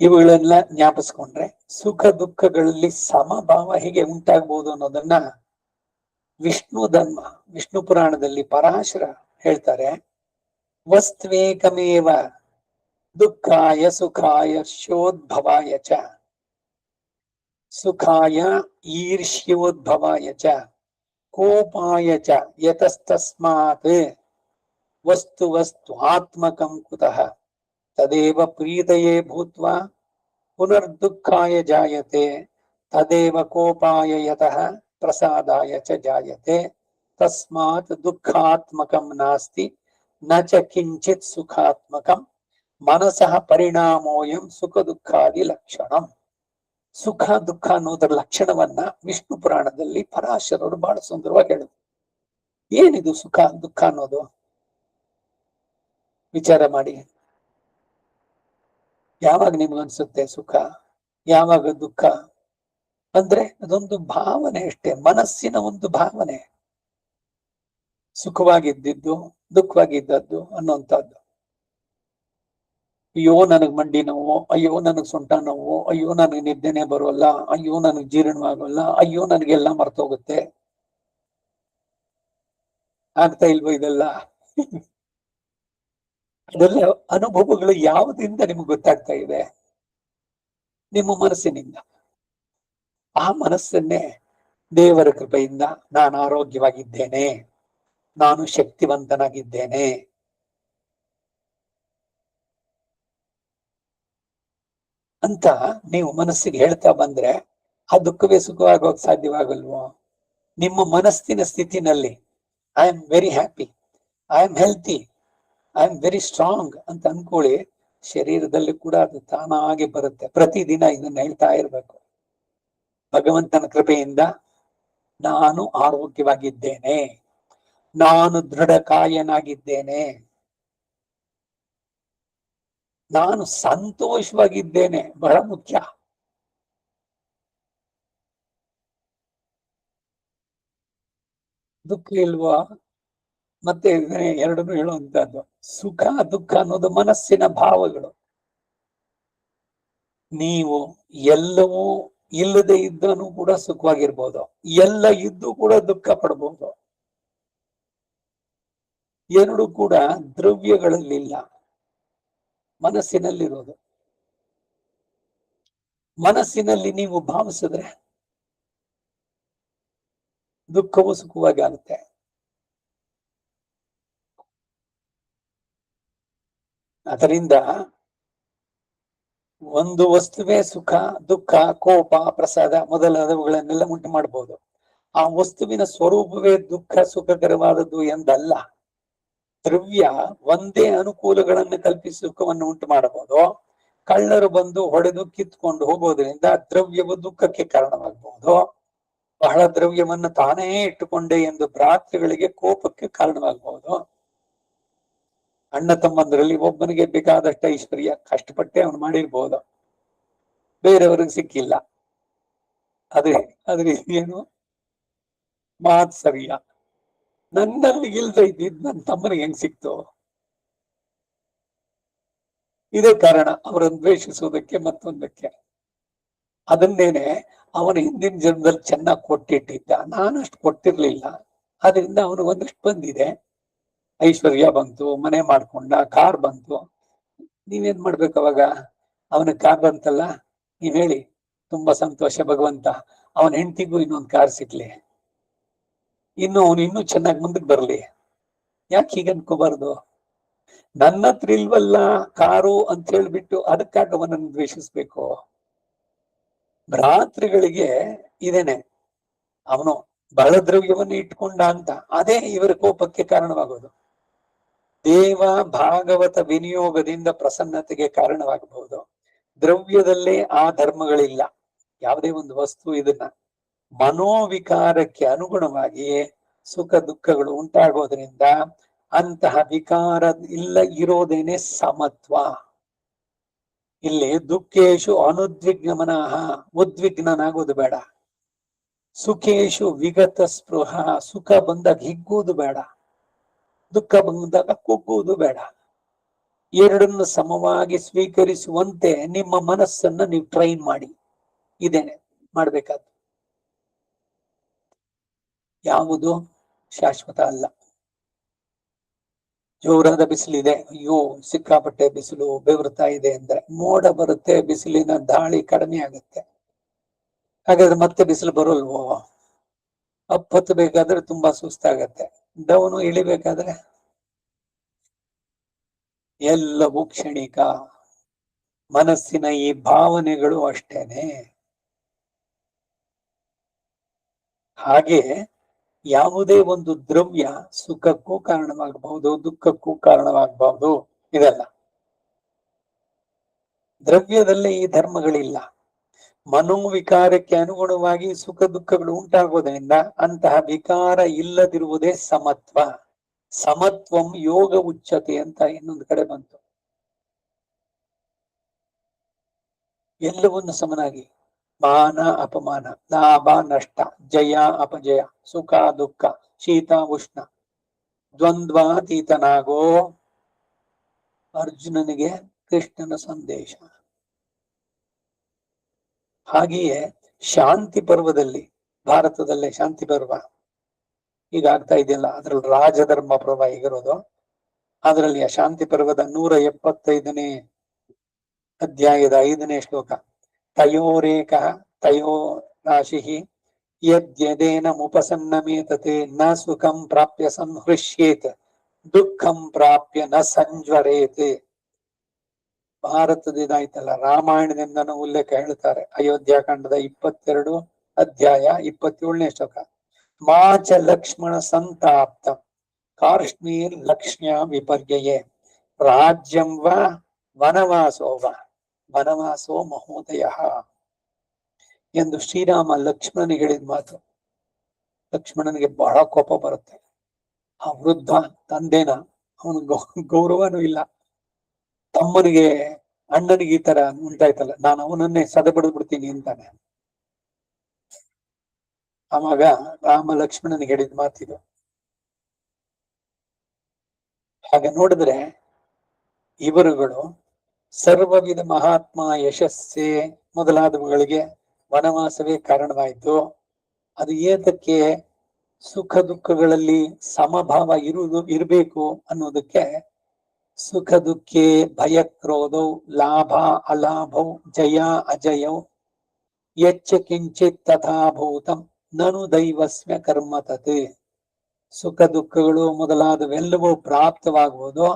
ಇವುಗಳೆಲ್ಲ ಜ್ಞಾಪಿಸ್ಕೊಂಡ್ರೆ ಸುಖ ದುಃಖಗಳಲ್ಲಿ ಸಮಭಾವ ಹೇಗೆ ಉಂಟಾಗ್ಬೋದು ಅನ್ನೋದನ್ನ ವಿಷ್ಣು ಪುರಾಣದಲ್ಲಿ ಪರಾಶರ ಹೇಳ್ತಾರೆ. ವಸ್ತ್ವೇಕಮೇವ ದುಃಖಾಯ ಸುಖಾಯ ಶೋದ್ಭವಾಯ ಚ, ಸುಖಾಯ ಈರ್ಷ್ಯೋದ್ಭವಾಯ ಚ ಕೋಪಾಯ ಚ ಯತಸ್ತಸ್ಮಾತ್ ವಸ್ತು ಆತ್ಮಕಂ ಕುತಃ ತದೇವ ಪ್ರೀತಯೇ ಭೂತ್ವಾ ಪುನರ್ದುಃಖಾಯ ಜಾಯತೆ ತದೇವ ಕೋಪಾಯ ಯತಃ ಪ್ರಸಾದಾಯ ಚ ಜಾಯತೆ ತಸ್ಮಾತ್ ದುಃಖಾತ್ಮಕಂ ನಾಸ್ತಿ ನ ಚ ಕಿಂಚಿತ್ ಸುಖಾತ್ಮಕಂ ಮನಸಃ ಪರಿಣಾಮೋಯಂ ಸುಖ ದುಃಖಾದಿ ಲಕ್ಷಣಂ. ಸುಖ ದುಃಖ ಅನ್ನೋದರ ಲಕ್ಷಣವನ್ನ ವಿಷ್ಣು ಪುರಾಣದಲ್ಲಿ ಪರಾಶರರು ಬಹಳ ಸುಂದರವಾಗಿ ಹೇಳಿದ್ರು. ಏನಿದು ಸುಖ ದುಃಖ ಅನ್ನೋದು? ವಿಚಾರ ಮಾಡಿ. ಯಾವಾಗ ನಿಮ್ಗನ್ಸುತ್ತೆ ಸುಖ, ಯಾವಾಗ ದುಃಖ? ಅಂದ್ರೆ ಅದೊಂದು ಭಾವನೆ ಅಷ್ಟೇ, ಮನಸ್ಸಿನ ಒಂದು ಭಾವನೆ. ಸುಖವಾಗಿದ್ದಿದ್ದು, ದುಃಖವಾಗಿದ್ದದ್ದು ಅನ್ನೋಂಥದ್ದು. ಅಯ್ಯೋ ನನಗ್ ಮಂಡಿ ನೋವು, ಅಯ್ಯೋ ನನಗ್ ಸೊಂಟ ನೋವು, ಅಯ್ಯೋ ನನಗೆ ನಿದ್ದೆನೆ ಬರೋಲ್ಲ, ಅಯ್ಯೋ ನನಗ್ ಜೀರ್ಣವಾಗಲ್ಲ, ಅಯ್ಯೋ ನನಗೆಲ್ಲ ಮರ್ತೋಗುತ್ತೆ. ಆಗ್ತಾ ಇಲ್ವೋ ಇದೆಲ್ಲ? ಅದೆಲ್ಲ ಅನುಭವಗಳು ಯಾವುದರಿಂದ ನಿಮ್ಗೆ ಗೊತ್ತಾಗ್ತಾ ಇದೆ? ನಿಮ್ಮ ಮನಸ್ಸಿನಿಂದ. ಆ ಮನಸ್ಸನ್ನೇ ದೇವರ ಕೃಪೆಯಿಂದ ನಾನು ಆರೋಗ್ಯವಾಗಿದ್ದೇನೆ, ನಾನು ಶಕ್ತಿವಂತನಾಗಿದ್ದೇನೆ ಅಂತ ನೀವು ಮನಸ್ಸಿಗೆ ಹೇಳ್ತಾ ಬಂದ್ರೆ ಆ ದುಃಖವೇ ಸುಖವಾಗೋಕ್ ಸಾಧ್ಯವಾಗಲ್ವೋ? ನಿಮ್ಮ ಮನಸ್ಸಿನ ಸ್ಥಿತಿನಲ್ಲಿ I am very happy, I am healthy, I am very strong ಅಂತ ಅನ್ಕೊಳ್ಳಿ, ಶರೀರದಲ್ಲಿ ಕೂಡ ಅದು ತಾನಾಗಿ ಬರುತ್ತೆ. ಪ್ರತಿದಿನ ಇದನ್ನ ಹೇಳ್ತಾ ಇರ್ಬೇಕು, ಭಗವಂತನ ಕೃಪೆಯಿಂದ ನಾನು ಆರೋಗ್ಯವಾಗಿದ್ದೇನೆ, ನಾನು ದೃಢ ಕಾಯನಾಗಿದ್ದೇನೆ. ನಾನು ಸಂತೋಷವಾಗಿದ್ದೇನೆ ಬಹಳ ಮುಖ್ಯ. ದುಃಖ ಇಲ್ವಾ? ಮತ್ತೆ ಎರಡನ್ನೂ ಹೇಳುವಂತದ್ದು. ಸುಖ ದುಃಖ ಅನ್ನೋದು ಮನಸ್ಸಿನ ಭಾವಗಳು. ನೀವು ಎಲ್ಲವೂ ಇಲ್ಲದೆ ಇದ್ದನು ಕೂಡ ಸುಖವಾಗಿರ್ಬೋದು, ಎಲ್ಲ ಇದ್ದು ಕೂಡ ದುಃಖ ಪಡಬಹುದು. ಎರಡು ಕೂಡ ದ್ರವ್ಯಗಳಲ್ಲಿಲ್ಲ, ಮನಸ್ಸಿನಲ್ಲಿರೋದು. ಮನಸ್ಸಿನಲ್ಲಿ ನೀವು ಭಾವಿಸಿದ್ರೆ ದುಃಖವು ಸುಖವಾಗಿ ಆಗುತ್ತೆ. ಅದರಿಂದ ಒಂದು ವಸ್ತುವೇ ಸುಖ ದುಃಖ ಕೋಪ ಪ್ರಸಾದ ಮೊದಲಾದವುಗಳನ್ನೆಲ್ಲ ಉಂಟು ಮಾಡಬಹುದು. ಆ ವಸ್ತುವಿನ ಸ್ವರೂಪವೇ ದುಃಖ ಸುಖಕರವಾದದ್ದು ಎಂದಲ್ಲ. ದ್ರವ್ಯ ಒಂದೇ ಅನುಕೂಲಗಳನ್ನು ಕಲ್ಪಿಸಿ ಸುಖವನ್ನು ಉಂಟು ಮಾಡಬಹುದು. ಕಳ್ಳರು ಬಂದು ಹೊಡೆದು ಕಿತ್ಕೊಂಡು ಹೋಗೋದ್ರಿಂದ ದ್ರವ್ಯವು ದುಃಖಕ್ಕೆ ಕಾರಣವಾಗಬಹುದು. ಬಹಳ ದ್ರವ್ಯವನ್ನು ತಾನೇ ಇಟ್ಟುಕೊಂಡೆ ಎಂದು ಭ್ರಾತೃಗಳಿಗೆ ಕೋಪಕ್ಕೆ ಕಾರಣವಾಗಬಹುದು. ಅಣ್ಣ ತಮ್ಮಂದರಲ್ಲಿ ಒಬ್ಬನಿಗೆ ಬೇಕಾದಷ್ಟು ಐಶ್ವರ್ಯ ಕಷ್ಟಪಟ್ಟೆ ಅವನು ಮಾಡಿರ್ಬೋದು, ಬೇರೆಯವ್ರಿಗೆ ಸಿಕ್ಕಿಲ್ಲ. ಆದ್ರೆ ಏನು ಮಾತ್ ಸರಿಯ, ನನ್ನಲ್ಲಿ ಇಲ್ದ ಇದ್ದಿದ್ ನನ್ನ ತಮ್ಮನಿಗೆ ಹೆಂಗ್ ಸಿಕ್ತು? ಇದೇ ಕಾರಣ ಅವರನ್ನು ದ್ವೇಷಿಸುವುದಕ್ಕೆ ಮತ್ತೊಂದಕ್ಕೆ. ಅದನ್ನೇನೆ ಅವನ ಹಿಂದಿನ ಜನ್ಮದಲ್ಲಿ ಚೆನ್ನಾಗಿ ಕೊಟ್ಟಿಟ್ಟಿದ್ದ, ನಾನಷ್ಟು ಕೊಟ್ಟಿರ್ಲಿಲ್ಲ, ಅದರಿಂದ ಅವನು ಒಂದಷ್ಟು ಬಂದಿದೆ. ಐಶ್ವರ್ಯ ಬಂತು, ಮನೆ ಮಾಡ್ಕೊಂಡ, ಕಾರ್ ಬಂತು. ನೀವೇನ್ ಮಾಡ್ಬೇಕು ಅವಾಗ? ಅವನ ಕಾರ್ ಬಂತಲ್ಲ, ನೀವ್ ಹೇಳಿ ತುಂಬಾ ಸಂತೋಷ ಭಗವಂತ, ಅವನ ಹೆಂಡತಿಗೂ ಇನ್ನೊಂದು ಕಾರ್ ಸಿಗ್ಲಿ, ಅವನು ಇನ್ನೂ ಚೆನ್ನಾಗಿ ಮುಂದಕ್ಕೆ ಬರ್ಲಿ. ಯಾಕೆ ಹೀಗೆ ಅನ್ಕೋಬಾರ್ದು? ನನ್ನ ಹತ್ರ ಇಲ್ವಲ್ಲ ಕಾರು ಅಂತ ಹೇಳ್ಬಿಟ್ಟು ಅದಕ್ಕಾಗಿ ಅವನನ್ನು ದ್ವೇಷಿಸ್ಬೇಕು? ಭ್ರಾತೃಗಳಿಗೆ ಇದೇನೆ, ಅವನು ಬಹಳ ದ್ರವ್ಯವನ್ನು ಇಟ್ಕೊಂಡ ಅಂತ, ಅದೇ ಇವರ ಕೋಪಕ್ಕೆ ಕಾರಣವಾಗೋದು. ದೇವ ಭಾಗವತ ವಿನಿಯೋಗದಿಂದ ಪ್ರಸನ್ನತೆಗೆ ಕಾರಣವಾಗಬಹುದು. ದ್ರವ್ಯದಲ್ಲೇ ಆ ಧರ್ಮಗಳಿಲ್ಲ. ಯಾವುದೇ ಒಂದು ವಸ್ತು ಇದನ್ನ ಮನೋವಿಕಾರಕ್ಕೆ ಅನುಗುಣವಾಗಿ ಸುಖ ದುಃಖಗಳು ಉಂಟಾಗೋದ್ರಿಂದ ಅಂತಹ ವಿಕಾರ ಇಲ್ಲ ಇರೋದೇನೆ ಸಮತ್ವ. ಇಲ್ಲಿ ದುಃಖೇಶು ಅನುದ್ವಿಗ್ನಮನಃ, ಉದ್ವಿಗ್ನನಾಗೋದು ಬೇಡ. ಸುಖೇಶು ವಿಗತ ಸ್ಪೃಹ, ಸುಖ ಬಂದಾಗ ಹಿಗ್ಗುವುದು ಬೇಡ, ದುಃಖ ಬಂದಾಗ ಕುಗ್ಗುವುದು ಬೇಡ. ಎರಡನ್ನು ಸಮವಾಗಿ ಸ್ವೀಕರಿಸುವಂತೆ ನಿಮ್ಮ ಮನಸ್ಸನ್ನ ನೀವು ಟ್ರೈನ್ ಮಾಡಿ. ಇದೇನೆ ಮಾಡ್ಬೇಕಾದ್ದು. ಯಾವುದು ಶಾಶ್ವತ ಅಲ್ಲ. ಜೋರಾದ ಬಿಸಿಲಿದೆ, ಅಯ್ಯೋ ಸಿಕ್ಕಾಪಟ್ಟೆ ಬಿಸಿಲು ಬೆವರ್ತಾ ಇದೆ ಅಂದ್ರೆ ಮೋಡ ಬರುತ್ತೆ, ಬಿಸಿಲಿನ ದಾಳಿ ಕಡಿಮೆ ಆಗುತ್ತೆ. ಹಾಗಾದ್ರೆ ಮತ್ತೆ ಬಿಸಿಲು ಬರೋಲ್ವೋ? ಬೇಕಾದ್ರೆ ತುಂಬಾ ಸುಸ್ತಾಗತ್ತೆ, ಡೌನು ಇಳಿಬೇಕಾದ್ರೆ ಎಲ್ಲವೂ ಕ್ಷಣಿಕ. ಮನಸ್ಸಿನ ಈ ಭಾವನೆಗಳು ಅಷ್ಟೇನೆ. ಹಾಗೆ ಯಾವುದೇ ಒಂದು ದ್ರವ್ಯ ಸುಖಕ್ಕೂ ಕಾರಣವಾಗಬಹುದು, ದುಃಖಕ್ಕೂ ಕಾರಣವಾಗಬಹುದು. ಇದೆಲ್ಲ ದ್ರವ್ಯದಲ್ಲೇ ಈ ಧರ್ಮಗಳಿಲ್ಲ. ಮನೋವಿಕಾರಕ್ಕೆ ಅನುಗುಣವಾಗಿ ಸುಖ ದುಃಖಗಳು ಉಂಟಾಗೋದ್ರಿಂದ ಅಂತಹ ವಿಕಾರ ಇಲ್ಲದಿರುವುದೇ ಸಮತ್ವ. ಸಮತ್ವಂ ಯೋಗ ಉಚ್ಚತೆ ಅಂತ ಇನ್ನೊಂದು ಕಡೆ ಬಂತು. ಎಲ್ಲವನ್ನು ಸಮನಾಗಿ, ಮಾನ ಅಪಮಾನ, ಲಾಭ ನಷ್ಟ, ಜಯ ಅಪಜಯ, ಸುಖ ದುಃಖ, ಶೀತ ಉಷ್ಣ, ದ್ವಂದ್ವಾತೀತನಾಗೋ ಅರ್ಜುನನಿಗೆ ಕೃಷ್ಣನ ಸಂದೇಶ. ಹಾಗೆಯೇ ಶಾಂತಿ ಪರ್ವದಲ್ಲಿ, ಭಾರತದಲ್ಲೇ ಶಾಂತಿ ಪರ್ವ ಈಗ ಆಗ್ತಾ ಇದೆಯಲ್ಲ, ಅದ್ರಲ್ಲಿ ರಾಜಧರ್ಮ ಪರ್ವ ಈಗಿರೋದು. ಅದರಲ್ಲಿ ಆ ಶಾಂತಿ ಪರ್ವದ 175ನೇ ಅಧ್ಯಾಯದ 5ನೇ ಶ್ಲೋಕ, ತಯೋರೇಕ ತಯೋ ರಾಶಿ ಯದ್ಯದೇನ ಮುಪಸನ್ನಮೇತತೆ ನ ಸುಖಂ ಪ್ರಾಪ್ಯ ಸಂಹೃಷ್ಯೇತ್ ದುಃಖಂ ಪ್ರಾಪ್ಯ ನ ಸಂಜ್ವರೇತೆ. ಭಾರತದ ಇದಾಯ್ತಲ್ಲ, ರಾಮಾಯಣದಿಂದನೂ ಉಲ್ಲೇಖ ಹೇಳ್ತಾರೆ. ಅಯೋಧ್ಯಾಕಾಂಡದ 22 ಅಧ್ಯಾಯ 27ನೇ ಶ್ಲೋಕ, ಮಾಚ ಲಕ್ಷ್ಮಣ ಸಂತಾಪ್ತ ಕಾಶ್ಮೀರ್ ಲಕ್ಷ್ಮ್ಯ ವಿಪರ್ಯಯೇ ರಾಜ್ಯಂ ವ ವನವಾಸೋ ವ ವನವಾಸೋ ಮಹೋದಯ ಎಂದು ಶ್ರೀರಾಮ ಲಕ್ಷ್ಮಣನಿಗೆ ಹೇಳಿದ ಮಾತು. ಲಕ್ಷ್ಮಣನಿಗೆ ಬಹಳ ಕೋಪ ಬರುತ್ತೆ. ಆ ವೃದ್ಧ ತಂದೆನ ಅವನ ಗೌರವನೂ ಇಲ್ಲ, ತಮ್ಮನಿಗೆ ಅಣ್ಣನಿಗೆ ಈ ತರ ಉಂಟಾಯ್ತಲ್ಲ, ನಾನು ಅವನನ್ನೇ ಸದೆಬಡಿದು ಬಿಡ್ತೀನಿ ಅಂತಾನೆ. ಆವಾಗ ರಾಮ ಲಕ್ಷ್ಮಣನಿಗೆ ಹೇಳಿದ ಮಾತಿದು. ಹಾಗೆ ನೋಡಿದ್ರೆ ಇವರುಗಳು ಸರ್ವವಿಧ ಮಹಾತ್ಮ ಯಶಸ್ಸೇ ಮೊದಲಾದವುಗಳಿಗೆ ವನವಾಸವೇ ಕಾರಣವಾಯಿತು. ಅದು ಏತಕ್ಕೆ ಸುಖ ದುಃಖಗಳಲ್ಲಿ ಸಮಭಾವ ಇರಬೇಕು ಅನ್ನೋದಕ್ಕೆ ಸುಖ ದುಃಖೇ ಭಯ ಕ್ರೋಧೌ ಲಾಭ ಅಲಾಭೌ ಜಯ ಅಜಯೌ ಯಚ್ಚ ಕಿಂಚಿತ್ ತಥಾಭೂತಂ ನನು ದೈವಸ್ಮ್ಯ ಕರ್ಮ ತತ್. ಸುಖ ದುಃಖಗಳು ಮೊದಲಾದವೆಲ್ಲವೂ ಪ್ರಾಪ್ತವಾಗುವುದು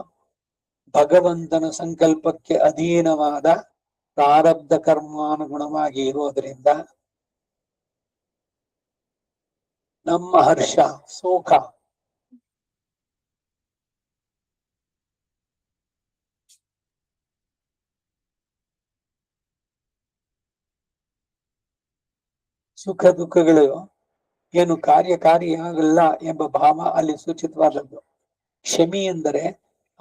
ಭಗವಂತನ ಸಂಕಲ್ಪಕ್ಕೆ ಅಧೀನವಾದ ಪ್ರಾರಬ್ಧ ಕರ್ಮಾನುಗುಣವಾಗಿ ಇರುವುದರಿಂದ. ನಮ್ಮ ಹರ್ಷ ಸುಖ ಸುಖ ದುಃಖಗಳು ಏನು ಕಾರ್ಯಕಾರಿಯಾಗಲ್ಲ ಎಂಬ ಭಾವ ಅಲ್ಲಿ ಸೂಚಿತವಾದದ್ದು. ಕ್ಷಮಿ ಎಂದರೆ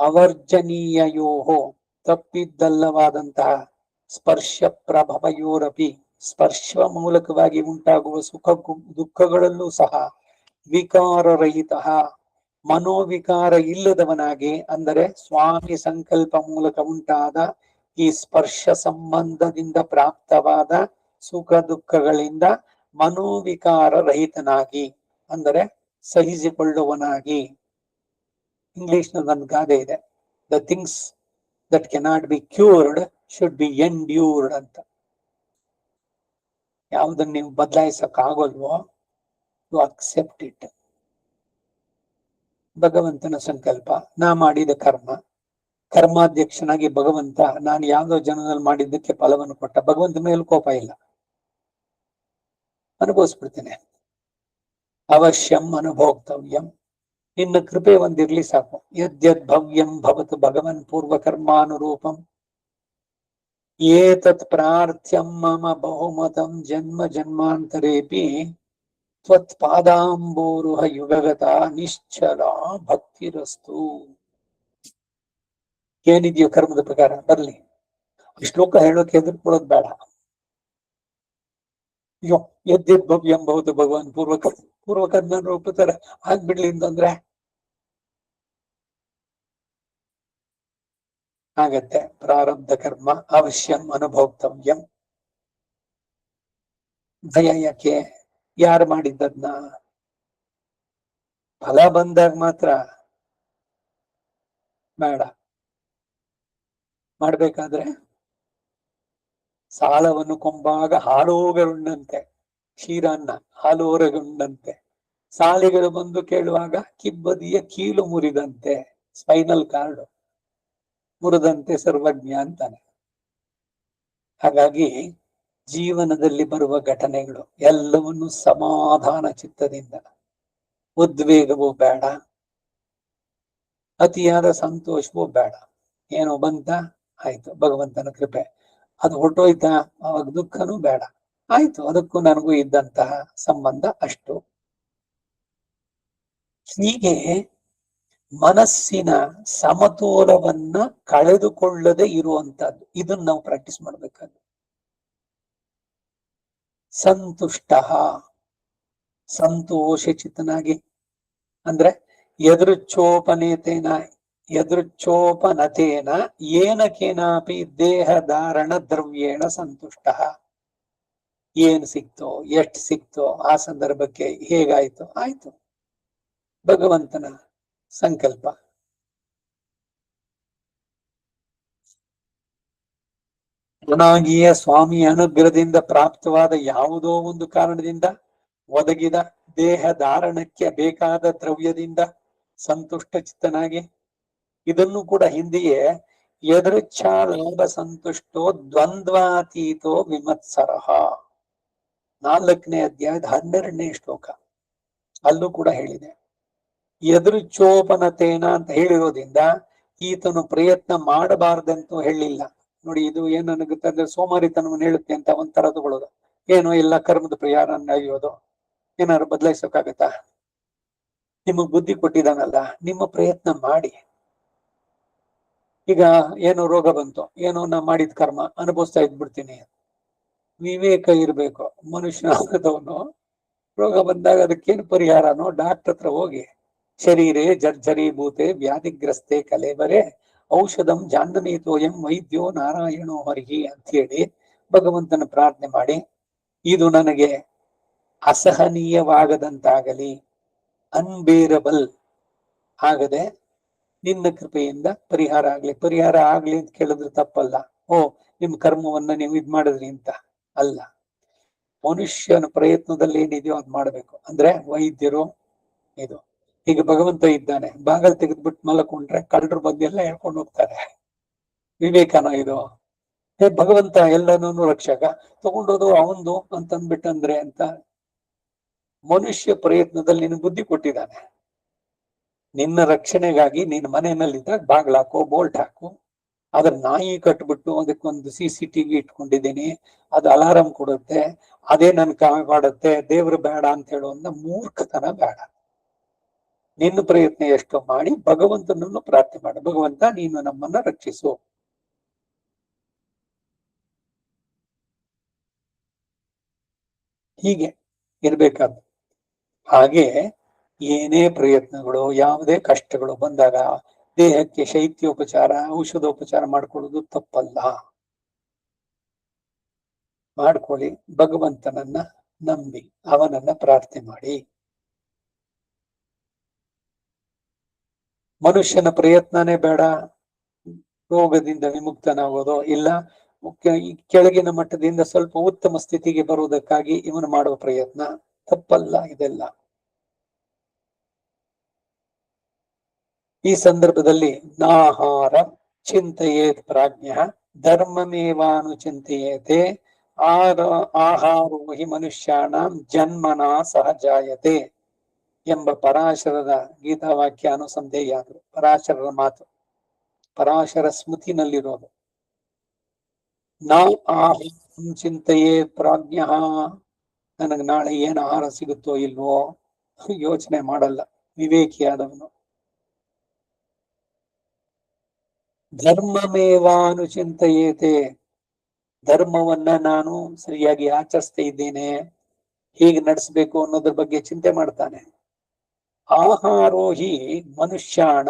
ಅವರ್ಜನೀಯಯೋಹೋ ತಪ್ಪಿದ್ದಲ್ಲವಾದಂತಹ ಸ್ಪರ್ಶ ಪ್ರಭವಯೋರಪಿ ಸ್ಪರ್ಶ ಮೂಲಕವಾಗಿ ಉಂಟಾಗುವ ಸುಖ ದುಃಖಗಳಲ್ಲೂ ಸಹ ವಿಕಾರರಹಿತ ಮನೋವಿಕಾರ ಇಲ್ಲದವನಾಗಿ, ಅಂದರೆ ಸ್ವಾಮಿ ಸಂಕಲ್ಪ ಮೂಲಕ ಉಂಟಾದ ಈ ಸ್ಪರ್ಶ ಸಂಬಂಧದಿಂದ ಪ್ರಾಪ್ತವಾದ ಸುಖ ದುಃಖಗಳಿಂದ ಮನೋವಿಕಾರ ರಹಿತನಾಗಿ, ಅಂದರೆ ಸಹಿಸಿಕೊಳ್ಳುವನಾಗಿ. ಇಂಗ್ಲಿಷ್ ನಲ್ಲಿ ಒಂದು ಗಾದೆ ಇದೆ, the things that cannot be cured should be endured ಅಂತ. ಯಾವುದನ್ನು ನೀವು ಬದಲಾಯಿಸಕ್ ಆಗೋಲ್ವೋ ಟು ಅಕ್ಸೆಪ್ಟ್ ಇಟ್. ಭಗವಂತನ ಸಂಕಲ್ಪ, ನಾ ಮಾಡಿದ ಕರ್ಮ, ಕರ್ಮಾಧ್ಯಕ್ಷನಾಗಿ ಭಗವಂತ ನಾನು ಯಾವ್ದೋ ಜನದಲ್ಲಿ ಮಾಡಿದ್ದಕ್ಕೆ ಫಲವನ್ನು ಕೊಟ್ಟ. ಭಗವಂತನ ಮೇಲೆ ಕೋಪ ಇಲ್ಲ, ಅನುಭವಿಸ್ಬಿಡ್ತೇನೆ. ಅವಶ್ಯಂ ಅನುಭೋಕ್ತವ್ಯಂ, ನಿನ್ನ ಕೃಪೆ ಒಂದಿರ್ಲಿ ಸಾಕು. ಯದ್ಯದ್ ಭವ್ಯಂ ಭವತು ಭಗವನ್ ಪೂರ್ವಕರ್ಮಾನುರೂಪಂ ಏತತ್ ಪ್ರಾರ್ಥ್ಯಂ ಮಮ ಬಹುಮತಂ ಜನ್ಮ ಜನ್ಮಾಂತರೇಪಿ ತ್ವತ್ಪಾದಾಂಬೋರುಹ ಯುಗಗತ ನಿಶ್ಚಲ ಭಕ್ತಿರಸ್ತು. ಏನಿದೆಯೋ ಕರ್ಮದ ಪ್ರಕಾರ ಬರ್ಲಿ. ಶ್ಲೋಕ ಹೇಳೋಕೆ ಹೆದರ್ಕೊಳ್ಳೋದು ಬೇಡ. ಅಯ್ಯೋ ಯದ್ಯದ್ ಭವ್ಯಂ ಭವತು ಭಗವಾನ್ ಪೂರ್ವಕರ್ಮ ರೂಪತರ ಆಗ್ಬಿಡ್ಲಿ ಅಂತಂದ್ರೆ ಆಗತ್ತೆ. ಪ್ರಾರಬ್ಧ ಕರ್ಮ ಅವಶ್ಯಂ ಅನುಭೋಕ್ತವ್ಯಂ. ಭಯ ಯಾಕೆ? ಯಾರು ಮಾಡಿದ್ದದ್ನ ಫಲ ಬಂದಾಗ ಮಾತ್ರ ಬೇಡ. ಮಾಡ್ಬೇಕಾದ್ರೆ ಸಾಲವನ್ನು ಕೊಂಬಾಗ ಹಾಲೋಗರುಂಡಂತೆ, ಕ್ಷೀರಾನ್ನ ಹಾಲೋರಗುಂಡಂತೆ. ಸಾಲಿಗಳು ಬಂದು ಕೇಳುವಾಗ ಕಿಬ್ಬದಿಯ ಕೀಲು ಮುರಿದಂತೆ, ಸ್ಪೈನಲ್ ಕಾರ್ಡ್ ಮುರಿದಂತೆ ಸರ್ವಜ್ಞ ಅಂತಾನೆ. ಹಾಗಾಗಿ ಜೀವನದಲ್ಲಿ ಬರುವ ಘಟನೆಗಳು ಎಲ್ಲವನ್ನು ಸಮಾಧಾನ ಚಿತ್ತದಿಂದ, ಉದ್ವೇಗವೂ ಬೇಡ, ಅತಿಯಾದ ಸಂತೋಷವೂ ಬೇಡ. ಏನೋ ಬಂತ ಆಯ್ತು, ಭಗವಂತನ ಕೃಪೆ. ಅದು ಹೊರಟೋಯ್ತಾ, ಅವಾಗ ದುಃಖನೂ ಬೇಡ, ಆಯ್ತು ಅದಕ್ಕೂ ನನಗೂ ಇದ್ದಂತಹ ಸಂಬಂಧ ಅಷ್ಟು. ಹೀಗೆ ಮನಸ್ಸಿನ ಸಮತೋಲವನ್ನ ಕಳೆದುಕೊಳ್ಳದೆ ಇರುವಂತಹದ್ದು, ಇದನ್ನ ನಾವು ಪ್ರಾಕ್ಟೀಸ್ ಮಾಡ್ಬೇಕಾದ್ದು. ಸಂತುಷ್ಟ, ಸಂತೋಷ ಚಿತ್ತನಾಗಿ, ಅಂದ್ರೆ ಯದೃಚ್ಛೋಪನತೇನ ಏನಕೇನಾಪಿ ದೇಹ ಧಾರಣ ದ್ರವ್ಯೇಣ ಸಂತುಷ್ಟ. ಏನ್ ಸಿಕ್ತೋ, ಎಷ್ಟು ಸಿಕ್ತೋ, ಆ ಸಂದರ್ಭಕ್ಕೆ ಹೇಗಾಯ್ತು ಆಯ್ತು, ಭಗವಂತನ ಸಂಕಲ್ಪ. ಗುಣಾಗಿಯ ಸ್ವಾಮಿಯ ಅನುಗ್ರಹದಿಂದ ಪ್ರಾಪ್ತವಾದ ಯಾವುದೋ ಒಂದು ಕಾರಣದಿಂದ ಒದಗಿದ ದೇಹ ಧಾರಣಕ್ಕೆ ಬೇಕಾದ ದ್ರವ್ಯದಿಂದ ಸಂತುಷ್ಟ ಚಿತ್ತನಾಗಿ, ಇದನ್ನು ಕೂಡ ಹಿಂದೆಯೇ ಯದೃಚ್ಛಾ ಲಾಭ ಸಂತುಷ್ಟೋ ದ್ವಂದ್ವಾತೀತೋ ವಿಮತ್ಸರಃ 4ನೇ ಅಧ್ಯಾಯದ 12ನೇ ಶ್ಲೋಕ ಅಲ್ಲೂ ಕೂಡ ಹೇಳಿದೆ. ಯದೃಚ್ಛೋಪನತೇನ ಅಂತ ಹೇಳಿರೋದ್ರಿಂದ ಈತನು ಪ್ರಯತ್ನ ಮಾಡಬಾರ್ದಂತೂ ಹೇಳಿಲ್ಲ. ನೋಡಿ, ಇದು ಏನು ಅನಗುತ್ತೆ ಅಂದ್ರೆ ಸೋಮಾರಿತನವನ್ನು ಹೇಳುತ್ತೆ ಅಂತ ಒಂಥರ ತಗೊಳ್ಳೋದು. ಏನೋ ಎಲ್ಲ ಕರ್ಮದ ಪರಿಹಾರ ಅಯ್ಯೋದು, ಏನಾದ್ರು ಬದಲಾಯಿಸೋಕ್ಕಾಗತ್ತಾ? ನಿಮಗ್ ಬುದ್ಧಿ ಕೊಟ್ಟಿದ್ದಾನಲ್ಲ, ನಿಮ್ಮ ಪ್ರಯತ್ನ ಮಾಡಿ. ಈಗ ಏನೋ ರೋಗ ಬಂತು, ಏನೋ ನಾ ಮಾಡಿದ ಕರ್ಮ ಅನುಭವಿಸ್ತಾ ಇದ್ಬಿಡ್ತೀನಿ. ವಿವೇಕ ಇರ್ಬೇಕು. ಮನುಷ್ಯ ಆಗದವನು ರೋಗ ಬಂದಾಗ ಅದಕ್ಕೇನು ಪರಿಹಾರನೋ ಡಾಕ್ಟರ್ ಹತ್ರ ಹೋಗಿ, ಶರೀರೇ ಜರ್ಜರೀಭೂತೆ ವ್ಯಾಧಿಗ್ರಸ್ತೆ ಕಲೇಬರೆ ಔಷಧಂ ಜಾಂಡನೀತೋಯಂ ವೈದ್ಯೋ ನಾರಾಯಣೋ ಹರಿಹಿ ಅಂತ ಹೇಳಿ ಭಗವಂತನ ಪ್ರಾರ್ಥನೆ ಮಾಡಿ, ಇದು ನನಗೆ ಅಸಹನೀಯವಾಗದಂತಾಗಲಿ, ಅನ್ಬೇರಬಲ್ ಆಗದೆ ನಿನ್ನ ಕೃಪೆಯಿಂದ ಪರಿಹಾರ ಆಗ್ಲಿ. ಪರಿಹಾರ ಆಗ್ಲಿ ಅಂತ ಕೇಳಿದ್ರೆ ತಪ್ಪಲ್ಲ. ಓ, ನಿಮ್ ಕರ್ಮವನ್ನ ನೀವು ಇದ್ ಮಾಡಿದ್ರಿ ಅಂತ ಅಲ್ಲ. ಮನುಷ್ಯನ ಪ್ರಯತ್ನದಲ್ಲಿ ಏನಿದೆಯೋ ಅದ್ ಮಾಡ್ಬೇಕು. ಅಂದ್ರೆ ವೈದ್ಯರು ಇದು. ಈಗ ಭಗವಂತ ಇದ್ದಾನೆ, ಬಾಗಲ್ ತೆಗೆದ್ಬಿಟ್ಟು ಮಲಕೊಂಡ್ರೆ ಕಳ್ಳರು ಬಂದು ಎಲ್ಲ ಹೇಳ್ಕೊಂಡು ಹೋಗ್ತಾರೆ. ವಿವೇಕನ ಇದು? ಭಗವಂತ ಎಲ್ಲನೂ ರಕ್ಷಕ, ತಗೊಂಡೋದು ಅವಂದು ಅಂತಂದ್ಬಿಟ್ಟಂದ್ರೆ ಅಂತ. ಮನುಷ್ಯ ಪ್ರಯತ್ನದಲ್ಲಿ ನಿನ್ನ ಬುದ್ಧಿ ಕೊಟ್ಟಿದ್ದಾನೆ. ನಿನ್ನ ರಕ್ಷಣೆಗಾಗಿ ನಿನ್ನ ಮನೆಯಲ್ಲಿದ್ದಾಗ ಬಾಗ್ಲಾಕು, ಬೋಲ್ಟ್ ಹಾಕು. ಅದ್ರ ನಾಯಿ ಕಟ್ಬಿಟ್ಟು ಅದಕ್ಕೊಂದು CCTV ಇಟ್ಕೊಂಡಿದ್ದೀನಿ, ಅದು ಅಲಾರಂ ಕೊಡುತ್ತೆ, ಅದೇ ನನ್ ಕಾಪಾಡುತ್ತೆ, ದೇವ್ರು ಬೇಡ ಅಂತ ಹೇಳುವಂತ ಮೂರ್ಖತನ ಬೇಡ. ನಿನ್ನ ಪ್ರಯತ್ನ ಎಷ್ಟು ಮಾಡಿ ಭಗವಂತನನ್ನು ಪ್ರಾರ್ಥನೆ ಮಾಡು. ಭಗವಂತ ನೀನು ನಮ್ಮನ್ನ ರಕ್ಷಿಸು. ಹೀಗೆ ಇರ್ಬೇಕಾದ. ಹಾಗೆ ಏನೇ ಪ್ರಯತ್ನಗಳು, ಯಾವುದೇ ಕಷ್ಟಗಳು ಬಂದಾಗ ದೇಹಕ್ಕೆ ಶೈತ್ಯೋಪಚಾರ, ಔಷಧೋಪಚಾರ ಮಾಡ್ಕೊಳ್ಳೋದು ತಪ್ಪಲ್ಲ. ಮಾಡ್ಕೊಳ್ಳಿ. ಭಗವಂತನನ್ನ ನಂಬಿ ಅವನನ್ನ ಪ್ರಾರ್ಥನೆ ಮಾಡಿ. ಮನುಷ್ಯನ ಪ್ರಯತ್ನನೇ ಬೇಡ ರೋಗದಿಂದ ವಿಮುಕ್ತನಾಗೋದು, ಇಲ್ಲ ಕೆಳಗಿನ ಮಟ್ಟದಿಂದ ಸ್ವಲ್ಪ ಉತ್ತಮ ಸ್ಥಿತಿಗೆ ಬರುವುದಕ್ಕಾಗಿ ಇವನು ಮಾಡುವ ಪ್ರಯತ್ನ ತಪ್ಪಲ್ಲ. ಇದೆಲ್ಲ ಈ ಸಂದರ್ಭದಲ್ಲಿ ನಾಹಾರ ಚಿಂತೆಯೇತ್ ಪ್ರಾಜ್ಞ ಧರ್ಮಮೇವಾನುಚಿಂತೆಯೇತೆ ಆಹಾರೋ ಹಿ ಮನುಷ್ಯಾಣಂ ಜನ್ಮನ ಸಹಜಾಯತೆ ಎಂಬ ಪರಾಶರದ ಗೀತಾವಾಕ್ಯ ಅನುಸಂಧೇಯಾದರು. ಪರಾಶರರ ಮಾತು, ಪರಾಶರ ಸ್ಮೃತಿನಲ್ಲಿರೋದು. ನಾ ಆಹಾರ ಚಿಂತೆಯೇ ಪ್ರಾಜ್ಞ, ನನಗೆ ನಾಳೆ ಏನು ಆಹಾರ ಸಿಗುತ್ತೋ ಇಲ್ವೋ ಯೋಚನೆ ಮಾಡಲ್ಲ ವಿವೇಕಿಯಾದವನು. ಧರ್ಮಮೇವಾನುಚಿಂತೆಯೇತೆ, ಧರ್ಮವನ್ನ ನಾನು ಸರಿಯಾಗಿ ಆಚರಿಸ್ತಾ ಇದ್ದೇನೆ, ಹೇಗೆ ನಡೆಸಬೇಕು ಅನ್ನೋದ್ರ ಬಗ್ಗೆ ಚಿಂತೆ ಮಾಡ್ತಾನೆ. ಆಹಾರೋ ಹಿ ಮನುಷ್ಯಾಣ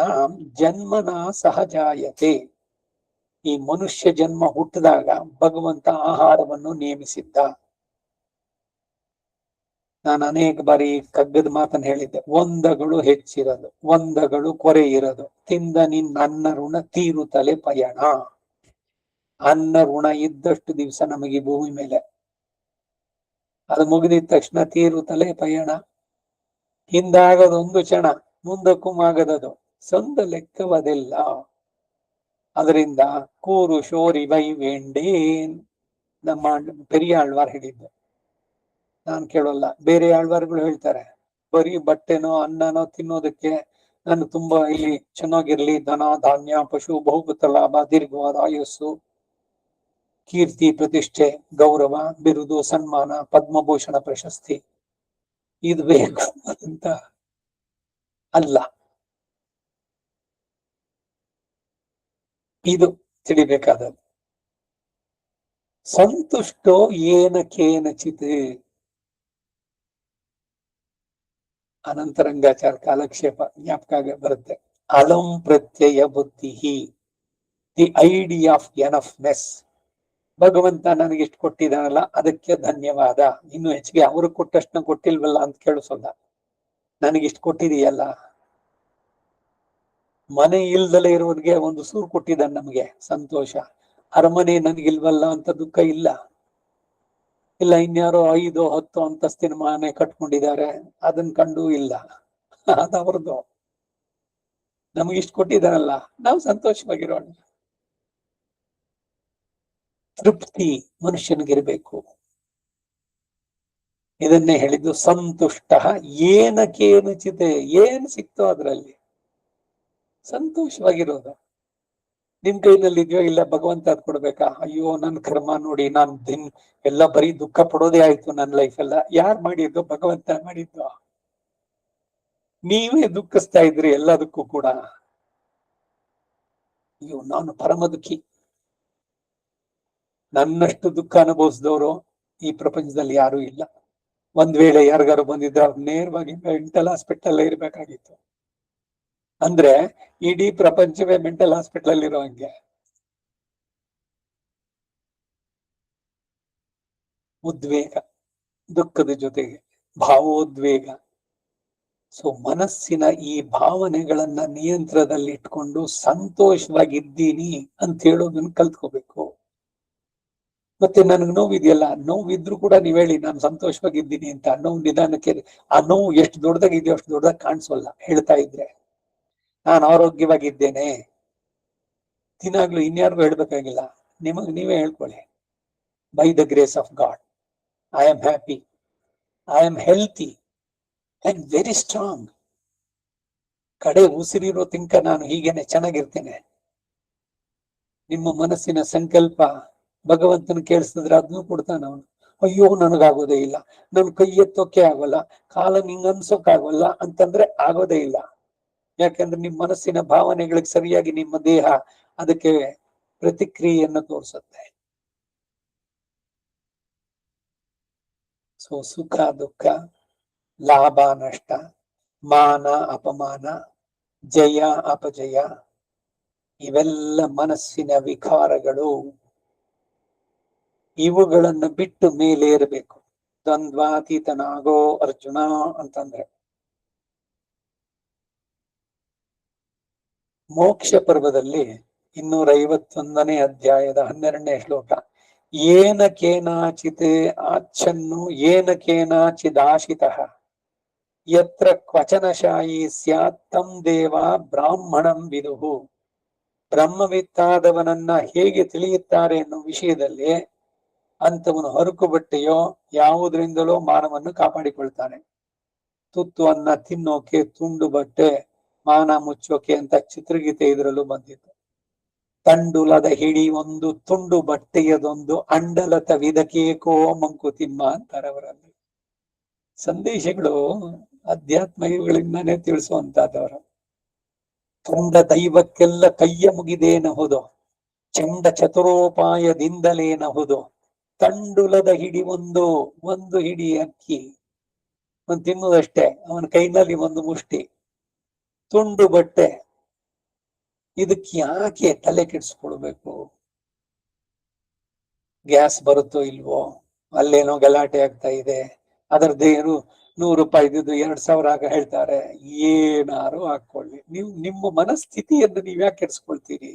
ಜನ್ಮನ ಸಹಜಾಯತೆ, ಈ ಮನುಷ್ಯ ಜನ್ಮ ಹುಟ್ಟಿದಾಗ ಭಗವಂತ ಆಹಾರವನ್ನು ನೇಮಿಸಿದ್ದ. ನಾನು ಅನೇಕ ಬಾರಿ ಕಗ್ಗದ ಮಾತನ್ನು ಹೇಳಿದ್ದೆ. ಒಂದಗಳು ಹೆಚ್ಚಿರದು, ಒಂದಗಳು ಕೊರೆ ಇರದು, ತಿಂದ ನಿನ್ನ ಅನ್ನ ಋಣ ತೀರುತ್ತಲೇ ಪಯಣ. ಅನ್ನ ಋಣ ಇದ್ದಷ್ಟು ದಿವಸ ನಮಗೆ ಭೂಮಿ ಮೇಲೆ, ಅದು ಮುಗಿದಿದ ತಕ್ಷಣ ತೀರುತ್ತಲೇ ಪಯಣ. ಹಿಂದಾಗದೊಂದು ಕ್ಷಣ, ಮುಂದಕ್ಕೂ ಆಗದದು, ಸಂದ ಲೆಕ್ಕವದೆಲ್ಲ. ಅದರಿಂದ ಕೂರು ಶೋರಿ ವೈ ವೇಂಡೇನ್ ನಮ್ಮ ಪೆರಿಯ ಆಳ್ವಾರ್ ಹೇಳಿದ್ದು, ನಾನು ಕೇಳೋಲ್ಲ. ಬೇರೆ ಆಳ್ವಾರ್ಗಳು ಹೇಳ್ತಾರೆ, ಬರೀ ಬಟ್ಟೆನೋ ಅನ್ನನೋ ತಿನ್ನೋದಕ್ಕೆ ನಾನು ತುಂಬಾ ಇಲ್ಲಿ ಚೆನ್ನಾಗಿರ್ಲಿ, ಧನ ಧಾನ್ಯ ಪಶು ಬಹುಭೂತ ಲಾಭ ದೀರ್ಘವಾದ ಆಯಸ್ಸು ಕೀರ್ತಿ ಪ್ರತಿಷ್ಠೆ ಗೌರವ ಬಿರುದು ಸನ್ಮಾನ ಪದ್ಮಭೂಷಣ ಪ್ರಶಸ್ತಿ ಇದು ಬೇಕು ಅಂತ ಅಲ್ಲ. ಇದು ತಿಳಿಬೇಕಾದದ್ದು. ಸಂತುಷ್ಟೋ ಏನ ಕೇನಚಿತ್, ಅನಂತರಂಗಾಚಾರ ಕಾಲಕ್ಷೇಪ ಜ್ಞಾಪಕ ಬರುತ್ತೆ. ಅಲಂ ಪ್ರತ್ಯಯ ಬುದ್ಧಿ, ದಿ ಐಡಿಯಾ ಆಫ್ ಎನಫ್ನೆಸ್. ಭಗವಂತ ನನಗೆ ಇಷ್ಟು ಕೊಟ್ಟಿದ್ದಾನಲ್ಲ ಅದಕ್ಕೆ ಧನ್ಯವಾದ, ಇನ್ನು ಹೆಚ್ಚಿಗೆ ಅವರು ಕೊಟ್ಟಷ್ಟನ್ನ ಕೊಟ್ಟಿಲ್ವಲ್ಲ ಅಂತ ಕೇಳಿಸೋದ. ನನಗಿಷ್ಟು ಕೊಟ್ಟಿದೆಯಲ್ಲ, ಮನೆ ಇಲ್ದಲೇ ಇರೋರಿಗೆ ಒಂದು ಸೂರು ಕೊಟ್ಟಿದ್ದಾನೆ, ನಮಗೆ ಸಂತೋಷ. ಅರಮನೆ ನನಗಿಲ್ವಲ್ಲ ಅಂತ ದುಃಖ ಇಲ್ಲ. ಇಲ್ಲ ಇನ್ಯಾರೋ 5-10 ಅಂತಸ್ತಿನ ಮನೆ ಕಟ್ಕೊಂಡಿದ್ದಾರೆ, ಅದನ್ನ ಕಂಡು ಇಲ್ಲ, ಅದವ್ರದ್ದು. ನಮಗಿಷ್ಟು ಕೊಟ್ಟಿದ್ದಾನಲ್ಲ, ನಾವು ಸಂತೋಷವಾಗಿರೋಣ. ತೃಪ್ತಿ ಮನುಷ್ಯನಿಗಿರ್ಬೇಕು. ಇದನ್ನೇ ಹೇಳಿದ್ದು ಸಂತುಷ್ಟ ಏನಕೇನುಚಿತೆ, ಏನ್ ಸಿಕ್ತೋ ಅದ್ರಲ್ಲಿ ಸಂತೋಷವಾಗಿರೋದು. ನಿಮ್ ಕೈನಲ್ಲಿ ಇದೆಯೋ ಇಲ್ಲ, ಭಗವಂತ ಅದ್ ಕೊಡ್ಬೇಕಾ? ಅಯ್ಯೋ ನನ್ ಕರ್ಮ ನೋಡಿ, ನಾನ್ ಎಲ್ಲ ಬರೀ ದುಃಖ ಪಡೋದೇ ಆಯ್ತು ನನ್ನ ಲೈಫ್ ಎಲ್ಲ. ಯಾರ್ ಮಾಡಿದ್ದು? ಭಗವಂತ ಮಾಡಿದ್ದು. ನೀವೇ ದುಃಖಿಸ್ತಾ ಇದ್ರಿ ಎಲ್ಲದಕ್ಕೂ ಕೂಡ. ಅಯ್ಯೋ ನಾನು ಪರಮ ದುಃಖಿ, ನನ್ನಷ್ಟು ದುಃಖ ಅನುಭವಿಸಿದವರು ಈ ಪ್ರಪಂಚದಲ್ಲಿ ಯಾರೂ ಇಲ್ಲ. ಒಂದ್ ವೇಳೆ ಯಾರಿಗಾರು ಬಂದಿದ್ರೆ ಅವ್ರು ನೇರವಾಗಿ ಮೆಂಟಲ್ ಹಾಸ್ಪಿಟಲ್ ಇರ್ಬೇಕಾಗಿತ್ತು. ಅಂದ್ರೆ ಇಡೀ ಪ್ರಪಂಚವೇ ಮೆಂಟಲ್ ಹಾಸ್ಪಿಟಲ್ ಅಲ್ಲಿ ಇರೋ ಹಂಗೆ. ಉದ್ವೇಗ, ದುಃಖದ ಜೊತೆಗೆ ಭಾವೋದ್ವೇಗ. ಸೊ ಮನಸ್ಸಿನ ಈ ಭಾವನೆಗಳನ್ನ ನಿಯಂತ್ರಣದಲ್ಲಿ ಇಟ್ಕೊಂಡು ಸಂತೋಷವಾಗಿದ್ದೀನಿ ಅಂತ ಹೇಳೋದನ್ನ ಕಲ್ತ್ಕೋಬೇಕು. ಮತ್ತೆ ನನಗೆ ನೋವಿದೆಯಲ್ಲ, ನೋವಿದ್ರು ಕೂಡ ನೀವ್ ಹೇಳಿ ನಾನು ಸಂತೋಷವಾಗಿದ್ದೀನಿ ಅಂತ. ನೋವು ನಿಧಾನಕ್ಕೆ, ಆ ನೋವು ಎಷ್ಟು ದೊಡ್ಡದಾಗಿದೆಯೋ ಅಷ್ಟು ದೊಡ್ಡದಾಗಿ ಕಾಣಿಸೋಲ್ಲ ಹೇಳ್ತಾ ಇದ್ರೆ. ನಾನು ಆರೋಗ್ಯವಾಗಿದ್ದೇನೆ, ದಿನಾಗ್ಲೂ ಇನ್ಯಾರಿಗೂ ಹೇಳ್ಬೇಕಾಗಿಲ್ಲ, ನಿಮಗ್ ನೀವೇ ಹೇಳ್ಕೊಳ್ಳಿ. By the grace of God I am happy, I am healthy, I am very strong. ಕಡೆ ಉಸಿರಿರೋ ತನಕ ನಾನು ಹೀಗೇನೆ ಚೆನ್ನಾಗಿರ್ತೇನೆ. ನಿಮ್ಮ ಮನಸ್ಸಿನ ಸಂಕಲ್ಪ ಭಗವಂತನ ಕೇಳಿಸಿದ್ರೆ ಅದನ್ನು ಕೊಡ್ತಾನ ಅವನು. ಅಯ್ಯೋ ನನಗಾಗೋದೇ ಇಲ್ಲ, ನನ್ ಕೈ ಎತ್ತೋಕೆ ಆಗೋಲ್ಲ, ಕಾಲ ನಿಂಗ್ ಅನ್ಸೋಕ್ಕಾಗೋಲ್ಲ ಅಂತಂದ್ರೆ ಆಗೋದೇ ಇಲ್ಲ. ಯಾಕಂದ್ರೆ ನಿಮ್ ಮನಸ್ಸಿನ ಭಾವನೆಗಳಿಗೆ ಸರಿಯಾಗಿ ನಿಮ್ಮ ದೇಹ ಅದಕ್ಕೆ ಪ್ರತಿಕ್ರಿಯೆಯನ್ನು ತೋರಿಸುತ್ತೆ. ಸೊ ಸುಖ ದುಃಖ, ಲಾಭ ನಷ್ಟ, ಮಾನ ಅಪಮಾನ, ಜಯ ಅಪಜಯ, ಇವೆಲ್ಲ ಮನಸ್ಸಿನ ವಿಕಾರಗಳು. ಇವುಗಳನ್ನು ಬಿಟ್ಟು ಮೇಲೇರಬೇಕು. ದ್ವಂದ್ವಾತೀತನಾಗೋ ಅರ್ಜುನ ಅಂತಂದ್ರೆ ಮೋಕ್ಷ ಪರ್ವದಲ್ಲಿ 251ನೇ ಅಧ್ಯಾಯದ 12ನೇ ಶ್ಲೋಕ. ಏನ ಕೇನಾಚಿತ್ ಆಚ್ಛನ್ನು ಏನ ಕೇನಾಚಿದಾಶಿತಃ ಯತ್ರ ಕ್ವಚನಶಾಯಿ ಸ್ಯಾತ್ ತಂ ದೇವ ಬ್ರಾಹ್ಮಣಂ ವಿದುಹು. ಬ್ರಹ್ಮವಿತ್ತಾದವನನ್ನ ಹೇಗೆ ತಿಳಿಯುತ್ತಾರೆ ಅನ್ನೋ ವಿಷಯದಲ್ಲಿ ಅಂತವನು ಹರುಕು ಬಟ್ಟೆಯೋ ಯಾವುದರಿಂದಲೋ ಮಾನವನ್ನು ಕಾಪಾಡಿಕೊಳ್ತಾನೆ. ತುತ್ತು ಅನ್ನ ತಿನ್ನೋಕೆ ತುಂಡು ಬಟ್ಟೆ ಮಾನ ಮುಚ್ಚೋಕೆ ಅಂತ ಚಿತ್ರಗೀತೆ ಇದರಲ್ಲೂ ಬಂದಿತ್ತು. ತಂಡುಲದ ಹಿಡಿ ಒಂದು ತುಂಡು ಬಟ್ಟೆಯದೊಂದು ಅಂಡಲತ ವಿದಕೇಕೋ ಮಂಕುತಿಮ್ಮ ಅಂತಾರೆ ಅವರಲ್ಲಿ. ಸಂದೇಶಗಳು ಅಧ್ಯಾತ್ಮಗಳಿಂದಾನೇ ತಿಳಿಸುವಂತಹದವರು. ಕಂಡ ದೈವಕ್ಕೆಲ್ಲ ಕೈಯ ಮುಗಿದೇನಹುದು, ಚಂಡ ಚತುರೋಪಾಯದಿಂದಲೇನಹುದು. ತಂಡುಲದ ಹಿಡಿ ಒಂದು ಹಿಡಿ ಅಕ್ಕಿ ಒಂದು ತಿನ್ನುವುದಷ್ಟೇ, ಅವನ ಕೈನಲ್ಲಿ ಒಂದು ಮುಷ್ಟಿ ತುಂಡು ಬಟ್ಟೆ. ಇದಕ್ಕೆ ಯಾಕೆ ತಲೆ ಕೆಡಿಸ್ಕೊಳ್ಬೇಕು? ಗ್ಯಾಸ್ ಬರುತ್ತೋ ಇಲ್ವೋ, ಅಲ್ಲೇನೋ ಗಲಾಟೆ ಆಗ್ತಾ ಇದೆ, ಅದರದ್ದೇನು 100 ರೂಪಾಯಿ ಇದ್ದು 2000 ಆಗ ಹೇಳ್ತಾರೆ. ಏನಾರು ಹಾಕೊಳ್ಳಿ, ನಿಮ್ಮ ಮನಸ್ಥಿತಿಯನ್ನು ನೀವ್ ಯಾಕೆ ಕೆಡಿಸ್ಕೊಳ್ತೀರಿ?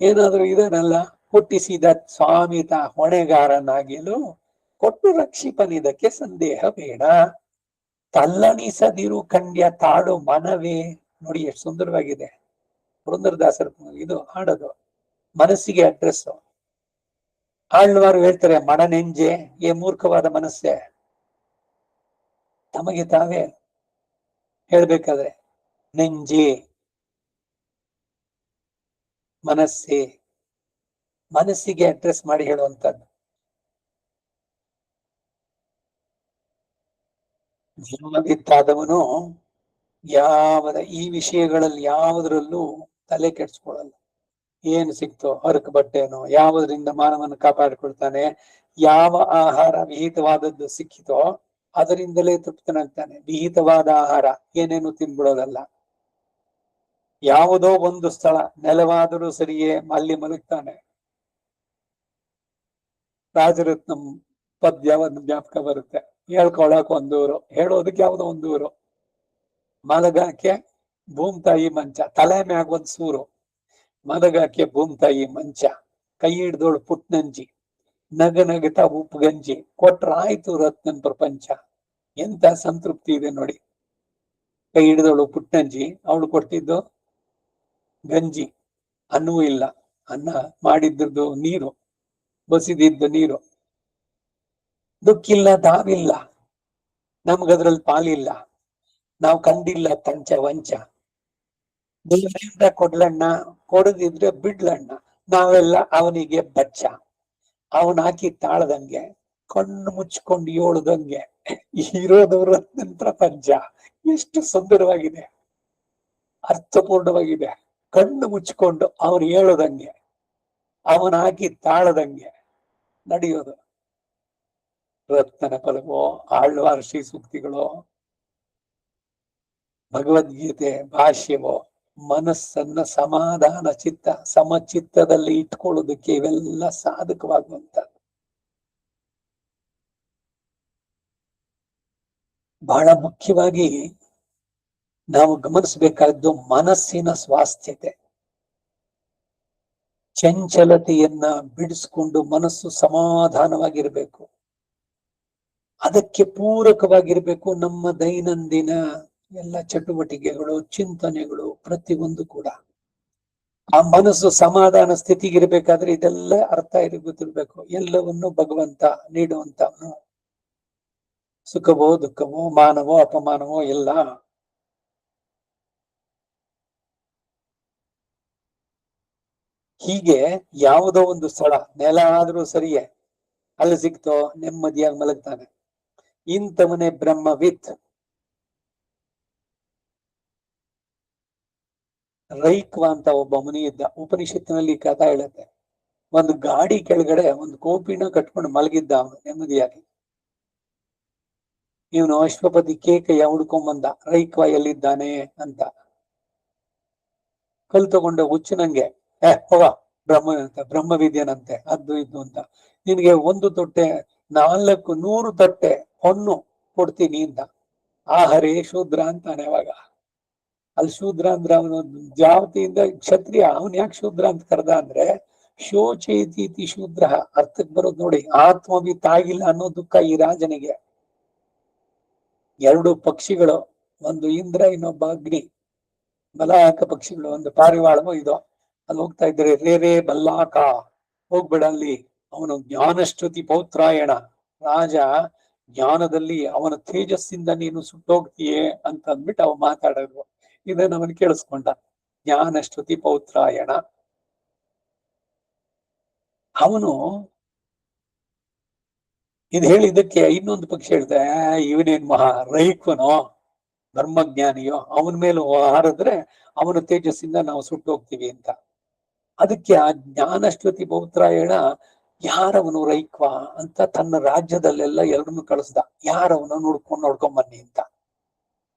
ಏನಾದ್ರೂ ಇದನ್ನಲ್ಲ, ಹುಟ್ಟಿಸಿದ ಸ್ವಾಮಿತ ಹೊಣೆಗಾರನಾಗಿಲು ಕೊಟ್ಟು ರಕ್ಷಿಪನಿದಕ್ಕೆ ಸಂದೇಹ ಬೇಡ. ತಲ್ಲಣಿಸದಿರು ಕಂಡ್ಯ ತಾಡು ಮನವೇ. ನೋಡಿ ಎಷ್ಟು ಸುಂದರವಾಗಿದೆ ಪುರಂದರದಾಸರ ಇದು ಹಾಡೋದು. ಮನಸ್ಸಿಗೆ ಅಡ್ರೆಸ್. ಆಳ್ವಾರು ಹೇಳ್ತಾರೆ, ಮನನೆಂಜೆ ಏ ಮೂರ್ಖವಾದ ಮನಸ್ಸೆ. ತಮಗೆ ತಾವೇ ಹೇಳ್ಬೇಕಾದ್ರೆ ನೆಂಜೆ ಮನಸ್ಸೇ, ಮನಸ್ಸಿಗೆ ಅಡ್ರೆಸ್ ಮಾಡಿ ಹೇಳುವಂತದ್ದು. ಜನ್ಮದಿತ್ತಾದವನು ಈ ವಿಷಯಗಳಲ್ಲಿ ಯಾವುದರಲ್ಲೂ ತಲೆ ಕೆಡಿಸ್ಕೊಳ್ಳಲ್ಲ. ಏನು ಸಿಕ್ತೋ ಹರಕು ಬಟ್ಟೆನೋ ಯಾವುದರಿಂದ ಮಾನವನ್ನು ಕಾಪಾಡಿಕೊಳ್ತಾನೆ. ಯಾವ ಆಹಾರ ವಿಹಿತವಾದದ್ದು ಸಿಕ್ಕಿತೋ ಅದರಿಂದಲೇ ತೃಪ್ತನಾಗ್ತಾನೆ. ವಿಹಿತವಾದ ಆಹಾರ ಏನೇನು ತಿನ್ಬಿಡೋದಲ್ಲ. ಯಾವುದೋ ಒಂದು ಸ್ಥಳ ನೆಲವಾದರೂ ಸರಿಯೇ ಅಲ್ಲಿ ಮಲಗ್ತಾನೆ. ರಾಜರತ್ನಂ ಪದ್ಯವನ್ನು ಜ್ಞಾಪಕ ಬರುತ್ತೆ. ಹೇಳ್ಕೊಳಕ್ ಒಂದೂರು, ಹೇಳೋದಕ್ಕೆ ಯಾವುದೋ ಒಂದೂರು. ಮಲಗಾಕೆ ಭೂಮ್ತಾಯಿ ಮಂಚ, ತಲೆ ಮ್ಯಾಗ ಒಂದ್ ಸೂರು. ಮಲಗಾಕೆ ಭೂಮ್ತಾಯಿ ಮಂಚ, ಕೈ ಹಿಡ್ದೋಳು ಪುಟ್ನಂಜಿ, ನಗ ನಗತ ಉಪ್ಪು ಗಂಜಿ ಕೊಟ್ರಾಯ್ತು ರತ್ನನ್ ಪ್ರಪಂಚ. ಎಂತ ಸಂತೃಪ್ತಿ ಇದೆ ನೋಡಿ. ಕೈ ಹಿಡಿದವಳು ಪುಟ್ನಂಜಿ, ಅವಳು ಕೊಡ್ತಿದ್ದು ಗಂಜಿ, ಅನ್ನವೂ ಇಲ್ಲ, ಅನ್ನ ಮಾಡಿದ್ದು ನೀರು, ಬಸಿದಿದ್ದು ನೀರು. ದುಃಖಿಲ್ಲ ದಾವಿಲ್ಲ, ನಮ್ಗದ್ರಲ್ಲಿ ಪಾಲಿಲ್ಲ, ನಾವು ಕಂಡಿಲ್ಲ ತಂಚ ವಂಚ. ದೇವರಿಂದ ಕೊಡ್ಲಣ್ಣ, ಕೊಡದಿದ್ರೆ ಬಿಡ್ಲಣ್ಣ, ನಾವೆಲ್ಲ ಅವನಿಗೆ ಬಚ್ಚ. ಅವನ್ ಹಾಕಿ ತಾಳದಂಗೆ, ಕಣ್ಣು ಮುಚ್ಕೊಂಡು ಏಳುದಂಗೆ ಇರೋದವ್ರ ಪ್ರಪಂಚ. ಎಷ್ಟು ಸುಂದರವಾಗಿದೆ, ಅರ್ಥಪೂರ್ಣವಾಗಿದೆ. ಕಣ್ಣು ಮುಚ್ಕೊಂಡು ಅವನು ಹೇಳೋದಂಗೆ, ಅವನ ಹಾಕಿ ತಾಳದಂಗೆ ನಡೆಯೋದು. ರತ್ನ ಫಲವೋ, ಆಳ್ವಾರ್ ಶ್ರೀ ಸೂಕ್ತಿಗಳೋ, ಭಗವದ್ಗೀತೆ ಭಾಷ್ಯವೋ, ಮನಸ್ಸನ್ನ ಸಮಾಧಾನ ಚಿತ್ತ ಸಮಚಿತ್ತದಲ್ಲಿ ಇಟ್ಕೊಳ್ಳೋದಕ್ಕೆ ಇವೆಲ್ಲ ಸಾಧಕವಾಗುವಂತ. ಬಹಳ ಮುಖ್ಯವಾಗಿ ನಾವು ಗಮನಿಸಬೇಕಾದ್ದು ಮನಸ್ಸಿನ ಸ್ವಾಸ್ಥ್ಯತೆ. ಚಂಚಲತೆಯನ್ನ ಬಿಡಿಸ್ಕೊಂಡು ಮನಸ್ಸು ಸಮಾಧಾನವಾಗಿರ್ಬೇಕು. ಅದಕ್ಕೆ ಪೂರಕವಾಗಿರ್ಬೇಕು ನಮ್ಮ ದೈನಂದಿನ ಎಲ್ಲ ಚಟುವಟಿಕೆಗಳು, ಚಿಂತನೆಗಳು, ಪ್ರತಿಯೊಂದು ಕೂಡ. ಆ ಮನಸ್ಸು ಸಮಾಧಾನ ಸ್ಥಿತಿಗಿರ್ಬೇಕಾದ್ರೆ ಇದೆಲ್ಲ ಅರ್ಥ ಗೊತ್ತಿರ್ಬೇಕು. ಎಲ್ಲವನ್ನು ಭಗವಂತ ನೀಡುವಂತವನು. ಸುಖವೋ ದುಃಖವೋ, ಮಾನವೋ ಅಪಮಾನವೋ ಎಲ್ಲ ಹೀಗೆ ಯಾವುದೋ ಒಂದು ಸ್ಥಳ, ನೆಲ ಆದ್ರೂ ಸರಿಯೇ, ಅಲ್ಲಿ ಸಿಕ್ತೋ ನೆಮ್ಮದಿಯಾಗಿ ಮಲಗ್ತಾನೆ. ಇಂಥವನೇ ಬ್ರಹ್ಮವಿತ್. ರೈಕ್ವ ಅಂತ ಒಬ್ಬ ಮುನಿ ಇದ್ದ. ಉಪನಿಷತ್ತಿನಲ್ಲಿ ಕಥಾ ಹೇಳುತ್ತೆ. ಒಂದು ಗಾಡಿ ಕೆಳಗಡೆ ಒಂದು ಕೋಪಿನ ಕಟ್ಕೊಂಡು ಮಲಗಿದ್ದ ಅವನು ನೆಮ್ಮದಿಯಾಗಿ. ಇವನು ಅಶ್ವಪತಿ ಕೇಕೆಯ ಹುಡ್ಕೊಂಬಂದ, ರೈಕ್ವ ಎಲ್ಲಿದ್ದಾನೆ ಅಂತ. ಕಲ್ ತಗೊಂಡ ಹುಚ್ಚನಂಗೆ, ಹೋಗ ಬ್ರಹ್ಮವಿದ್ಯನಂತೆ, ಅದು ಇದು ಅಂತ. ನಿನ್ಗೆ 1 ತೊಟ್ಟೆ 400 ತಟ್ಟೆ ಹೊನ್ನು ಕೊಡ್ತೀನಿ ಅಂತ. ಆಹರೇ ಶೂದ್ರ ಅಂತಾನೆ. ಅವಾಗ ಅಲ್ಲಿ ಶೂದ್ರ ಅಂದ್ರೆ ಅವನು ಜಾವತಿಯಿಂದ ಕ್ಷತ್ರಿಯ. ಅವನ್ ಯಾಕೆ ಶೂದ್ರ ಅಂತ ಕರೆದ ಅಂದ್ರೆ, ಶೋಚೇತಿ ಶೂದ್ರ ಅರ್ಥಕ್ಕೆ ಬರೋದು ನೋಡಿ. ಆತ್ಮವಿತ್ ಆಗಿಲ್ಲ ಅನ್ನೋ ದುಃಖ ಈ ರಾಜನಿಗೆ. 2 ಪಕ್ಷಿಗಳು, ಒಂದು ಇಂದ್ರ, ಇನ್ನೊಬ್ಬ ಅಗ್ನಿ, ಬಲಾಕ ಪಕ್ಷಿಗಳು, ಒಂದು ಪಾರಿವಾಳವೋ ಇದು. ಅಲ್ಲಿ ಹೋಗ್ತಾ ಇದ್ರೆ, ರೇ ಬಲ್ಲಾಕ ಹೋಗ್ಬೇಡ ಅಲ್ಲಿ, ಅವನು ಜ್ಞಾನಶ್ರುತಿ ಪೌತ್ರಾಯಣ, ರಾಜ ಜ್ಞಾನದಲ್ಲಿ ಅವನ ತೇಜಸ್ಸಿಂದ ನೀನು ಸುಟ್ಟೋಗ್ತೀಯೇ ಅಂತ ಅಂದ್ಬಿಟ್ಟು ಅವ ಮಾತಾಡೋದು. ಇದನ್ನ ಅವನು ಕೇಳಿಸ್ಕೊಂಡ. ಜ್ಞಾನಶ್ರುತಿ ಪೌತ್ರಾಯಣ. ಅವನು ಇದು ಹೇಳಿದ್ದಕ್ಕೆ ಇನ್ನೊಂದು ಪಕ್ಷಿ ಹೇಳ್ದೆ, ಇವನೇನ್ ಮಹಾ ರೈಕ್ವನೋ ಧರ್ಮಜ್ಞಾನಿಯೋ, ಅವನ ಮೇಲೆ ಹಾರಿದ್ರೆ ಅವನ ತೇಜಸ್ಸಿಂದ ನಾವು ಸುಟ್ಟು ಹೋಗ್ತೀವಿ ಅಂತ. ಅದಕ್ಕೆ ಆ ಜ್ಞಾನಶ್ರುತಿ ಪೌತ್ರಾಯಣ, ಯಾರವನು ರೈಕ್ವ ಅಂತ ತನ್ನ ರಾಜ್ಯದಲ್ಲೆಲ್ಲ ಎಲ್ಲರನ್ನು ಕಳಿಸ್ದ. ಯಾರವನು ನೋಡ್ಕೊಂಡ್ ಬನ್ನಿ ಅಂತ.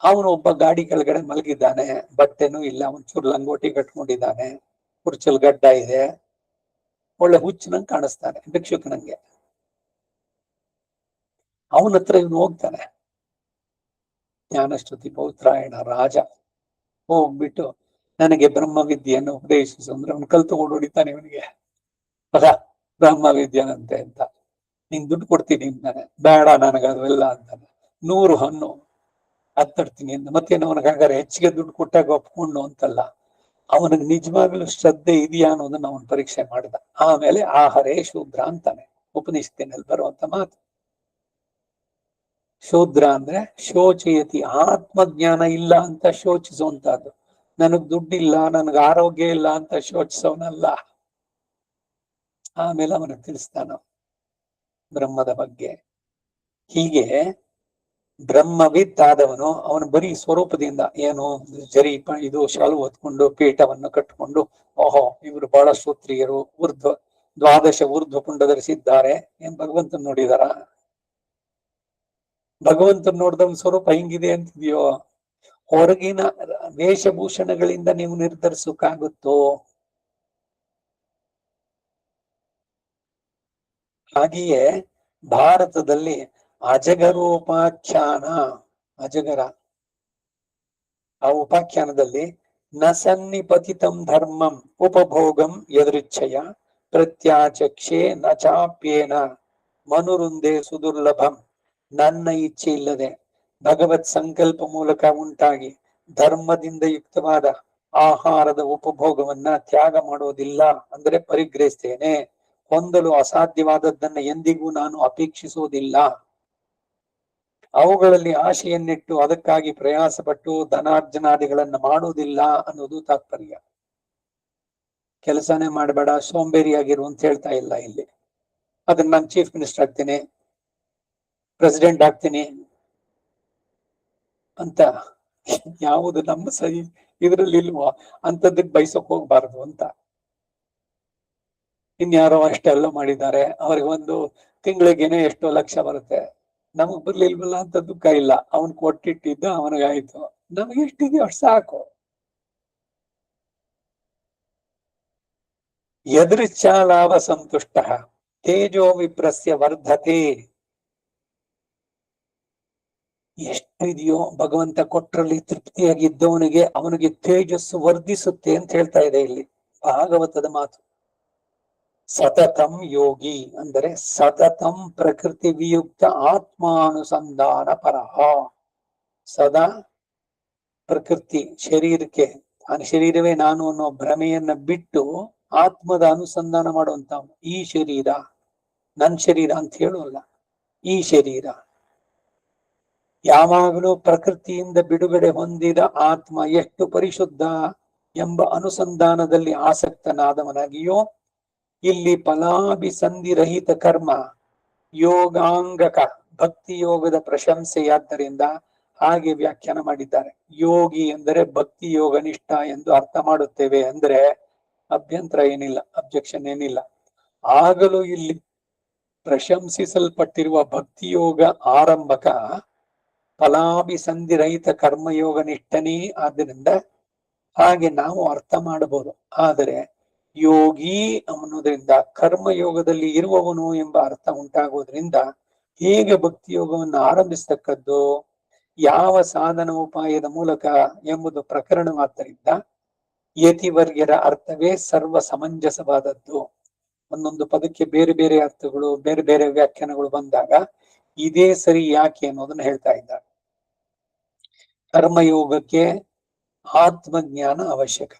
ಅವನು ಒಬ್ಬ ಗಾಡಿ ಕೆಳಗಡೆ ಮಲಗಿದ್ದಾನೆ, ಬಟ್ಟೆನೂ ಇಲ್ಲ, ಒಂಚೂರು ಲಂಗೋಟಿ ಕಟ್ಕೊಂಡಿದ್ದಾನೆ, ಕುರ್ಚಲ್ ಗಡ್ಡ ಇದೆ, ಒಳ್ಳೆ ಹುಚ್ಚನಂಗ್ ಕಾಣಿಸ್ತಾನೆ, ಭಿಕ್ಷುಕನಂಗೆ. ಅವನ ಹತ್ರ ಇವನು ಹೋಗ್ತಾನೆ, ಜ್ಞಾನಶ್ರುತಿ ಪೌತ್ರಾಯಣ ರಾಜ. ಹೋಗ್ಬಿಟ್ಟು, ನನಗೆ ಬ್ರಹ್ಮವಿದ್ಯೆಯನ್ನು ಉಪದೇಶಿಸು ಅಂದ್ರೆ ಅವನು ಕಲ್ ತಗೊಂಡು ಹೊಡಿತಾನೆ ಇವನಿಗೆ. ಬ್ರಹ್ಮವಿದ್ಯನಂತೆ ಅಂತ. ನೀನ್ ದುಡ್ಡು ಕೊಡ್ತೀನಿ ಅಂತಾನೆ. ಬೇಡ ನನಗದೆಲ್ಲ ಅಂತಾನೆ. 100 ಹಣ್ಣು ಹತ್ತಡ್ತೀನಿ ಅಂತ. ಮತ್ತೇನು ಅವನಿಗೆ ಹಾಗಾದ್ರೆ ಹೆಚ್ಚಿಗೆ ದುಡ್ಡು ಕೊಟ್ಟಾಗ ಒಪ್ಕೊಂಡು ಅಂತಲ್ಲ, ಅವನಿಗೆ ನಿಜವಾಗ್ಲೂ ಶ್ರದ್ಧೆ ಇದೆಯಾ ಅನ್ನೋದನ್ನ ಅವನು ಪರೀಕ್ಷೆ ಮಾಡಿದ. ಆಮೇಲೆ ಆಹರೇ ಶೂದ್ರ ಅಂತಾನೆ, ಉಪನಿಷತ್ತಿನಲ್ಲಿ ಬರುವಂತ ಮಾತು. ಶೂದ್ರ ಅಂದ್ರೆ ಶೋಚಯತಿ, ಆತ್ಮಜ್ಞಾನ ಇಲ್ಲ ಅಂತ ಶೋಚಿಸುವಂತಹದ್ದು. ನನಗ್ ದುಡ್ಡಿಲ್ಲ, ನನಗೆ ಆರೋಗ್ಯ ಇಲ್ಲ ಅಂತ ಶೋಚಿಸೋನಲ್ಲ. ಆಮೇಲೆ ಅವನಿಗೆ ತಿಳಿಸ್ತಾನ ಬ್ರಹ್ಮದ ಬಗ್ಗೆ. ಹೀಗೆ ಬ್ರಹ್ಮವಿತ್ ಆದವನು ಅವನು ಬರೀ ಸ್ವರೂಪದಿಂದ ಏನು ಜರಿ ಇದು ಶಾಲು ಹೊತ್ಕೊಂಡು ಪೀಠವನ್ನು ಕಟ್ಟಿಕೊಂಡು, ಓಹೋ ಇವರು ಬಹಳ ಶ್ರೋತ್ರಿಯರು, ದ್ವಾದಶ ಊರ್ಧ್ವ ಪುಂಡ ಧರಿಸಿದ್ದಾರೆ, ಏನ್ ಭಗವಂತನ ನೋಡಿದಾರ? ಭಗವಂತನ ನೋಡಿದವನ ಸ್ವರೂಪ ಹಿಂಗಿದೆ ಅಂತಿದೆಯೋ? ಹೊರಗಿನ ವೇಷಭೂಷಣಗಳಿಂದ ನೀವು ನಿರ್ಧರಿಸೋಕ್ಕಾಗುತ್ತೋ? ಹಾಗೆಯೇ ಭಾರತದಲ್ಲಿ ಅಜಗರೋಪಾಖ್ಯಾನ, ಅಜಗರ, ಆ ಉಪಾಖ್ಯಾನದಲ್ಲಿ ನ ಸನ್ನಿಪತಿತಂ ಧರ್ಮಂ ಉಪಭೋಗಂ ಯದೃಚ್ಛಯ ಪ್ರತ್ಯಾಚಕ್ಷೆ ನ ಚಾಪ್ಯೇನ ಮನುರುಂದೆ ಸುದುರ್ಲಭಂ. ನನ್ನ ಇಚ್ಛೆ ಇಲ್ಲದೆ ಭಗವತ್ ಸಂಕಲ್ಪ ಮೂಲಕ ಉಂಟಾಗಿ ಧರ್ಮದಿಂದ ಯುಕ್ತವಾದ ಆಹಾರದ ಉಪಭೋಗವನ್ನ ತ್ಯಾಗ ಮಾಡೋದಿಲ್ಲ, ಅಂದ್ರೆ ಪರಿಗ್ರಹಿಸ್ತೇನೆ. ಹೊಂದಲು ಅಸಾಧ್ಯವಾದದ್ದನ್ನ ಎಂದಿಗೂ ನಾನು ಅಪೇಕ್ಷಿಸುವುದಿಲ್ಲ. ಅವುಗಳಲ್ಲಿ ಆಶೆಯನ್ನಿಟ್ಟು ಅದಕ್ಕಾಗಿ ಪ್ರಯಾಸ ಪಟ್ಟು ಧನಾರ್ಜನಾದಿಗಳನ್ನ ಮಾಡುವುದಿಲ್ಲ ಅನ್ನೋದು ತಾತ್ಪರ್ಯ. ಕೆಲಸನೇ ಮಾಡಬೇಡ, ಸೋಂಬೇರಿಯಾಗಿರು ಅಂತ ಹೇಳ್ತಾ ಇಲ್ಲ ಇಲ್ಲಿ. ಅದನ್ನ ನಾನು ಚೀಫ್ ಮಿನಿಸ್ಟರ್ ಆಗ್ತೀನಿ, ಪ್ರೆಸಿಡೆಂಟ್ ಆಗ್ತೀನಿ ಅಂತ ಯಾವುದು ನಮ್ಮ ಸರಿ ಇದ್ರಲ್ಲಿ ಇಲ್ವೋ ಅಂತದಕ್ ಬಯಸಕ್ ಹೋಗ್ಬಾರ್ದು ಅಂತ. ಇನ್ಯಾರೋ ಅಷ್ಟೆಲ್ಲ ಮಾಡಿದ್ದಾರೆ, ಅವ್ರಿಗೆ ಒಂದು ತಿಂಗಳಿಗೇನೆ ಎಷ್ಟೋ ಲಕ್ಷ ಬರುತ್ತೆ, ನಮಗ್ ಬರ್ಲಿಲ್ವಲ್ಲ ಅಂತ ದುಃಖ ಇಲ್ಲ. ಅವನ್ ಕೊಟ್ಟಿಟ್ಟಿದ್ದ ಅವನಿಗಾಯ್ತು, ನಮ್ಗೆ ಎಷ್ಟಿದೆಯೋ ಅಷ್ಟು ಸಾಕು. ಯದೃಚ್ಛಾ ಲಾಭ ಸಂತುಷ್ಟ ತೇಜೋ ವಿಪ್ರಸ್ಯ ವರ್ಧತೆ. ಎಷ್ಟಿದೆಯೋ ಭಗವಂತ ಕೊಟ್ರಲ್ಲಿ ತೃಪ್ತಿಯಾಗಿದ್ದವನಿಗೆ ಅವನಿಗೆ ತೇಜಸ್ಸು ವರ್ಧಿಸುತ್ತೆ ಅಂತ ಹೇಳ್ತಾ ಇದೆ ಇಲ್ಲಿ ಭಾಗವತದ ಮಾತು. ಸತತಂ ಯೋಗಿ ಅಂದರೆ ಸತತಂ ಪ್ರಕೃತಿ ವಿಯುಕ್ತ ಆತ್ಮಾನುಸಂಧಾನ ಪರಹ. ಸದಾ ಪ್ರಕೃತಿ ಶರೀರಕ್ಕೆ ಶರೀರವೇ ನಾನು ಅನ್ನೋ ಭ್ರಮೆಯನ್ನ ಬಿಟ್ಟು ಆತ್ಮದ ಅನುಸಂಧಾನ ಮಾಡುವಂತ, ಈ ಶರೀರ ನನ್ ಶರೀರ ಅಂತ ಹೇಳುವಲ್ಲ, ಈ ಶರೀರ ಯಾವಾಗಲೂ ಪ್ರಕೃತಿಯಿಂದ ಬಿಡುಗಡೆ ಹೊಂದಿದ ಆತ್ಮ ಎಷ್ಟು ಪರಿಶುದ್ಧ ಎಂಬ ಅನುಸಂಧಾನದಲ್ಲಿ ಆಸಕ್ತನಾದವನಾಗಿಯೋ, ಇಲ್ಲಿ ಫಲಾಭಿಸಂಧಿರಹಿತ ಕರ್ಮ ಯೋಗಾಂಗಕ ಭಕ್ತಿ ಯೋಗದ ಪ್ರಶಂಸೆಯಾದ್ದರಿಂದ ಹಾಗೆ ವ್ಯಾಖ್ಯಾನ ಮಾಡಿದ್ದಾರೆ. ಯೋಗಿ ಎಂದರೆ ಭಕ್ತಿ ಯೋಗ ನಿಷ್ಠ ಎಂದು ಅರ್ಥ ಮಾಡುತ್ತೇವೆ ಅಂದ್ರೆ ಅಭ್ಯಂತರ ಏನಿಲ್ಲ, ಅಬ್ಜೆಕ್ಷನ್ ಏನಿಲ್ಲ. ಆಗಲೂ ಇಲ್ಲಿ ಪ್ರಶಂಸಿಸಲ್ಪಟ್ಟಿರುವ ಭಕ್ತಿಯೋಗ ಆರಂಭಕ ಫಲಾಭಿಸಂಧಿರಹಿತ ಕರ್ಮಯೋಗ ನಿಷ್ಠನೇ ಆದ್ದರಿಂದ ಹಾಗೆ ನಾವು ಅರ್ಥ ಮಾಡಬಹುದು. ಆದರೆ ಯೋಗಿ ಅನ್ನೋದ್ರಿಂದ ಕರ್ಮಯೋಗದಲ್ಲಿ ಇರುವವನು ಎಂಬ ಅರ್ಥ ಉಂಟಾಗುವುದರಿಂದ ಹೇಗೆ ಭಕ್ತಿಯೋಗವನ್ನು ಆರಂಭಿಸ್ತಕ್ಕದ್ದು, ಯಾವ ಸಾಧನ ಉಪಾಯದ ಮೂಲಕ ಎಂಬುದು ಪ್ರಕರಣವಾದ್ದರಿಂದ ಯತಿವರ್ಯರ ಅರ್ಥವೇ ಸರ್ವ ಸಮಂಜಸವಾದದ್ದು. ಒಂದೊಂದು ಪದಕ್ಕೆ ಬೇರೆ ಬೇರೆ ಅರ್ಥಗಳು, ಬೇರೆ ಬೇರೆ ವ್ಯಾಖ್ಯಾನಗಳು ಬಂದಾಗ ಇದೇ ಸರಿ ಯಾಕೆ ಅನ್ನೋದನ್ನ ಹೇಳ್ತಾ ಇದ್ದಾರೆ. ಕರ್ಮಯೋಗಕ್ಕೆ ಆತ್ಮಜ್ಞಾನ ಅವಶ್ಯಕ.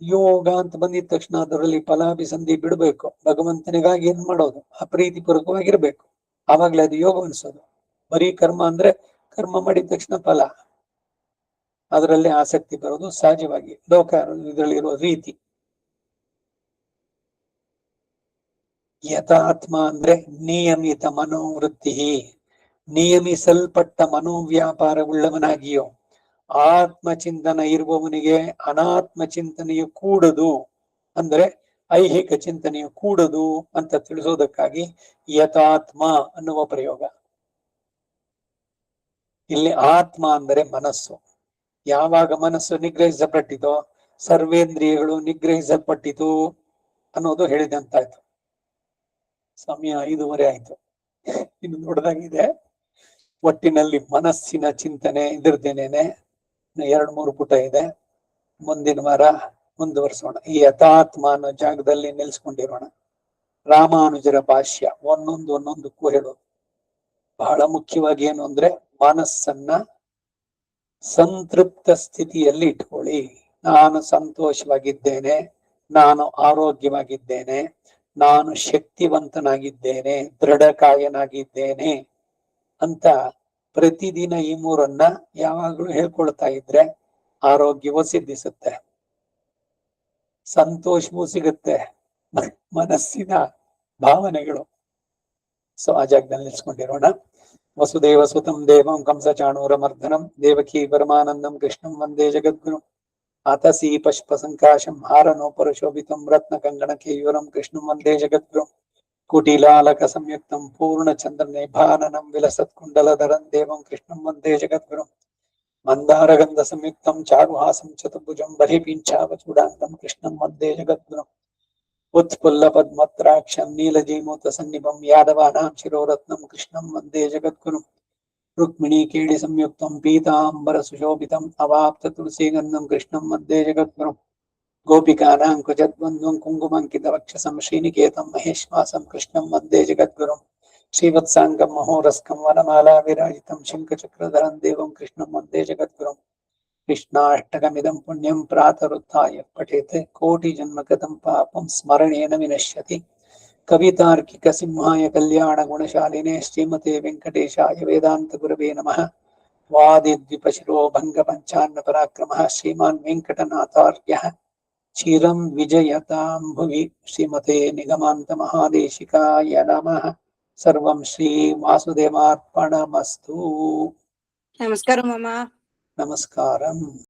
ಯೋಗ ಅಂತ ಬಂದಿದ ತಕ್ಷಣ ಅದರಲ್ಲಿ ಫಲಾಭಿಸಂಧಿ ಬಿಡಬೇಕು, ಭಗವಂತನಿಗಾಗಿ ಏನ್ ಮಾಡೋದು, ಅಪ್ರೀತಿಪೂರ್ವಕವಾಗಿರ್ಬೇಕು, ಆವಾಗ್ಲೇ ಅದು ಯೋಗ ಅನ್ಸೋದು. ಬರೀ ಕರ್ಮ ಅಂದ್ರೆ ಕರ್ಮ ಮಾಡಿದ ತಕ್ಷಣ ಫಲ, ಅದರಲ್ಲಿ ಆಸಕ್ತಿ ಬರೋದು ಸಹಜವಾಗಿ ಲೋಕ ಇದರಲ್ಲಿರೋ ರೀತಿ. ಯಥಾತ್ಮ ಅಂದ್ರೆ ನಿಯಮಿತ ಮನೋವೃತ್ತಿ, ನಿಯಮಿಸಲ್ಪಟ್ಟ ಮನೋವ್ಯಾಪಾರವುಳ್ಳವನಾಗಿಯೋ ಆತ್ಮಚಿಂತನ ಇರುವವನಿಗೆ ಅನಾತ್ಮ ಚಿಂತನೆಯು ಕೂಡದು, ಅಂದ್ರೆ ಐಹಿಕ ಚಿಂತನೆಯು ಕೂಡದು ಅಂತ ತಿಳಿಸೋದಕ್ಕಾಗಿ ಯಥಾತ್ಮ ಅನ್ನುವ ಪ್ರಯೋಗ. ಇಲ್ಲಿ ಆತ್ಮ ಅಂದರೆ ಮನಸ್ಸು. ಯಾವಾಗ ಮನಸ್ಸು ನಿಗ್ರಹಿಸಲ್ಪಟ್ಟಿತೋ ಸರ್ವೇಂದ್ರಿಯಗಳು ನಿಗ್ರಹಿಸಲ್ಪಟ್ಟಿತು ಅನ್ನೋದು ಹೇಳಿದಂತಾಯ್ತು. ಸಮಯ 5:30 ಆಯ್ತು, ಇನ್ನು ದೊಡ್ಡದಾಗಿದೆ. ಒಟ್ಟಿನಲ್ಲಿ ಮನಸ್ಸಿನ ಚಿಂತನೆ ಇದ್ರದ್ದೇನೇನೆ 2-3 ಪುಟ ಇದೆ. ಮುಂದಿನ ವಾರ ಮುಂದುವರಿಸೋಣ. ಈ ಯಥಾತ್ಮ ಅನ್ನೋ ಜಾಗದಲ್ಲಿ ನಿಲ್ಸ್ಕೊಂಡಿರೋಣ. ರಾಮಾನುಜರ ಭಾಷ್ಯ ಒಂದೊಂದಕ್ಕೂ ಹೇಳೋದು ಬಹಳ ಮುಖ್ಯವಾಗಿ ಏನು ಅಂದ್ರೆ, ಮನಸ್ಸನ್ನ ಸಂತೃಪ್ತ ಸ್ಥಿತಿಯಲ್ಲಿ ಇಟ್ಕೊಳ್ಳಿ. ನಾನು ಸಂತೋಷವಾಗಿದ್ದೇನೆ, ನಾನು ಆರೋಗ್ಯವಾಗಿದ್ದೇನೆ, ನಾನು ಶಕ್ತಿವಂತನಾಗಿದ್ದೇನೆ, ದೃಢಕಾಯನಾಗಿದ್ದೇನೆ ಅಂತ ಪ್ರತಿದಿನ ಈ 3 ಯಾವಾಗ್ಲೂ ಹೇಳ್ಕೊಳ್ತಾ ಇದ್ರೆ ಆರೋಗ್ಯವೂ ಸಿದ್ಧಿಸುತ್ತೆ, ಸಂತೋಷವೂ ಸಿಗುತ್ತೆ, ಮನಸ್ಸಿನ ಭಾವನೆಗಳು. ಸೊ ಆ ಜಾಗದಲ್ಲಿ ನಿಲ್ಸ್ಕೊಂಡಿರೋಣ. ವಸುದೇವ ಸುತಂ ದೇವಂ ಕಂಸ ಚಾಣೂರ ಮರ್ದನಂ ದೇವಕಿ ಪರಮಾನಂದಂ ಕೃಷ್ಣಂ ವಂದೇ ಜಗದ್ಗುರು. ಆತಸಿ ಪಶ್ಪ ಸಂಕಾಶಂ ಹಾರನೋಪರಶೋಭಿತಂ ರತ್ನ ಕಂಗಣ ಕೇಯೂರಂ ಕೃಷ್ಣಂ ವಂದೇ ಜಗದ್ಗುರು. ಕುಟಿಲಾಲಕ ಸಂಯುಕ್ತಂ ಪೂರ್ಣ ಚಂದ್ರ ನಿಭಾನನಂ ವಿಲಸತ್ ಕುಂಡಲಧರಂ ದೇವಂ ಕೃಷ್ಣಂ ವಂದೇ ಜಗದ್ಗುರು. ಮಂದಾರಗಂಧ ಸಂಯುಕ್ತಂ ಚಾರುಹಾಸಂ ಚತುರ್ಭುಜಂ ಬಲಿಪೀಂಚಾವಚೂಡಾಂತಂ ಕೃಷ್ಣಂ ವಂದೇ ಜಗದ್ಗುರು. ಉತ್ಫುಲ್ಲ ಪದ್ಮತ್ರಾಕ್ಷಂ ನೀಲಜೀಮೂತ ಸನ್ನಿಭಂ ಯಾದವಾನಾಂ ಶಿರೋರತ್ನಂ ಕೃಷ್ಣಂ ವಂದೇ ಜಗದ್ಗುರು. ರುಕ್ಮಿಣೀ ಕೇಳಿ ಸಂಯುಕ್ತಂ ಪೀತಾಂಬರ ಸುಶೋಭಿತಂ ಅವಾಪ್ತ ತುಳಸೀಗಂಧಂ ಕೃಷ್ಣಂ ವಂದೇ ಜಗದ್ಗುರು. ಗೋಪಿಕಾನಾಂ ಕುಜದ್ವಂದ್ವಂ ಕುಂಕುಮಂಕಿತ ವಕ್ಷಸಂ ಶ್ರೀನಿಕೇತಂ ಮಹೇಶ್ವಾಸಂ ಕೃಷ್ಣಂ ವಂದೇ ಜಗದ್ಗುರು. ಶ್ರೀವತ್ಸಾಂಗಂ ಮಹೋರಸ್ಕಂ ವನಮಾಲಾ ವಿರಾಜಿತಂ ಶಂಖಚಕ್ರಧರಂ ದೇವಂ ಕೃಷ್ಣಂ ವಂದೇ ಜಗದ್ಗುರು. ಕೃಷ್ಣಾಷ್ಟಕಮಿದಂ ಪುಣ್ಯಂ ಪ್ರಾತರುತ್ಥಾಯ ಪಠೇತ್ ಕೋಟಿ ಜನ್ಮ ಕೃತಂ ಪಾಪಂ ಸ್ಮರಣೇನ ವಿನಶ್ಯತಿ. ಕವಿತಾರ್ಕಿಕ ಸಿಂಹಾಯ ಕಲ್ಯಾಣ ಗುಣಶಾಲಿನೇ ಶ್ರೀಮತೆ ವೆಂಕಟೇಶಾಯ ವೇದಾಂತ ಗುರವೇ ನಮಃ. ವಾದಿದ್ವಿಪಶಿರೋ ಭಂಗ ಪಂಚಾನ್ನ ಪರಾಕ್ರಮಃ ಶ್ರೀಮಾನ್ ವೆಂಕಟನಾಥಾರ್ಯಃ ಚಿರಂ ವಿಜಯತಾಂ ಭುವಿ. ಶ್ರೀಮತೆ ನಿಗಮಾಂತ ಮಹಾದೇಶಿಕಾಯ ನಮಃ. ಸರ್ವಂ ಶ್ರೀ ವಾಸುದೇವಾರ್ಪಣಮಸ್ತು. ನಮಸ್ಕಾರ ಮಾಮ. ನಮಸ್ಕಾರಂ.